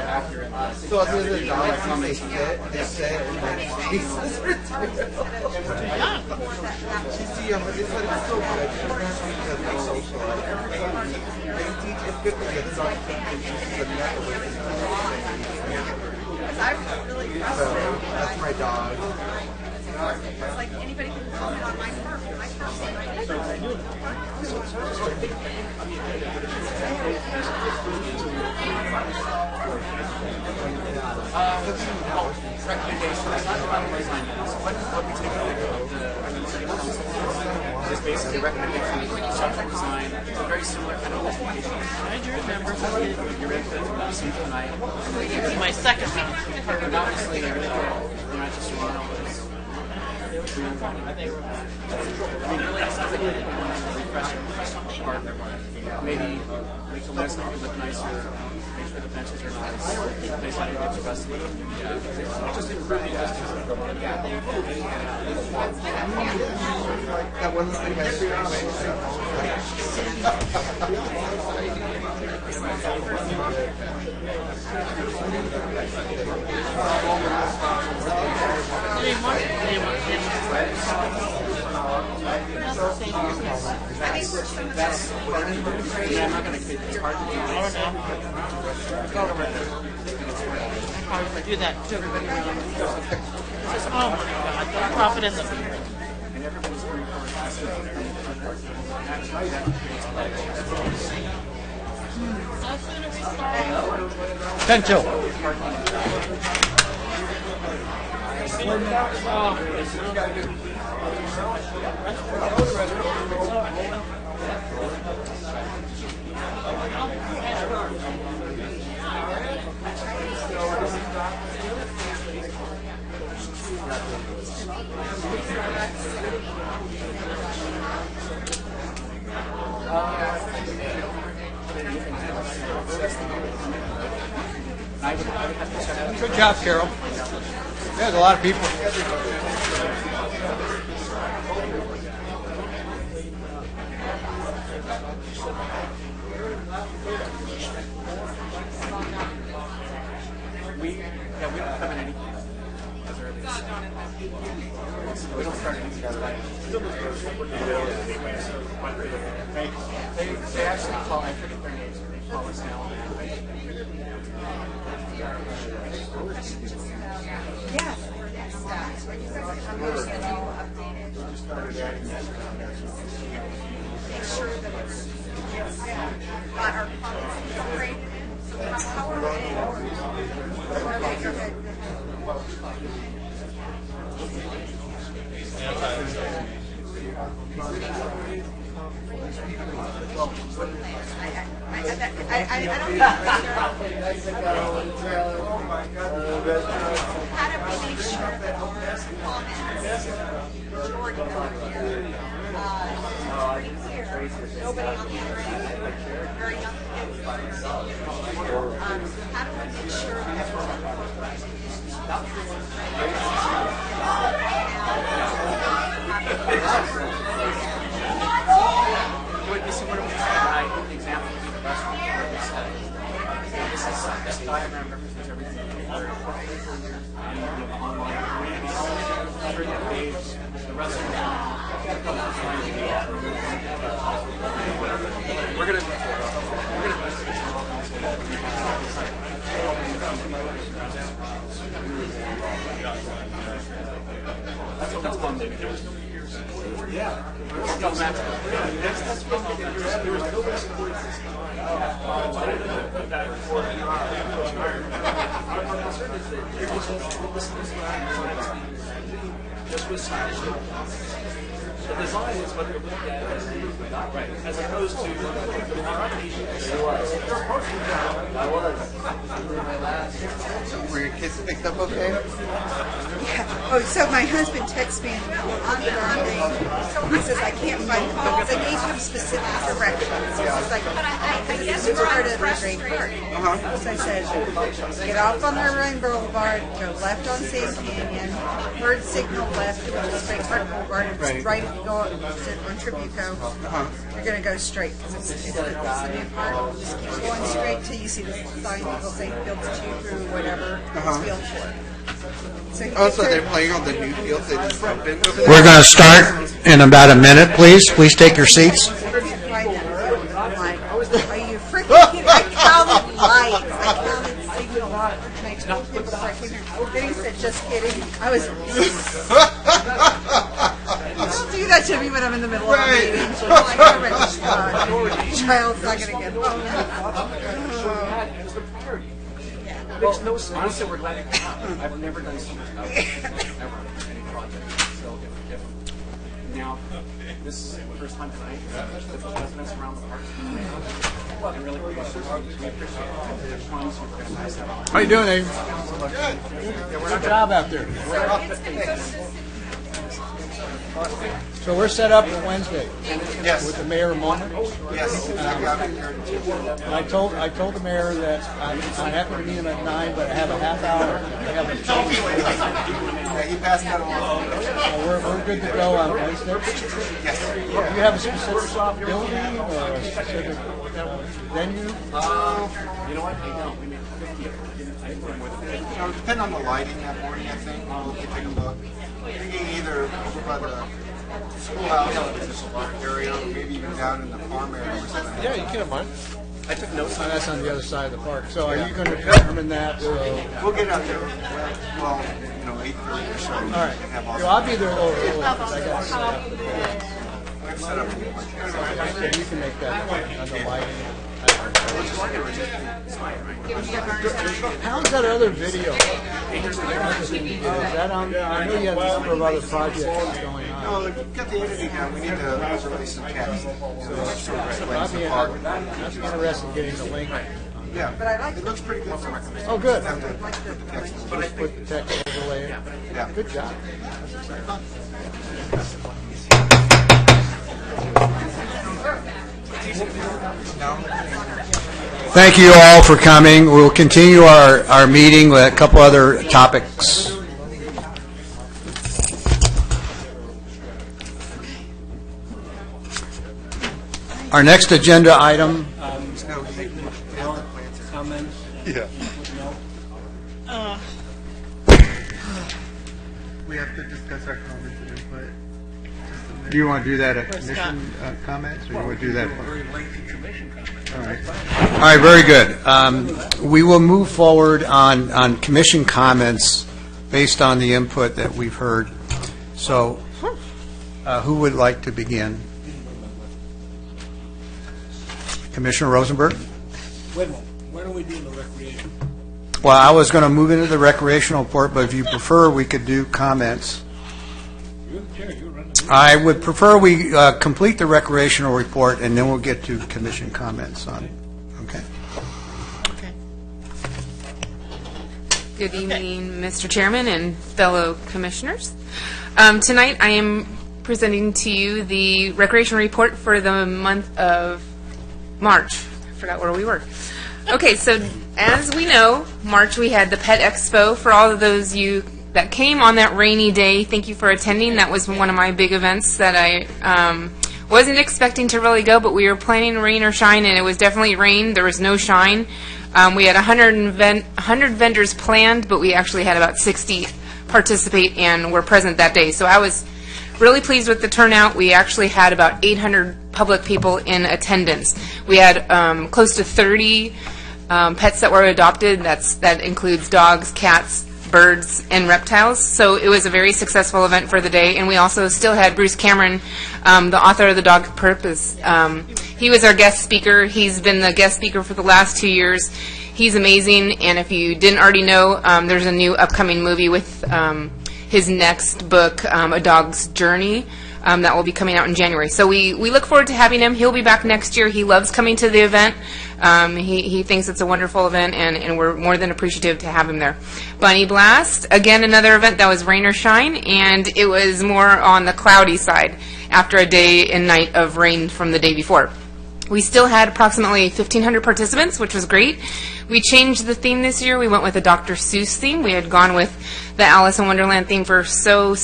accurate. So other than dogs, when they sit, and then Jesus returns. You see, it's so good. Because they socialize. They teach, it's good for the other dogs to teach the method with So that's my dog. It's like anybody can comment on my park. My park's What we take is basically recommendation for conceptual design. It's a very similar kind of presentation. I do remember. You're in for something tonight. This is my second meeting. And obviously, you're not just Toronto, but it's really, it sounds like you want to refresh the park. Maybe make the landscape look nicer, make sure the benches are nice, make sure it's rustic. Just improving just That one thing I I'm not going to it's hard to do this. How do I do that to everybody around me? Oh my God, don't drop it in the beer. And everybody's very Potential. Good job, Carol. There's a lot of people. We don't come in anything as early as we don't start anything as late. They actually call, I forget their names, they call us now. Yes. Make sure that it's got our comments incorporated in. So how are they? I don't know. How do we make sure that our comments, majority of them here, pretty clear? Nobody on the other end, very young kids. How do we make sure that This is what it was. The example would be the restaurant where we studied. This diagram represents everything that we've learned online. The restaurant. We're going to that's one thing. Yeah. No, Matt. The design is what they're looking at as opposed to I was. Were your kids picked up okay? Yeah. Oh, so my husband texts me on Grande. He says, I can't find calls. I gave him specific directions. He's like, but I this is part of Great Park. So I said, get off on the Rainbow Boulevard, go left on Sand Canyon, third signal left, which is Great Park Boulevard, and right go on Tribuco. You're going to go straight because it's the new park. Just keep going straight till you see the sign that will say Fields 2 through whatever. It's Field 4. So they're playing on the new field that just opened over there? We're going to start in about a minute, please. Please take your seats. Are you freaking kidding? I counted lights. I counted signals. And I told him before I came here. Then he said, just kidding. I was... Don't do that to me when I'm in the middle of a meeting. Like, child's not going to get home. Honestly, we're glad to come out. I've never done so much ever, any project. So if now, this is the first time tonight, the residents around the park. And really, we appreciate it. How you doing, Abe? Good job out there. So we're set up for Wednesday. Yes. With the mayor moment. Yes. I told the mayor that I happen to meet him at 9, but I have a half hour. I have a Yeah, he passed that along. So we're good to go on Wednesday. Yes. Do you have a specific building or a specific venue? You know what? I don't. We made 50 of them. It'll depend on the lighting that morning, I think. We'll take a look. Thinking either over by the schoolhouse area, or maybe even down in the farm area or something. Yeah, you can have mine. I took notes on That's on the other side of the park. So are you going to determine that? We'll get out there, well, 8:30 or so. All right. I'll be there a little early because I got to set up. So you can make that on the lighting. How's that other video? Is that on there? I know you have a number of other projects going on. No, get the editing down. We need to release some text. So I'll be interested in getting the link. Yeah, but I like it. Looks pretty good. Oh, good. Have to put the text. Just put the text overlay. Yeah. Good job. Thank you all for coming. We'll continue our meeting with a couple other topics. Our next agenda item. Comments? Yeah. We have to discuss our comments and input. Do you want to do that at commission comments, or you want to do that? All right. All right, very good. We will move forward on commission comments based on the input that we've heard. So, who would like to begin? Commissioner Rosenberg? Wait a minute. Why don't we do the recreation? Well, I was going to move into the recreational report, but if you prefer, we could do comments. You're the chair. You're running. I would prefer we complete the recreational report, and then we'll get to commission comments on it. Okay? Good evening, Mr. Chairman and fellow commissioners. Tonight, I am presenting to you the recreation report for the month of March. I forgot where we were. Okay, so as we know, March we had the Pet Expo. For all of those you that came on that rainy day, thank you for attending. That was one of my big events that I wasn't expecting to really go, but we were planning rain or shine, and it was definitely rain. There was no shine. We had 100 vendors planned, but we actually had about 60 participate and were present that day. So I was really pleased with the turnout. We actually had about 800 public people in attendance. We had close to 30 pets that were adopted. That includes dogs, cats, birds, and reptiles. So it was a very successful event for the day. And we also still had Bruce Cameron, the author of The Dog Purpose. He was our guest speaker. He's been the guest speaker for the last 2 years. He's amazing. And if you didn't already know, there's a new upcoming movie with his next book, A Dog's Journey, that will be coming out in January. So we look forward to having him. He'll be back next year. He loves coming to the event. He thinks it's a wonderful event, and we're more than appreciative to have him there. Bunny Blast, again, another event that was rain or shine, and it was more on the cloudy side after a day and night of rain from the day before. We still had approximately 1,500 participants, which was great. We changed the theme this year. We went with a Dr. Seuss theme. We had gone with the Alice in Wonderland theme for so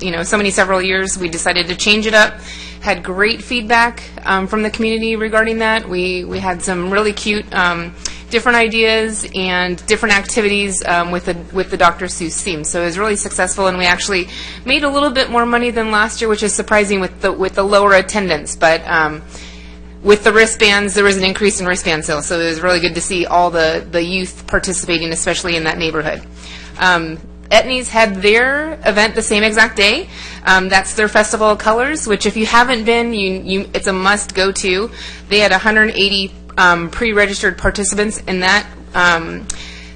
many several years. We decided to change it up. Had great feedback from the community regarding that. We had some really cute different ideas and different activities with the Dr. Seuss theme. So it was really successful, and we actually made a little bit more money than last year, which is surprising with the lower attendance. But with the wristbands, there was an increase in wristband sales, so it was really good to see all the youth participating, especially in that neighborhood. Etnies had their event the same exact day. That's their Festival of Colors, which if you haven't been, it's a must go to. They had 180 pre-registered participants in that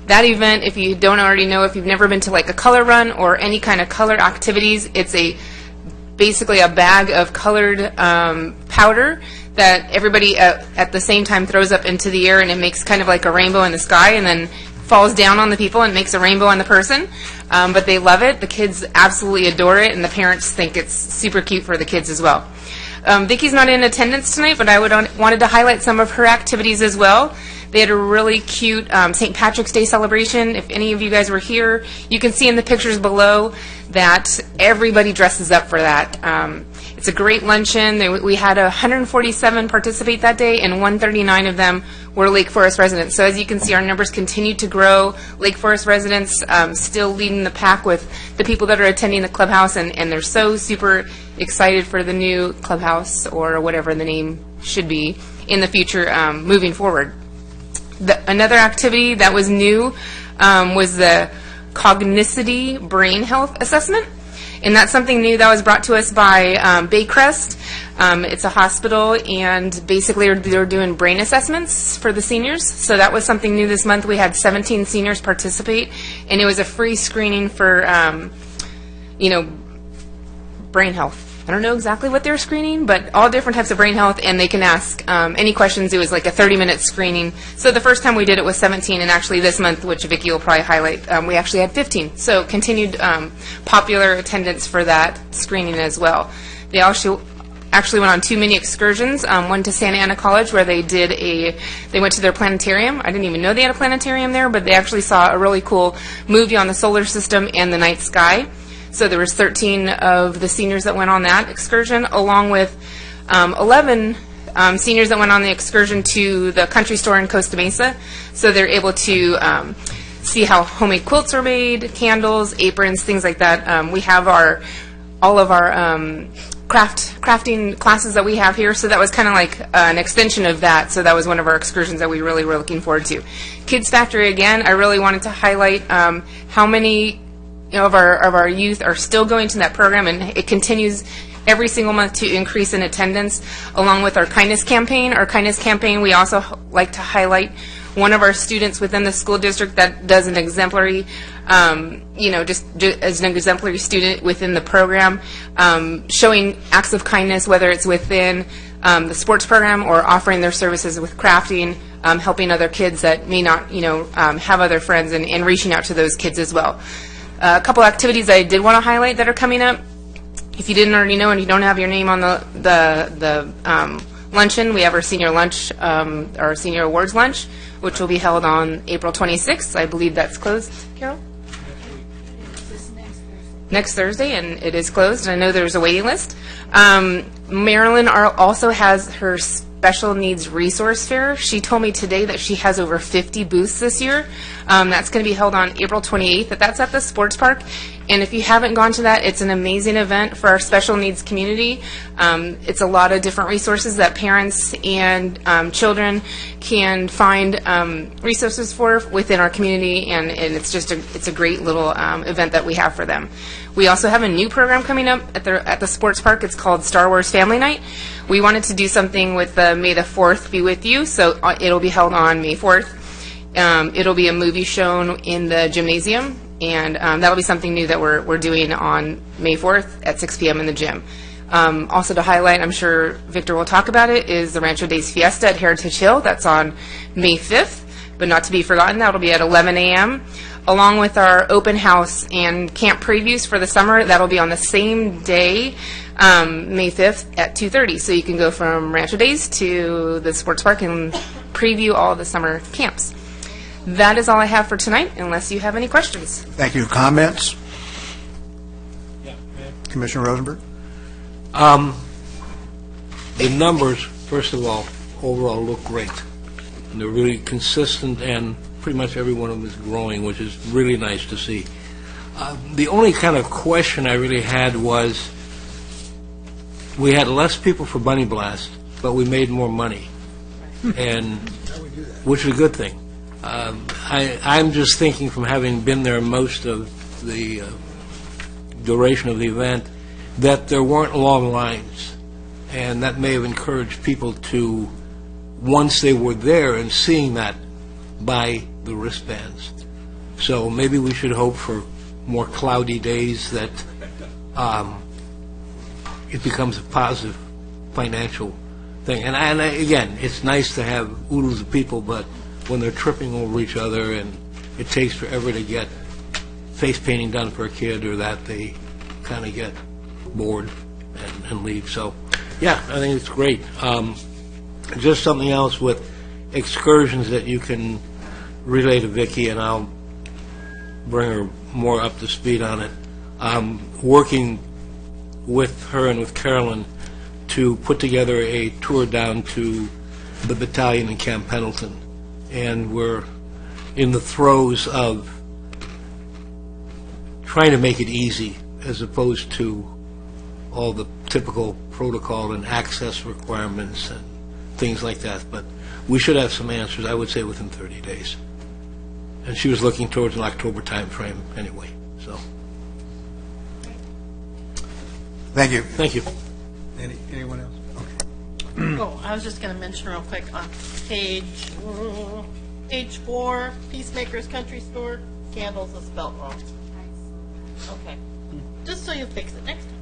event. If you don't already know, if you've never been to like a color run or any kind of color activities, it's basically a bag of colored powder that everybody at the same time throws up into the air, and it makes kind of like a rainbow in the sky, and then falls down on the people and makes a rainbow on the person. But they love it. The kids absolutely adore it, and the parents think it's super cute for the kids as well. Vicky's not in attendance tonight, but I wanted to highlight some of her activities as well. They had a really cute St. Patrick's Day celebration. If any of you guys were here, you can see in the pictures below that everybody dresses up for that. It's a great luncheon. We had 147 participate that day, and 139 of them were Lake Forest residents. So as you can see, our numbers continue to grow. Lake Forest residents still leading the pack with the people that are attending the clubhouse, and they're so super excited for the new clubhouse, or whatever the name should be in the future moving forward. Another activity that was new was the Cognicity Brain Health Assessment. And that's something new that was brought to us by Baycrest. It's a hospital, and basically they're doing brain assessments for the seniors. So that was something new this month. We had 17 seniors participate, and it was a free screening for, brain health. I don't know exactly what they're screening, but all different types of brain health, and they can ask any questions. It was like a 30-minute screening. So the first time we did it was 17, and actually this month, which Vicki will probably highlight, we actually had 15. So continued popular attendance for that screening as well. They actually went on 2 mini excursions, one to Santa Ana College, where they went to their planetarium. I didn't even know they had a planetarium there, but they actually saw a really cool movie on the solar system and the night sky. So there was 13 of the seniors that went on that excursion, along with 11 seniors that went on the excursion to the country store in Costa Mesa. So they're able to see how homemade quilts are made, candles, aprons, things like that. We have all of our crafting classes that we have here, so that was kind of like an extension of that. So that was one of our excursions that we really were looking forward to. Kids Factory, again, I really wanted to highlight how many of our youth are still going to that program, and it continues every single month to increase in attendance, along with our kindness campaign. Our kindness campaign, we also like to highlight one of our students within the school district that does an exemplary, just as an exemplary student within the program, showing acts of kindness, whether it's within the sports program or offering their services with crafting, helping other kids that may not, have other friends, and reaching out to those kids as well. A couple activities I did want to highlight that are coming up. If you didn't already know and you don't have your name on the luncheon, we have our senior lunch, our senior awards lunch, which will be held on April 26th. I believe that's closed, Carol? Next Thursday, and it is closed. I know there's a waiting list. Marilyn also has her Special Needs Resource Fair. She told me today that she has over 50 booths this year. That's going to be held on April 28th. That's at the sports park. And if you haven't gone to that, it's an amazing event for our special needs community. It's a lot of different resources that parents and children can find resources for within our community, and it's a great little event that we have for them. We also have a new program coming up at the sports park. It's called Star Wars Family Night. We wanted to do something with May the 4th be with you, so it'll be held on May 4th. It'll be a movie shown in the gymnasium, and that'll be something new that we're doing on May 4th at 6 p.m. in the gym. Also to highlight, I'm sure Victor will talk about it, is the Rancho Days Fiesta at Heritage Hill. That's on May 5th, but not to be forgotten, that'll be at 11 a.m., along with our open house and camp previews for the summer. That'll be on the same day. May 5th at 2:30. So you can go from Rancho Days to the sports park and preview all the summer camps. That is all I have for tonight, unless you have any questions. Thank you. Comments? Commissioner Rosenberg? The numbers, first of all, overall look great. And they're really consistent, and pretty much every one of them is growing, which is really nice to see. The only kind of question I really had was, we had less people for Bunny Blast, but we made more money, and which is a good thing. I'm just thinking, from having been there most of the duration of the event, that there weren't long lines, and that may have encouraged people to, once they were there and seeing that, buy the wristbands. So maybe we should hope for more cloudy days, that it becomes a positive financial thing. And again, it's nice to have oodles of people, but when they're tripping over each other and it takes forever to get face painting done for a kid or that, they kind of get bored and leave. So, yeah, I think it's great. Just something else with excursions that you can relay to Vicki, and I'll bring her more up to speed on it. Working with her and with Carolyn to put together a tour down to the battalion in Camp Pendleton. And we're in the throes of trying to make it easy, as opposed to all the typical protocol and access requirements and things like that. But we should have some answers, I would say, within 30 days. And she was looking towards an October time frame anyway, so. Thank you. Thank you. Anyone else? Oh, I was just going to mention real quick on page 4, Peacemaker's Country Store, candles is spelled wrong. Okay. Just so you fix it next time.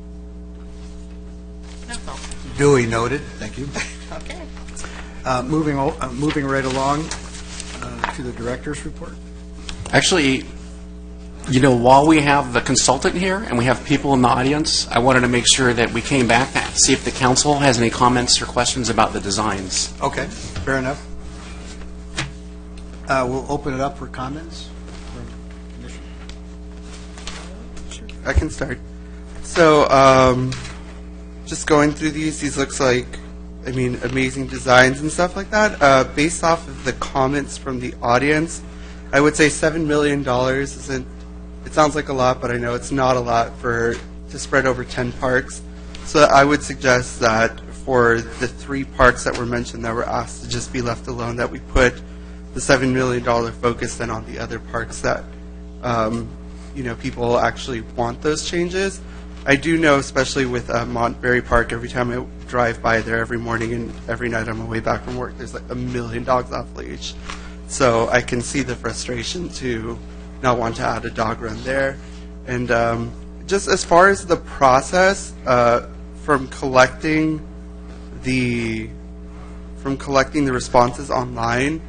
That's all. Duly noted. Thank you. Okay. Moving right along to the director's report. Actually, while we have the consultant here and we have people in the audience, I wanted to make sure that we came back to see if the council has any comments or questions about the designs. Okay, fair enough. We'll open it up for comments from Commissioner. I can start. So, just going through these looks like, amazing designs and stuff like that. Based off of the comments from the audience, I would say $7 million isn't, it sounds like a lot, but I know it's not a lot to spread over 10 parks. So I would suggest that for the 3 parks that were mentioned that were asked to just be left alone, that we put the $7 million focus then on the other parks that, people actually want those changes. I do know, especially with Montberry Park, every time I drive by there every morning and every night on my way back from work, there's like 1 million dogs off leash. So I can see the frustration to not want to add a dog run there. And just as far as the process, from collecting the responses online,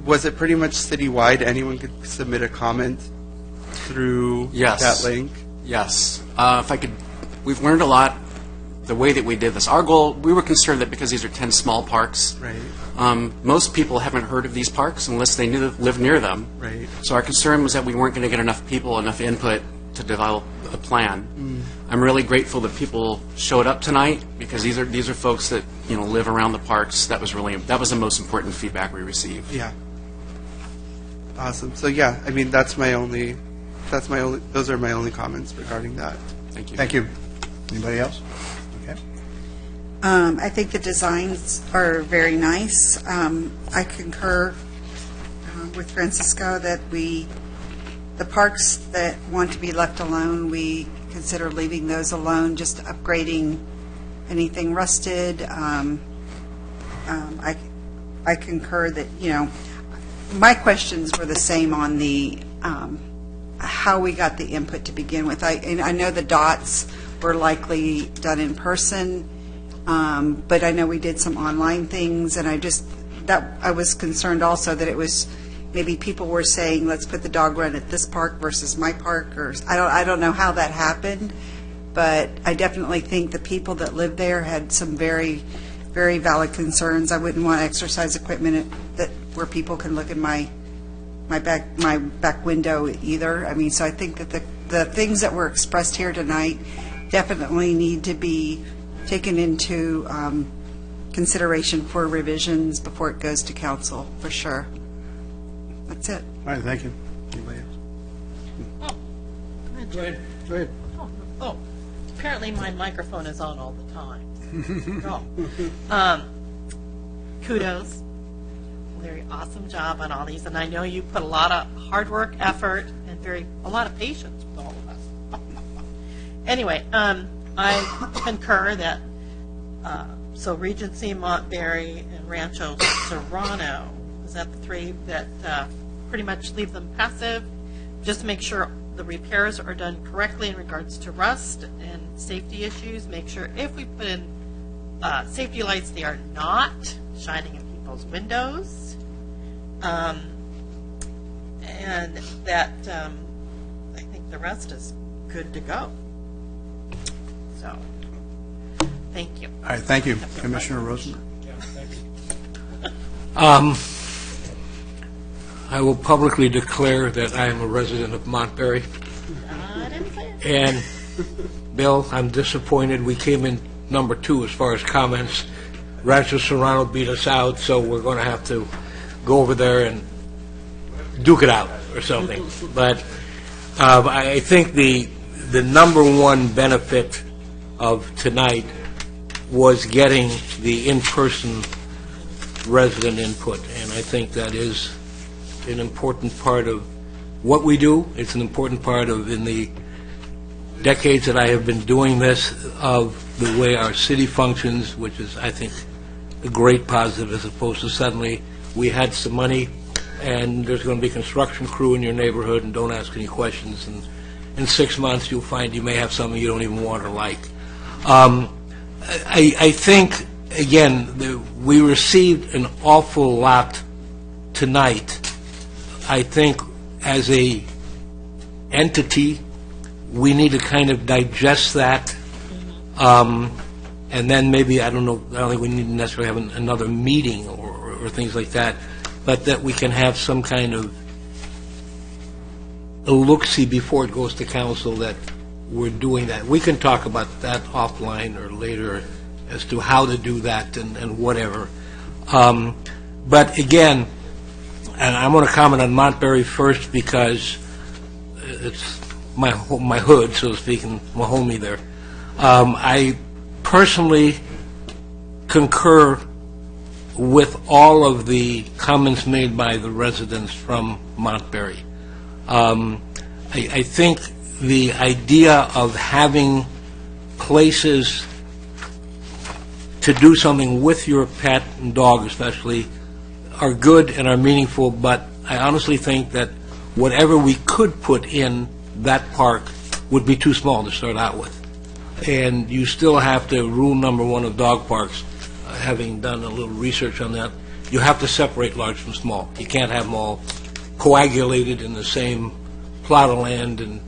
was it pretty much citywide? Anyone could submit a comment through that link? Yes. If I could, we've learned a lot the way that we did this. Our goal, we were concerned that because these are 10 small parks, right. Most people haven't heard of these parks unless they live near them. Right. So our concern was that we weren't going to get enough people, enough input to develop a plan. I'm really grateful that people showed up tonight, because these are folks that live around the parks. That was the most important feedback we received. Yeah. Awesome. So yeah, those are my only comments regarding that. Thank you. Thank you. Anybody else? Okay. I think the designs are very nice. I concur with Francisco that the parks that want to be left alone, we consider leaving those alone, just upgrading anything rusted. I concur that, my questions were the same on the how we got the input to begin with. I know the dots were likely done in person, but I know we did some online things, and I was concerned also that it was maybe people were saying, let's put the dog run at this park versus my park, or I don't know how that happened, but I definitely think the people that lived there had some very, very valid concerns. I wouldn't want exercise equipment where people can look in my back window either. I mean, so I think that the things that were expressed here tonight definitely need to be taken into consideration for revisions before it goes to council, for sure. That's it. All right, thank you. Anybody else? Go ahead. Oh, apparently my microphone is on all the time. Kudos. Very awesome job on all these, and I know you put a lot of hard work, effort, and a lot of patience with all of us. Anyway, I concur that so Regency, Montberry, and Rancho Serrano, is that the three that pretty much leave them passive, just to make sure the repairs are done correctly in regards to rust and safety issues. Make sure if we put in safety lights, they are not shining in people's windows. And that I think the rest is good to go. So, thank you. All right, thank you. Commissioner Rosenberg. I will publicly declare that I am a resident of Montberry. And, Bill, I'm disappointed. We came in number 2 as far as comments. Rancho Serrano beat us out, so we're going to have to go over there and duke it out or something. But I think the number one benefit of tonight was getting the in-person resident input, and I think that is an important part of what we do. It's an important part of, in the decades that I have been doing this, of the way our city functions, which is, I think, a great positive, as opposed to suddenly we had some money and there's going to be a construction crew in your neighborhood and don't ask any questions, and in 6 months you'll find you may have something you don't even want or like. I think, again, we received an awful lot tonight. I think as a entity, we need to kind of digest that, and then maybe, I don't think we need to necessarily have another meeting or things like that, but that we can have some kind of a look-see before it goes to council that we're doing that. We can talk about that offline or later as to how to do that and whatever. But again, and I'm going to comment on Montberry first because it's my hood, so to speak, and my homie there. I personally concur with all of the comments made by the residents from Montberry. I think the idea of having places to do something with your pet and dog especially are good and are meaningful, but I honestly think that whatever we could put in that park would be too small to start out with. And you still have to, rule number one of dog parks, having done a little research on that, you have to separate large from small. You can't have them all coagulated in the same plot of land and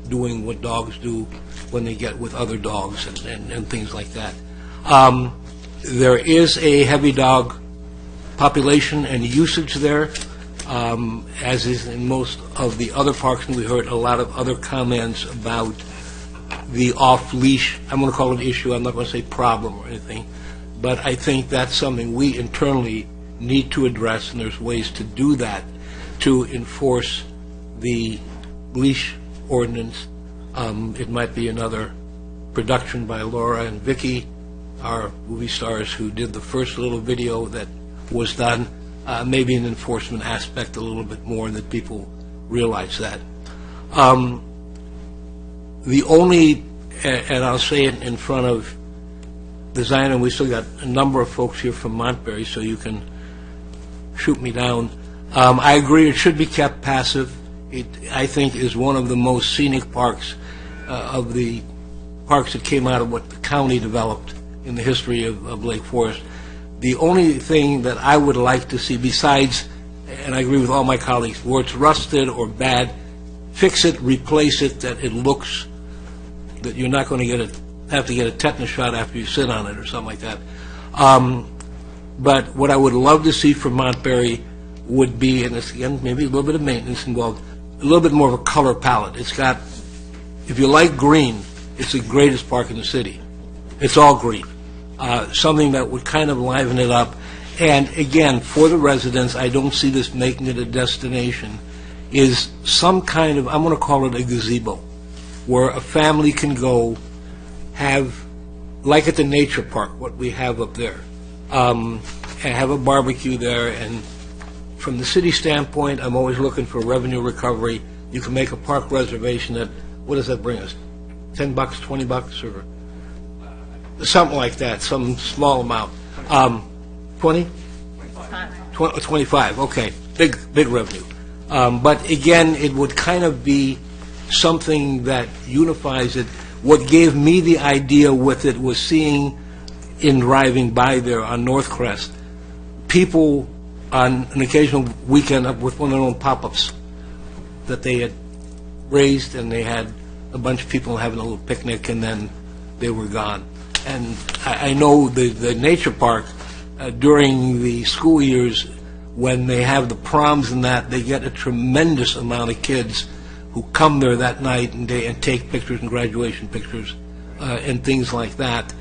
doing what dogs do when they get with other dogs and things like that. There is a heavy dog population and usage there, as is in most of the other parks, and we heard a lot of other comments about the off-leash, I'm going to call it an issue, I'm not going to say problem or anything, but I think that's something we internally need to address, and there's ways to do that to enforce the leash ordinance. It might be another production by Laura and Vicki, our movie stars who did the first little video that was done, maybe an enforcement aspect a little bit more that people realize that. The only, and I'll say it in front of the Zion, and we still got a number of folks here from Montberry, so you can shoot me down. I agree it should be kept passive. It, I think, is one of the most scenic parks of the parks that came out of what the county developed in the history of Lake Forest. The only thing that I would like to see besides, and I agree with all my colleagues, where it's rusted or bad, fix it, replace it, that it looks that you're not going to have to get a tetanus shot after you sit on it or something like that. But what I would love to see from Montberry would be, and it's, again, maybe a little bit of maintenance involved, a little bit more of a color palette. It's got, if you like green, it's the greatest park in the city. It's all green. Something that would kind of liven it up. And again, for the residents, I don't see this making it a destination, is some kind of, I'm going to call it a gazebo, where a family can go have, like at the nature park, what we have up there, and have a barbecue there. And from the city standpoint, I'm always looking for revenue recovery. You can make a park reservation at, what does that bring us, $10, $20, or something like that, some small amount. 20? 25, okay, big revenue. But again, it would kind of be something that unifies it. What gave me the idea with it was seeing, in driving by there on North Crest, people on an occasional weekend up with one of their own pop-ups that they had raised, and they had a bunch of people having a little picnic, and then they were gone. And I know the nature park, during the school years, when they have the proms and that, they get a tremendous amount of kids who come there that night and take pictures and graduation pictures and things like that,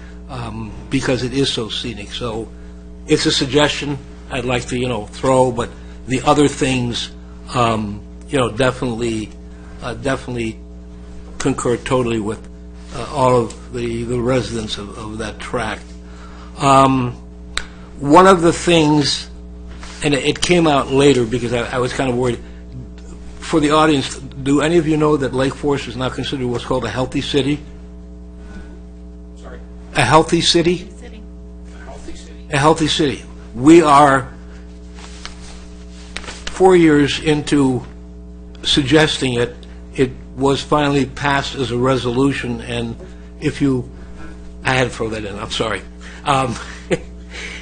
because it is so scenic. So it's a suggestion I'd like to, throw, but the other things, definitely concur totally with all of the residents of that tract. One of the things, and it came out later because I was kind of worried, for the audience, do any of you know that Lake Forest is now considered what's called a healthy city? Sorry? A healthy city? A healthy city. We are 4 years into suggesting it. It was finally passed as a resolution, and I had to throw that in, I'm sorry.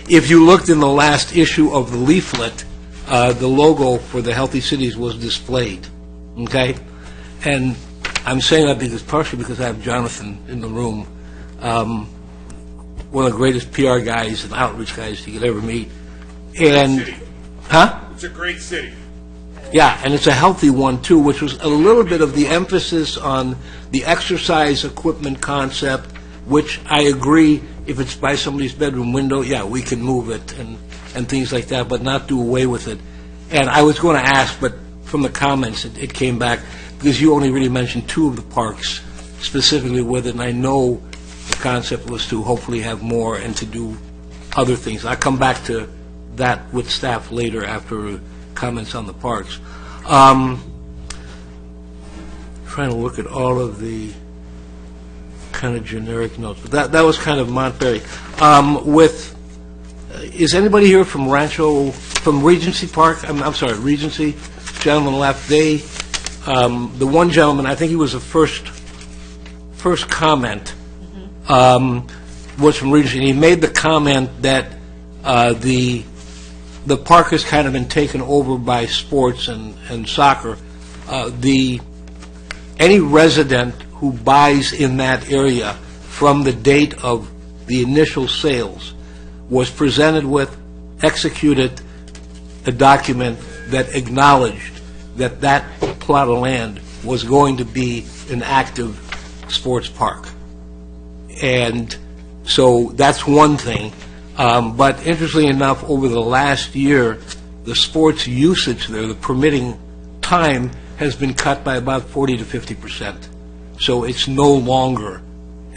If you looked in the last issue of the leaflet, the logo for the Healthy Cities was displayed, okay? And I'm saying that partially because I have Jonathan in the room, one of the greatest PR guys and outreach guys you could ever meet. And, huh? It's a great city. Yeah, and it's a healthy one, too, which was a little bit of the emphasis on the exercise equipment concept, which I agree, if it's by somebody's bedroom window, yeah, we can move it and things like that, but not do away with it. And I was going to ask, but from the comments, it came back, because you only really mentioned 2 of the parks specifically with it, and I know the concept was to hopefully have more and to do other things. I'll come back to that with staff later after comments on the parks. Trying to look at all of the kind of generic notes, but that was kind of Montberry. Is anybody here from Regency Park? I'm sorry, Regency. Gentleman left. The one gentleman, I think he was the first comment, was from Regency, and he made the comment that the park has kind of been taken over by sports and soccer. Any resident who buys in that area from the date of the initial sales was presented with, executed a document that acknowledged that that plot of land was going to be an active sports park. And so that's one thing. But interestingly enough, over the last year, the sports usage there, the permitting time, has been cut by about 40 to 50%. So it's no longer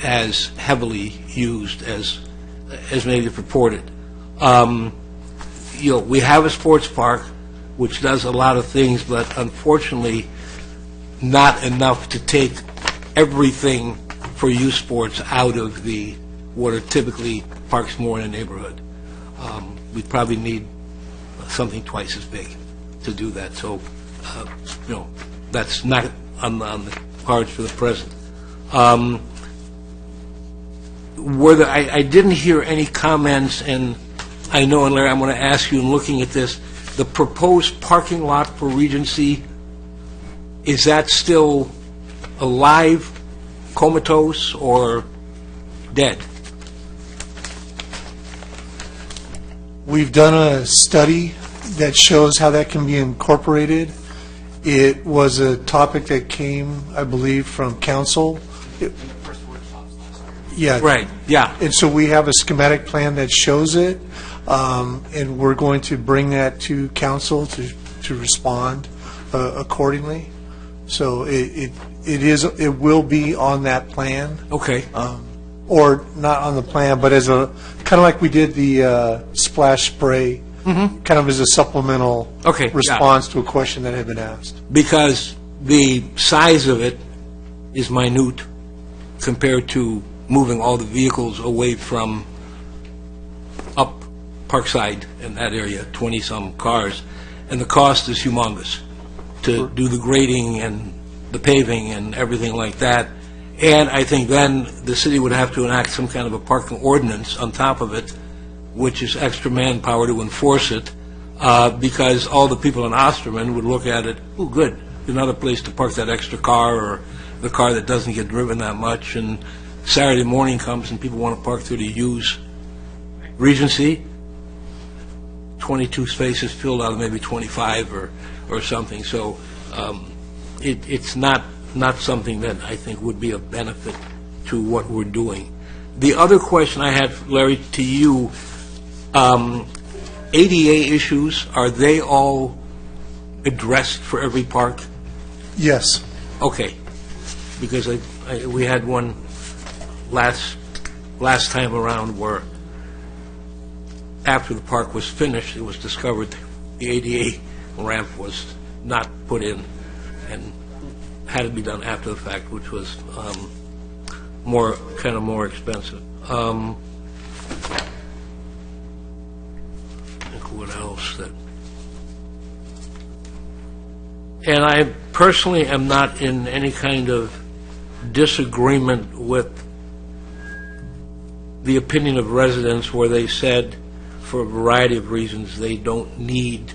as heavily used as maybe purported. We have a sports park which does a lot of things, but unfortunately not enough to take everything for youth sports out of what are typically parks more in a neighborhood. We probably need something twice as big to do that. So, that's not on the cards for the present. I didn't hear any comments, and I know, and Larry, I'm going to ask you in looking at this, the proposed parking lot for Regency, is that still alive? comatose or dead? We've done a study that shows how that can be incorporated. It was a topic that came, I believe, from council. Yeah. Right, yeah. And so we have a schematic plan that shows it, and we're going to bring that to council to respond accordingly. So it will be on that plan. Okay. Or not on the plan, but as a, kind of like we did the splash spray, kind of as a supplemental response to a question that had been asked. Because the size of it is minute compared to moving all the vehicles away from up Parkside in that area, 20-some cars, and the cost is humongous to do the grading and the paving and everything like that. And I think then the city would have to enact some kind of a parking ordinance on top of it, which is extra manpower to enforce it, because all the people in Osterman would look at it, oh, good, another place to park that extra car or the car that doesn't get driven that much, and Saturday morning comes and people want to park through the Hughes Regency, 22 spaces filled out of maybe 25 or something. So it's not something that I think would be a benefit to what we're doing. The other question I had, Larry, to you, ADA issues, are they all addressed for every park? Yes. Okay. Because we had one last time around where after the park was finished, it was discovered the ADA ramp was not put in and had to be done after the fact, which was more expensive. I think what else that. And I personally am not in any kind of disagreement with the opinion of residents where they said, for a variety of reasons, they don't need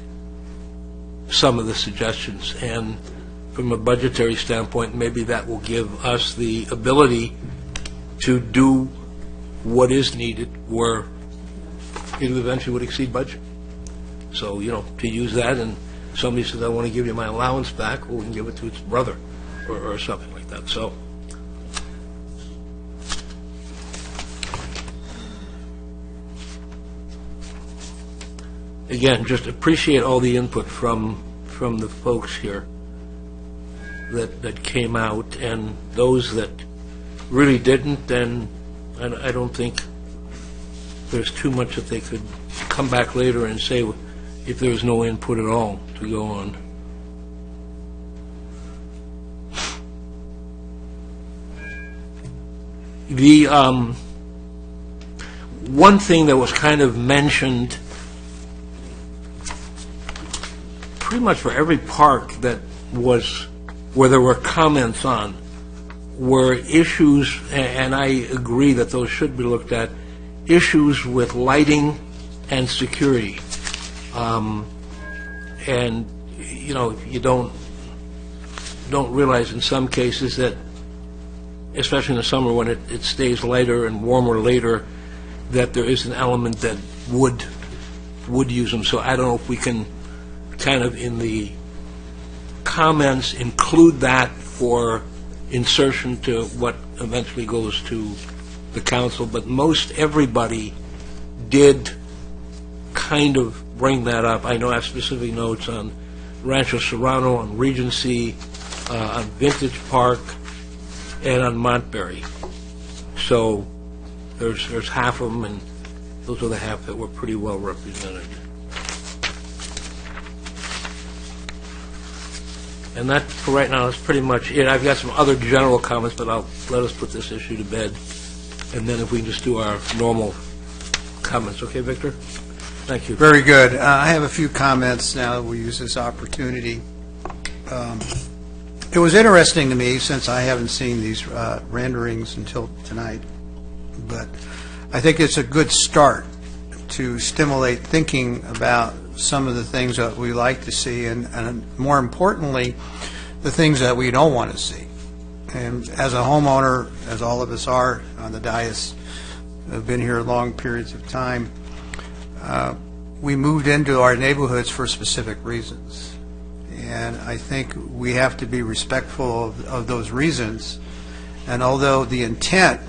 some of the suggestions. And from a budgetary standpoint, maybe that will give us the ability to do what is needed where it eventually would exceed budget. So, to use that, and somebody says, I want to give you my allowance back, well, we can give it to its brother or something like that. So, again, just appreciate all the input from the folks here that came out, and those that really didn't, then I don't think there's too much that they could come back later and say if there was no input at all to go on. The one thing that was kind of mentioned pretty much for every park that was where there were comments on were issues, and I agree that those should be looked at, issues with lighting and security. And you don't realize in some cases that, especially in the summer when it stays lighter and warmer later, that there is an element that would use them. So I don't know if we can kind of in the comments include that for insertion to what eventually goes to the council, but most everybody did kind of bring that up. I know I have specific notes on Rancho Serrano, on Regency, on Vintage Park, and on Montberry. So there's half of them, and those are the half that were pretty well represented. And that, for right now, is pretty much it. I've got some other general comments, but let us put this issue to bed, and then if we can just do our normal comments. Okay, Victor? Thank you. Very good. I have a few comments now that we'll use this opportunity. It was interesting to me, since I haven't seen these renderings until tonight, but I think it's a good start to stimulate thinking about some of the things that we like to see, and more importantly, the things that we don't want to see. and as a homeowner, as all of us are on the dais, have been here long periods of time, we moved into our neighborhoods for specific reasons. And I think we have to be respectful of those reasons. And although the intent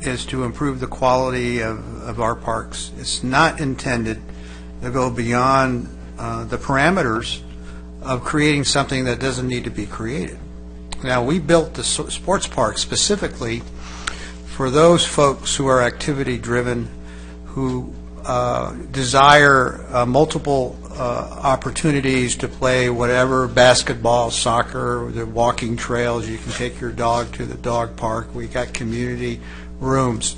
is to improve the quality of our parks, it's not intended to go beyond the parameters of creating something that doesn't need to be created. Now, we built the sports park specifically for those folks who are activity-driven, who desire multiple opportunities to play whatever, basketball, soccer, the walking trails. You can take your dog to the dog park. We got community rooms.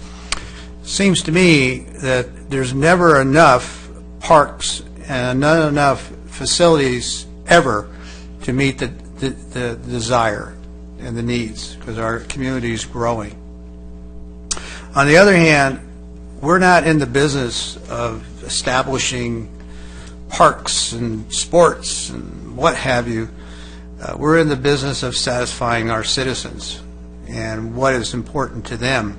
Seems to me that there's never enough parks and not enough facilities ever to meet the desire and the needs, because our community is growing. On the other hand, we're not in the business of establishing parks and sports and what have you. We're in the business of satisfying our citizens and what is important to them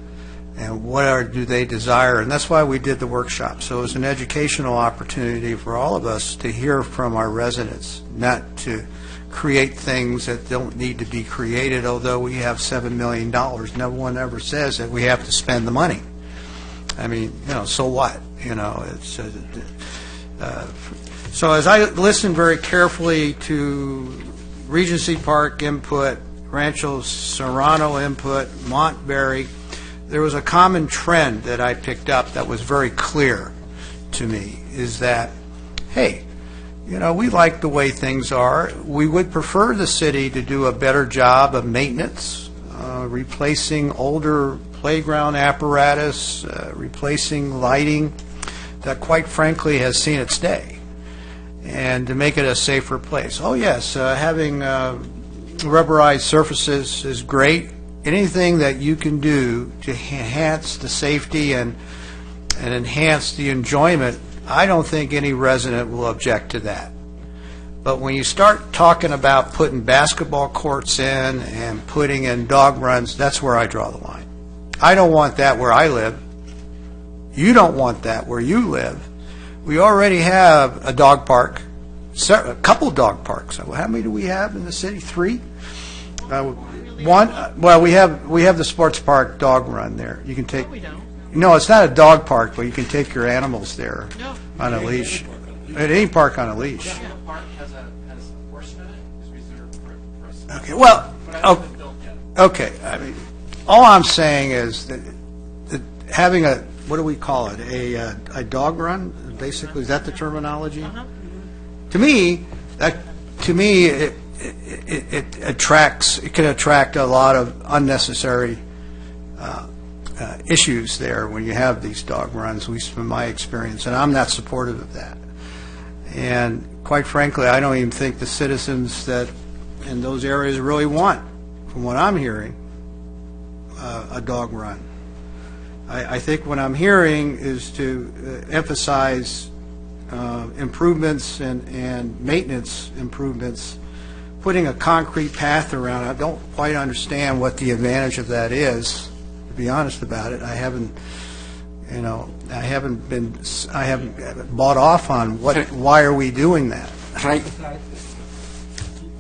and what do they desire. And that's why we did the workshop. So it was an educational opportunity for all of us to hear from our residents, not to create things that don't need to be created, although we have $7 million. No one ever says that we have to spend the money. I mean, so what? It's so as I listened very carefully to Regency Park input, Rancho Serrano input, Montberry, there was a common trend that I picked up that was very clear to me, is that, hey, we like the way things are. We would prefer the city to do a better job of maintenance, replacing older playground apparatus, replacing lighting that quite frankly has seen its day, and to make it a safer place. Oh yes, having rubberized surfaces is great. Anything that you can do to enhance the safety and enhance the enjoyment, I don't think any resident will object to that. But when you start talking about putting basketball courts in and putting in dog runs, that's where I draw the line. I don't want that where I live. You don't want that where you live. We already have a dog park, a couple dog parks. How many do we have in the city? 3? One. Well, we have the sports park dog run there. You can take. No, we don't. No, it's not a dog park, but you can take your animals there on a leash. At any park on a leash. The park has a portion of it is reserved for us. Okay. Well. Okay. I mean, all I'm saying is that having a, what do we call it? A dog run. Basically, is that the terminology? To me, it attracts. It can attract a lot of unnecessary issues there when you have these dog runs, at least from my experience, and I'm not supportive of that. And quite frankly, I don't even think the citizens that in those areas really want, from what I'm hearing, a dog run. I think what I'm hearing is to emphasize improvements and maintenance improvements, putting a concrete path around it. I don't quite understand what the advantage of that is, to be honest about it. I haven't bought off on why are we doing that.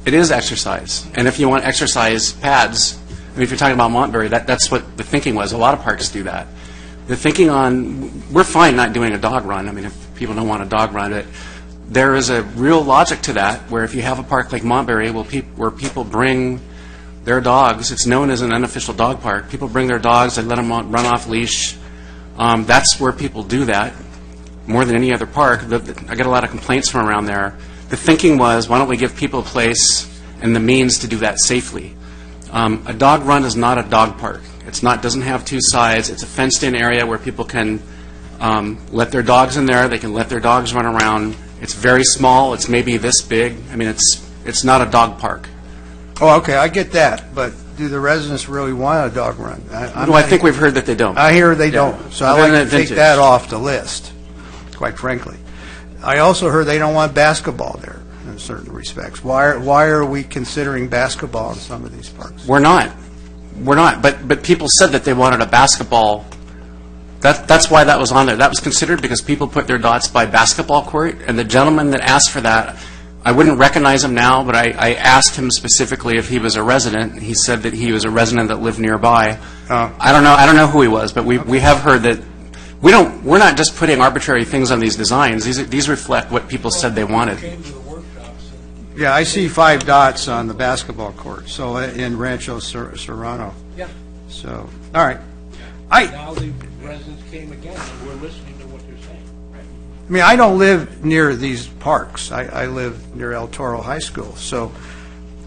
It is exercise, and if you want exercise pads, I mean, if you're talking about Montberry, that's what the thinking was. A lot of parks do that. The thinking we're fine not doing a dog run. I mean, if people don't want a dog run, but there is a real logic to that, where if you have a park like Montberry, where people bring their dogs, it's known as an unofficial dog park. People bring their dogs and let them run off leash. That's where people do that more than any other park. I get a lot of complaints from around there. The thinking was, why don't we give people a place and the means to do that safely? A dog run is not a dog park. Doesn't have 2 sides. It's a fenced-in area where people can let their dogs in there. They can let their dogs run around. It's very small. It's maybe this big. I mean, it's not a dog park. Oh, okay, I get that, but do the residents really want a dog run? I think we've heard that they don't. I hear they don't, so I like to take that off the list, quite frankly. I also heard they don't want basketball there in certain respects. Why are we considering basketball in some of these parks? We're not. we're not. But people said that they wanted a basketball. That's why that was on there. That was considered because people put their dots by basketball court, and the gentleman that asked for that, I wouldn't recognize him now, but I asked him specifically if he was a resident. He said that he was a resident that lived nearby. I don't know who he was, but we have heard that we're not just putting arbitrary things on these designs. These reflect what people said they wanted. Yeah, I see 5 dots on the basketball court, so in Rancho Serrano. Yeah. So, all right. Now the residents came again, and we're listening to what they're saying. I mean, I don't live near these parks. I live near El Toro High School. So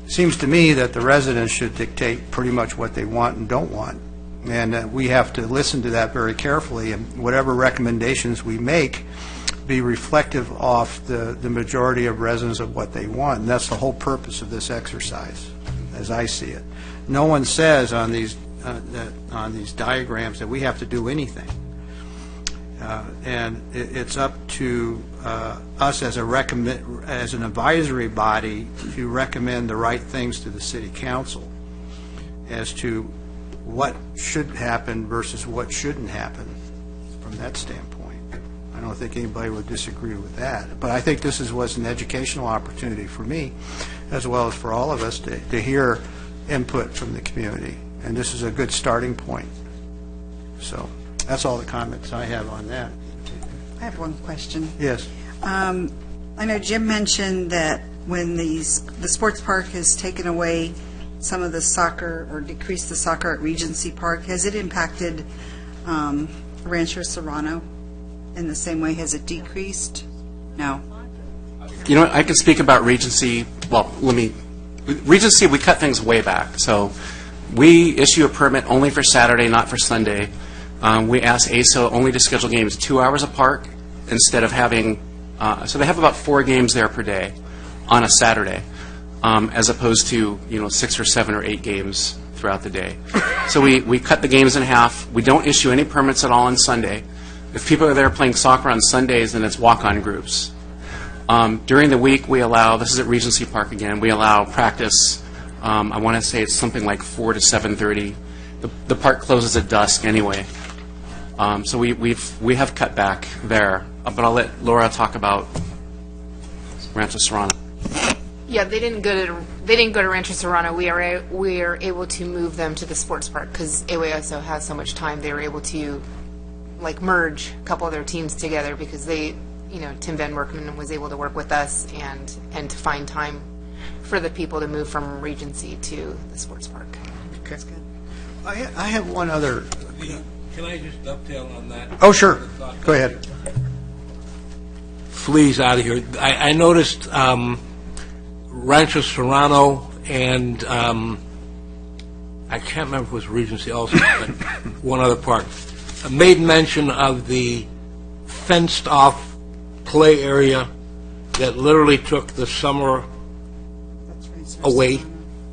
it seems to me that the residents should dictate pretty much what they want and don't want. And we have to listen to that very carefully, and whatever recommendations we make be reflective of the majority of residents of what they want. And that's the whole purpose of this exercise, as I see it. No one says on these diagrams that we have to do anything. And it's up to us as an advisory body to recommend the right things to the city council as to what should happen versus what shouldn't happen from that standpoint. I don't think anybody would disagree with that. But I think this was an educational opportunity for me, as well as for all of us, to hear input from the community. And this is a good starting point. So that's all the comments I have on that. I have one question. Yes. I know Jim mentioned that when the sports park has taken away some of the soccer or decreased the soccer at Regency Park, has it impacted Rancho Serrano in the same way? Has it decreased? No. You know what, I can speak about Regency. Well, Regency, we cut things way back. So we issue a permit only for Saturday, not for Sunday. We ask ASO only to schedule games 2 hours apart instead of having, so they have about 4 games there per day on a Saturday, as opposed to 6 or 7 or 8 games throughout the day. So we cut the games in half. We don't issue any permits at all on Sunday. If people are there playing soccer on Sundays, then it's walk-on groups. During the week, we allow, this is at Regency Park again, we allow practice. I want to say it's something like 4 to 7:30. The park closes at dusk anyway. So we have cut back there. But I'll let Laura talk about Rancho Serrano. Yeah, they didn't go to Rancho Serrano. We are able to move them to the sports park because AWSO has so much time. They were able to merge a couple of their teams together because Tim Van Workman was able to work with us and to find time for the people to move from Regency to the sports park. Okay. That's good. I have one other. Can I just dovetail on that? Oh, sure. Go ahead. Fleas out of here. I noticed Rancho Serrano and I can't remember if it was Regency also, but one other park made mention of the fenced-off play area that literally took the summer away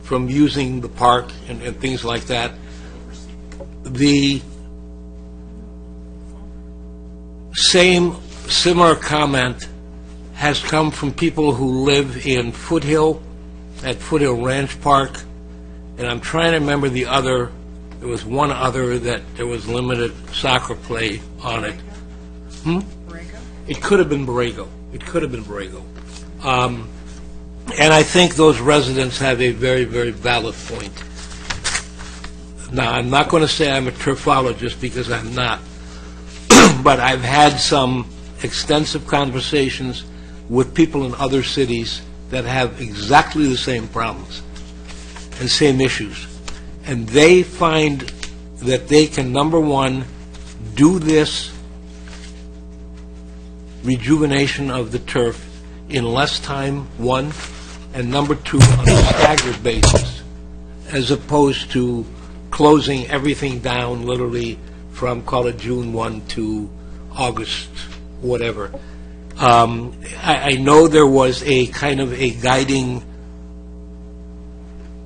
from using the park and things like that. The similar comment has come from people who live in Foothill, at Foothill Ranch Park, and I'm trying to remember the other. There was one other that there was limited soccer play on it. It could have been Borrego. And I think those residents have a very, very valid point. Now, I'm not going to say I'm a turfologist because I'm not, but I've had some extensive conversations with people in other cities that have exactly the same problems and same issues. And they find that they can, number one, do this rejuvenation of the turf in less time, one, and number two, on a staggered basis, as opposed to closing everything down literally from, call it June 1 to August, whatever. I know there was a kind of a guiding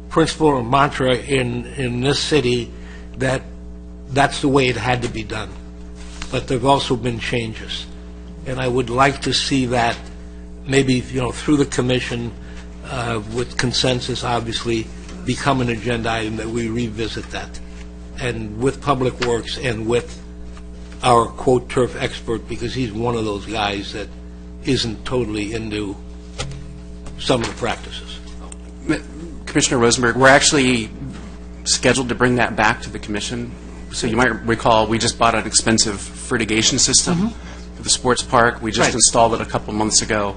principle or mantra in this city that that's the way it had to be done. But there have also been changes. And I would like to see that maybe, through the commission, with consensus, obviously, become an agenda item, that we revisit that. And with Public Works and with our, quote, turf expert, because he's one of those guys that isn't totally into some of the practices. Commissioner Rosenberg, we're actually scheduled to bring that back to the commission. So you might recall, we just bought an expensive fertigation system for the sports park. We just installed it a couple months ago.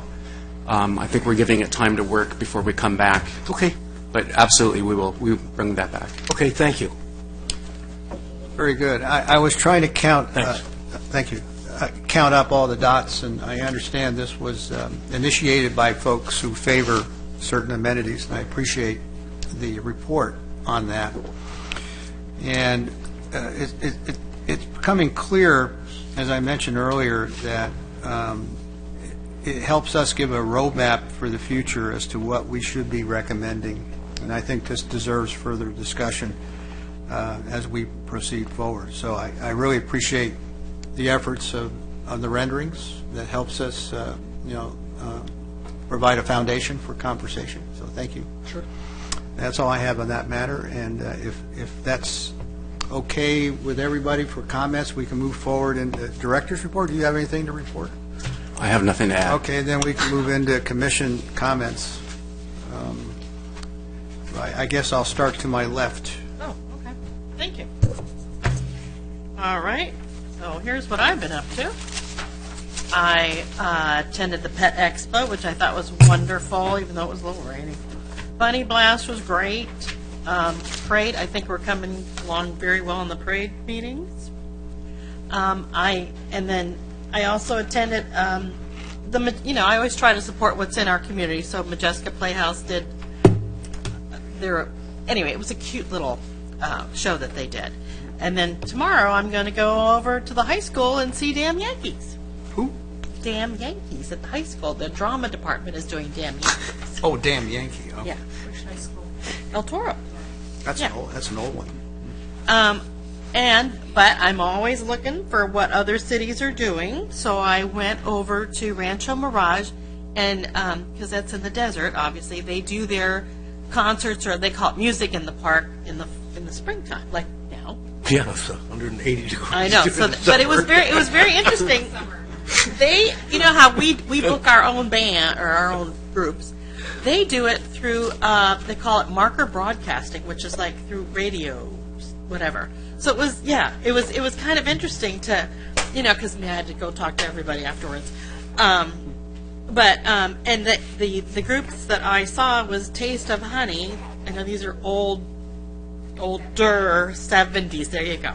I think we're giving it time to work before we come back. Okay. But absolutely, we'll bring that back. Okay, thank you. Very good. I was trying to count, thank you, count up all the dots, and I understand this was initiated by folks who favor certain amenities, and I appreciate the report on that. And it's becoming clear, as I mentioned earlier, that it helps us give a roadmap for the future as to what we should be recommending, and I think this deserves further discussion as we proceed forward. So I really appreciate the efforts of the renderings. That helps us, provide a foundation for conversation. So thank you. Sure. That's all I have on that matter. And if that's okay with everybody for comments, we can move forward into director's report. Do you have anything to report? I have nothing to add. Okay, then we can move into commission comments. I guess I'll start to my left. Oh, okay. Thank you. All right. So here's what I've been up to. I attended the Pet Expo, which I thought was wonderful, even though it was a little rainy. Bunny Blast was great. Parade, I think we're coming along very well in the parade meetings. I also attended I always try to support what's in our community. So Majeska Playhouse did it was a cute little show that they did. And then tomorrow I'm going to go over to the high school and see Damn Yankees. Who? Damn Yankees at the high school. The drama department is doing Damn Yankees. Oh, Damn Yankee. Oh. Yeah. Which high school? El Toro. That's an old one. But I'm always looking for what other cities are doing. So I went over to Rancho Mirage, and because that's in the desert, obviously they do their concerts, or they call it music in the park in the springtime, like now. Yeah, it's 180 degrees. I know. But it was very interesting. They, how we book our own band or our own groups. They do it through they call it marker broadcasting, which is like through radio, whatever. So it was kind of interesting to, because I had to go talk to everybody afterwards. And the groups that I saw was Taste of Honey. I know these are older 70s. There you go.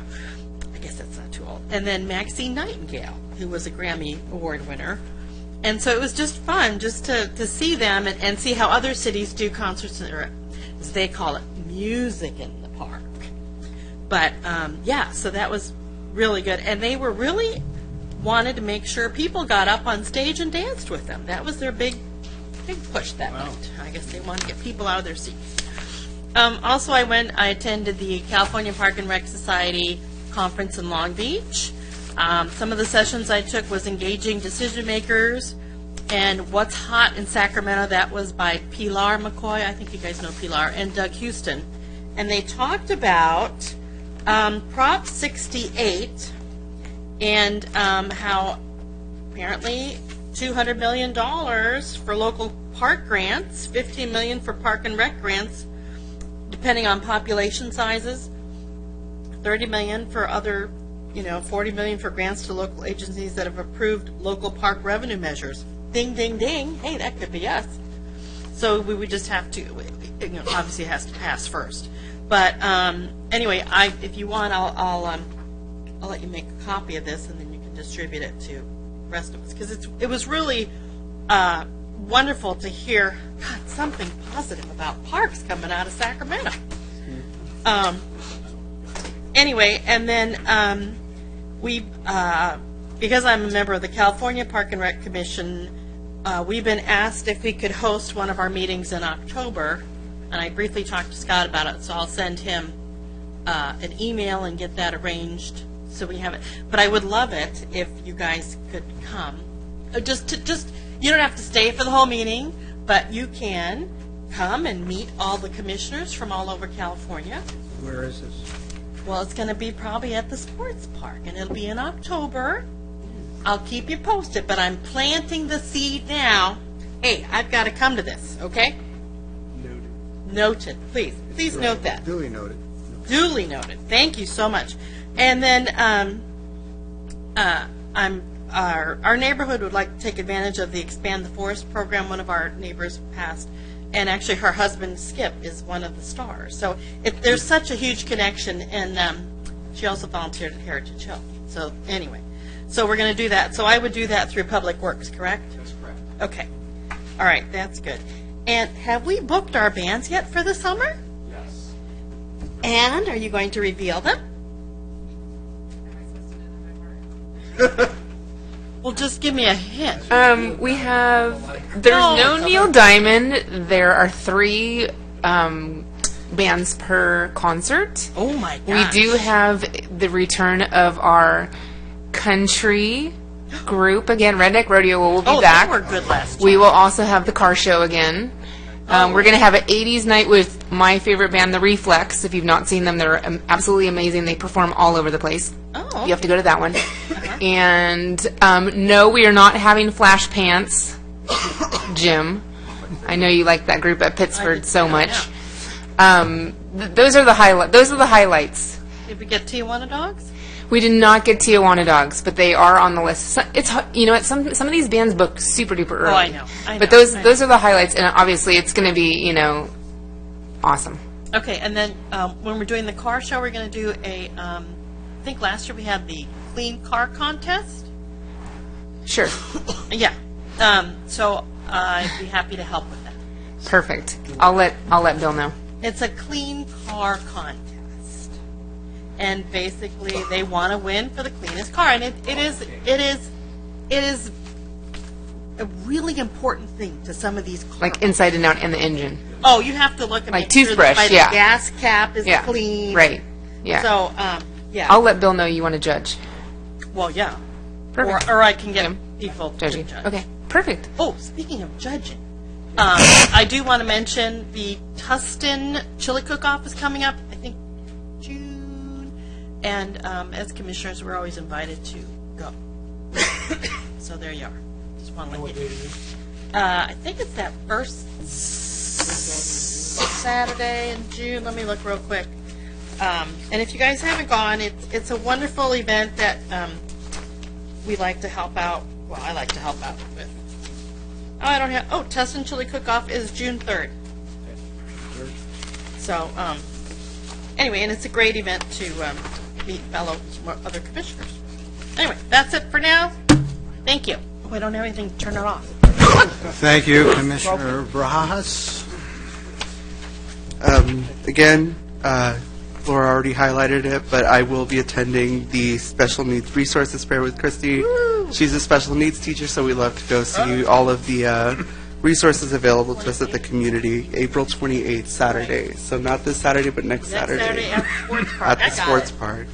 I guess that's not too old. And then Maxine Nightingale, who was a Grammy Award winner. And so it was just fun just to see them and see how other cities do concerts, or as they call it, music in the park. But, so that was really good. And they were really wanted to make sure people got up on stage and danced with them. That was their big push that night. I guess they wanted to get people out of their seats. Also, I attended the California Park and Rec Society conference in Long Beach. Some of the sessions I took was Engaging Decision Makers and What's Hot in Sacramento. That was by Pilar McCoy. I think you guys know Pilar, and Doug Houston. And they talked about Prop 68 and how apparently $200 million for local park grants, $15 million for park and rec grants, depending on population sizes, $30 million for other, $40 million for grants to local agencies that have approved local park revenue measures. Ding, ding, ding. Hey, that could be us. So we would just have to, obviously it has to pass first. But anyway, if you want, I'll let you make a copy of this, and then you can distribute it to the rest of us, because it was really wonderful to hear something positive about parks coming out of Sacramento. Anyway, and then because I'm a member of the California Park and Rec Commission, we've been asked if we could host one of our meetings in October, and I briefly talked to Scott about it, so I'll send him an email and get that arranged so we have it. But I would love it if you guys could come. Just you don't have to stay for the whole meeting, but you can. come and meet all the commissioners from all over California. Where is this? Well, it's going to be probably at the sports park, and it'll be in October. I'll keep you posted, but I'm planting the seed now. Hey, I've got to come to this, okay? Noted. Please note that. Duly noted. Duly noted. Thank you so much. And then our neighborhood would like to take advantage of the Expand the Forest program. One of our neighbors passed, and actually her husband Skip is one of the stars. So there's such a huge connection, and she also volunteered at Heritage Hill. So anyway, so we're going to do that. So I would do that through Public Works, correct? That's correct. Okay. All right, that's good. And have we booked our bands yet for the summer? Yes. And are you going to reveal them? Well, just give me a hint. We have, there's no Neil Diamond. There are 3 bands per concert. Oh my We gosh. do have the return of our country group again. Redneck Rodeo will be back. They were good last We will also have the car show again. We're going to have an 80s night with my favorite band, The Reflex. If you've not seen them, they're absolutely amazing. They perform all over the place. Oh. You have to go to that one. And no, we are not having Flash Pants, Jim. I know you like that group at Pittsford so much. Those are the highlights. Did we get Tijuana Dogs? We did not get Tijuana Dogs, but they are on the list. So it's some of these bands book super duper early. Oh, I know. But those are the highlights, and obviously it's going to be awesome. Okay, and then when we're doing the car show, we're going to do a. I think last year we had the clean car contest. Sure. Yeah. So I'd be happy to help with that. Perfect. I'll let Bill know. It's a clean car contest. And basically, they want to win for the cleanest car, and it is a really important thing to some of these cars. Like inside and out and the engine. Oh, you have to look and Like make sure toothbrush, that the yeah. gas cap is Yeah. clean. Right. Yeah. So, yeah. I'll let Bill know you want to judge. Well, yeah. Perfect. Or I can get people to Judging. judge. Okay. Perfect. Oh, speaking of judging, I do want to mention the Tustin Chili Cook-Off is coming up, I think, June. And as commissioners, we're always invited to go. So there you are. Just want to let you know. I think it's that first Saturday in June. Let me look real quick. And if you guys haven't gone, it's a wonderful event that we like to help out. Well, I like to help out with. Tustin Chili Cook-Off is June 3rd. So, anyway, and it's a great event to meet fellow other commissioners. Anyway, that's it for now. Thank you. Oh, I don't have anything to turn it off. Thank you, Commissioner Brajas. Again, Laura already highlighted it, but I will be attending the Special Needs Resources Fair with Christy. She's a special needs teacher, so we love to go see all of the resources available to us at the community, April 28th, Saturday. So not this Saturday, but next Saturday. At the sports park. At the sports park.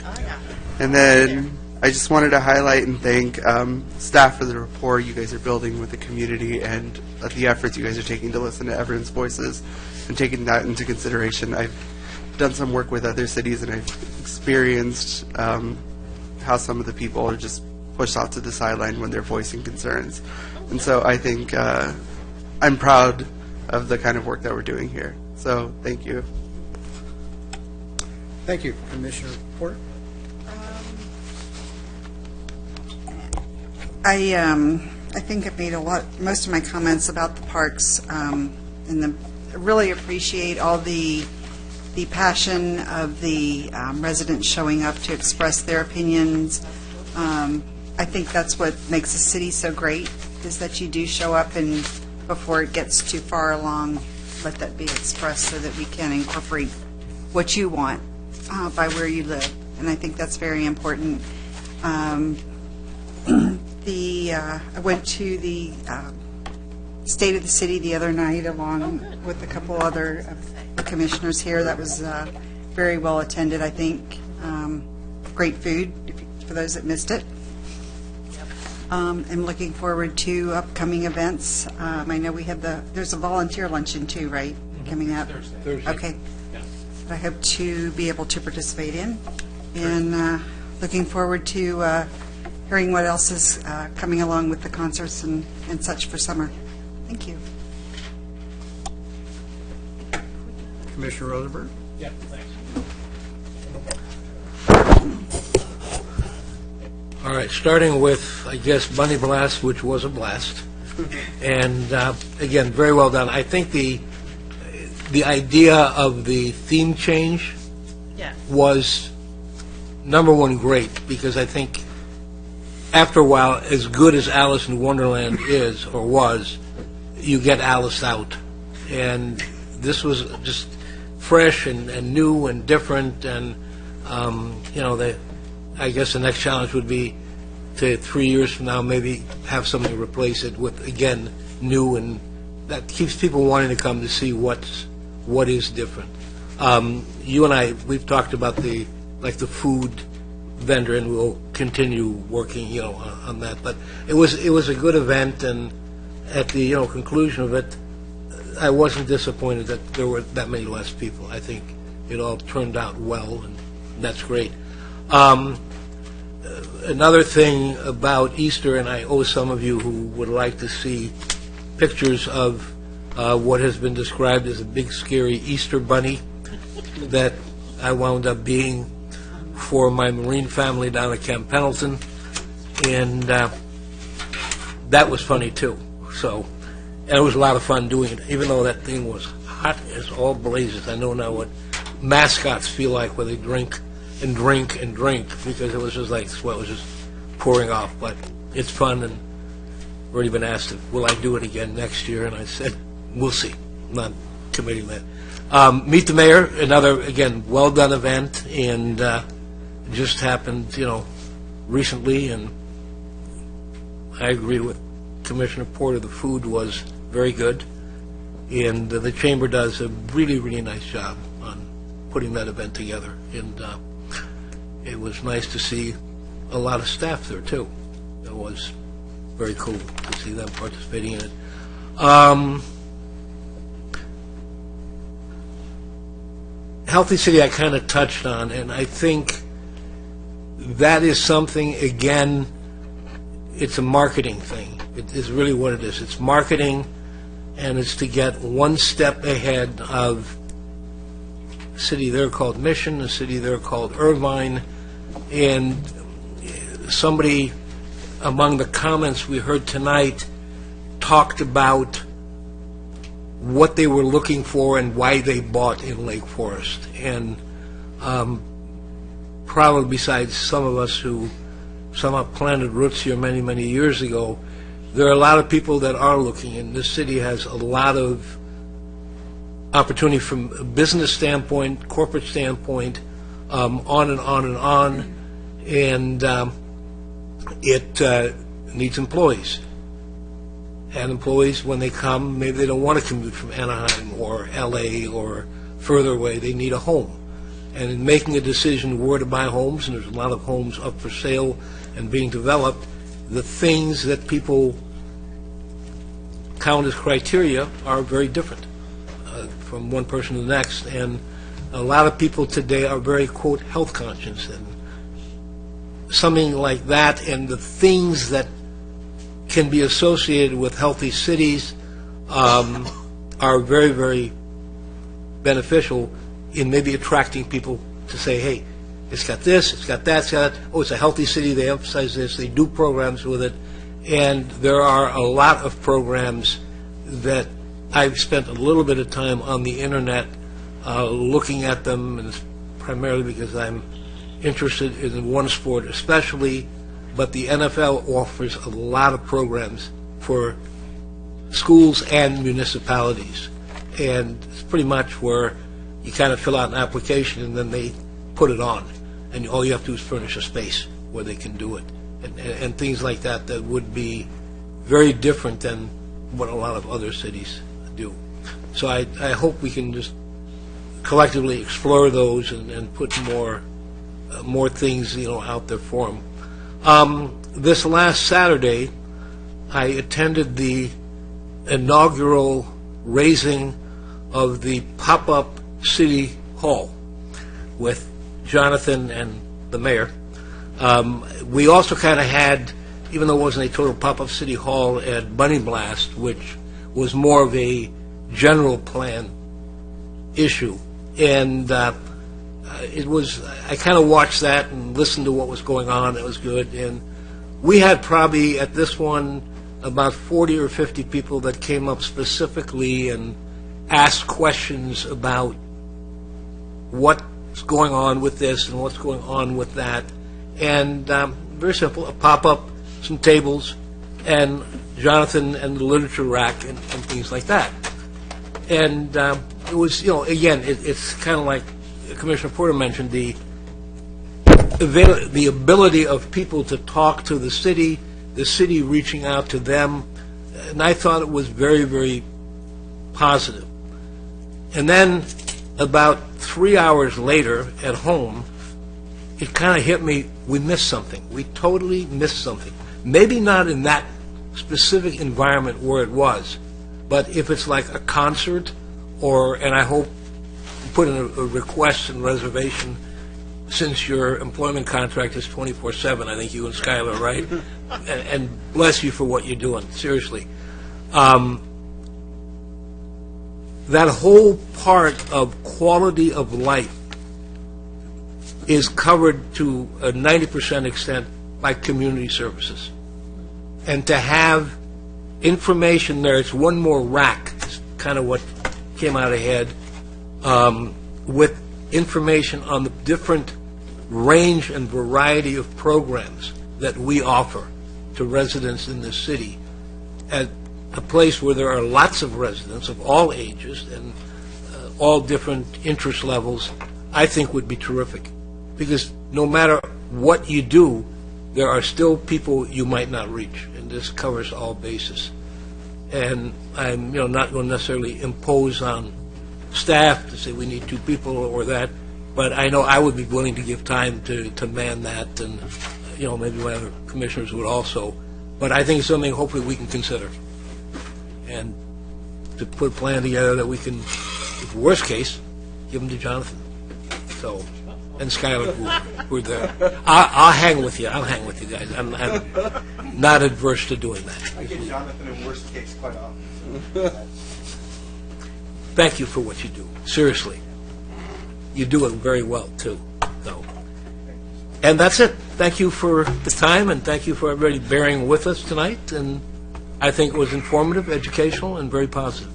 And then I just wanted to highlight and thank staff for the rapport you guys are building with the community and the efforts you guys are taking to listen to everyone's voices and taking that into consideration. I've done some work with other cities, and I've experienced how some of the people are just pushed off to the sideline when they're voicing concerns. And so I think I'm proud of the kind of work that we're doing here. So thank you. Thank you, Commissioner Porter. I think I've made most of my comments about the parks, and really appreciate all the passion of the residents showing up to express their opinions. I think that's what makes the city so great, is that you do show up, and before it gets too far along, let that be expressed so that we can incorporate what you want by where you live. And I think that's very important. I went to the State of the City the other night along with a couple other of the commissioners here. That was very well attended, I think. Great food, for those that missed it. I'm looking forward to upcoming events. I know we have there's a volunteer luncheon too, right, coming up? Thursday. Okay. I hope to be able to participate in. And looking forward to hearing what else is coming along with the concerts and such for summer. Thank you. Commissioner Rosenberg? Yeah, thanks. All right, starting with, I guess, Bunny Blast, which was a blast. And again, very well done. I think the idea of the theme change was, number one, great, because I think after a while, as good as Alice in Wonderland is or was, you get Alice out. And this was just fresh and new and different, and I guess the next challenge would be to 3 years from now maybe have something replace it with, again, new, and that keeps people wanting to come to see what is different. You and I, we've talked about the food vendor, and we'll continue working on that. But it was a good event, and at the conclusion of it, I wasn't disappointed that there were that many less people. I think it all turned out well, and that's great. Another thing about Easter, and I owe some of you who would like to see pictures of what has been described as a big, scary Easter bunny that I wound up being for my Marine family down at Camp Pendleton, and that was funny too. And it was a lot of fun doing it, even though that thing was hot as all blazes. I know now what mascots feel like when they drink and drink and drink, because it was just like sweat was just pouring off. But it's fun, and I've already been asked, will I do it again next year? And I said, we'll see. I'm not committing that. Meet the Mayor, another, again, well-done event, and just happened, recently, and I agree with Commissioner Porter. The food was very good, and the Chamber does a really, really nice job on putting that event together, and it was nice to see a lot of staff there, too. It was very cool to see them participating in it. Healthy City I kind of touched on, and I think that is something, again, it's a marketing thing. It is really what it is. It's marketing, and it's to get one step ahead of a city there called Mission, a city there called Irvine, and somebody among the comments we heard tonight talked about what they were looking for and why they bought in Lake Forest. And probably besides some of us who somehow planted roots here many, many years ago, there are a lot of people that are looking, and this city has a lot of opportunity from a business standpoint, corporate standpoint, on and on and on, and it needs employees. And employees, when they come, maybe they don't want to commute from Anaheim or L.A. or further away. They need a home. And in making a decision where to buy homes, and there's a lot of homes up for sale and being developed, the things that people count as criteria are very different from one person to the next. And a lot of people today are very, quote, health conscious. And something like that, and the things that can be associated with healthy cities are very, very beneficial in maybe attracting people to say, hey, it's got this, it's got that, it's got that. Oh, it's a healthy city, they emphasize this, they do programs with it. And there are a lot of programs that I've spent a little bit of time on the internet looking at them, and it's primarily because I'm interested in one sport especially, but the NFL offers a lot of programs for schools and municipalities. And it's pretty much where you kind of fill out an application and then they put it on. And all you have to do is furnish a space where they can do it. And things like that that would be very different than what a lot of other cities do. So I hope we can just collectively explore those and put more things out there for them. this last Saturday, I attended the inaugural raising of the pop-up city hall with Jonathan and the mayor. We also kind of had, even though it wasn't a total pop-up city hall, at Bunny Blast, which was more of a general plan issue. And it was, I kind of watched that and listened to what was going on. It was good. And we had probably at this one about 40 or 50 people that came up specifically and asked questions about what's going on with this and what's going on with that. And very simple, a pop-up, some tables, and Jonathan and the literature rack and things like that. And it was, again, it's kind of like Commissioner Porter mentioned, the ability of people to talk to the city reaching out to them, and I thought it was very, very positive. And then about 3 hours later at home, it kind of hit me, we missed something. We totally missed something. Maybe not in that specific environment where it was, but if it's like a concert, and I hope you put in a request and reservation, since your employment contract is 24/7, I think you and Skylar, right? and bless you for what you're doing, seriously. That whole part of quality of life is covered to a 90% extent by community services. And to have information there, it's one more rack, is kind of what came out ahead, with information on the different range and variety of programs that we offer to residents in this city at a place where there are lots of residents of all ages and all different interest levels, I think would be terrific. Because no matter what you do, there are still people you might not reach, and this covers all bases. And I'm not going to necessarily impose on staff to say we need 2 people or that, but I know I would be willing to give time to man that, and maybe my other commissioners would also. But I think it's something hopefully we can consider, and to put a plan together that we can, if worst case, give them to Jonathan. So, and Skylar, who are there. I'll hang with you. I'll hang with you guys. I'm not adverse to doing that. I get Jonathan in worst case quite often. Thank you for what you do. Seriously. You do it very well, too. So. And that's it. Thank you for the time, and thank you for everybody bearing with us tonight. And I think it was informative, educational, and very positive.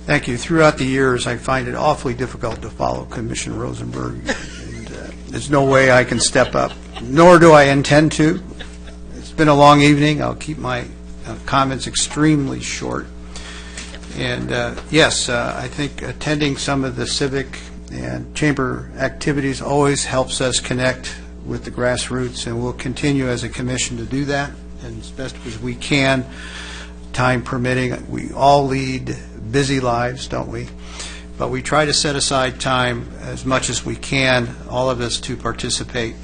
Thank you. Throughout the years, I find it awfully difficult to follow Commissioner Rosenberg. And there's no way I can step up, nor do I intend to. It's been a long evening. I'll keep my comments extremely short. And yes, I think attending some of the civic and chamber activities always helps us connect with the grassroots, and we'll continue as a commission to do that, and as best as we can, time permitting. We all lead busy lives, don't we? But we try to set aside time as much as we can, all of us, to participate.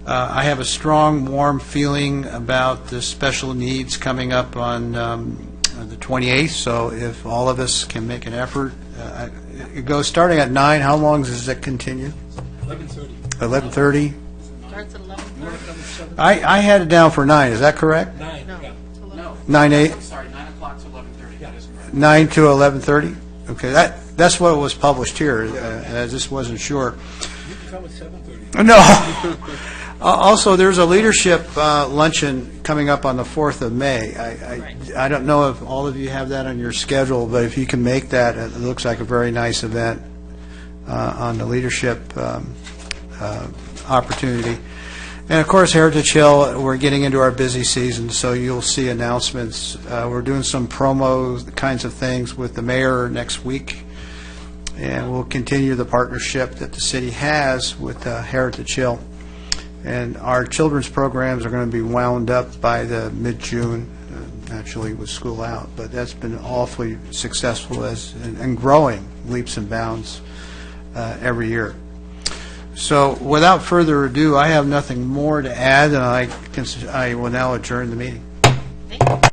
I have a strong, warm feeling about the special needs coming up on the 28th, so if all of us can make an effort. It goes starting at 9. How long does it continue? 11:30. 11:30? Starts at 11:30. I had it down for 9. Is that correct? 9. No. 9/8? I'm sorry, 9 o'clock to 11:30. That is correct. 9 to 11:30? Okay, that's what was published here. I just wasn't sure. You can come at 7:30. No. Also, there's a leadership luncheon coming up on the 4th of May. I don't know if all of you have that on your schedule, but if you can make that, it looks like a very nice event on the leadership opportunity. And, of course, Heritage Hill, we're getting into our busy season, so you'll see announcements. We're doing some promos, the kinds of things with the mayor next week, and we'll continue the partnership that the city has with Heritage Hill. And our children's programs are going to be wound up by the mid-June, naturally with school out, but that's been awfully successful and growing leaps and bounds every year. So without further ado, I have nothing more to add, and I will now adjourn the meeting.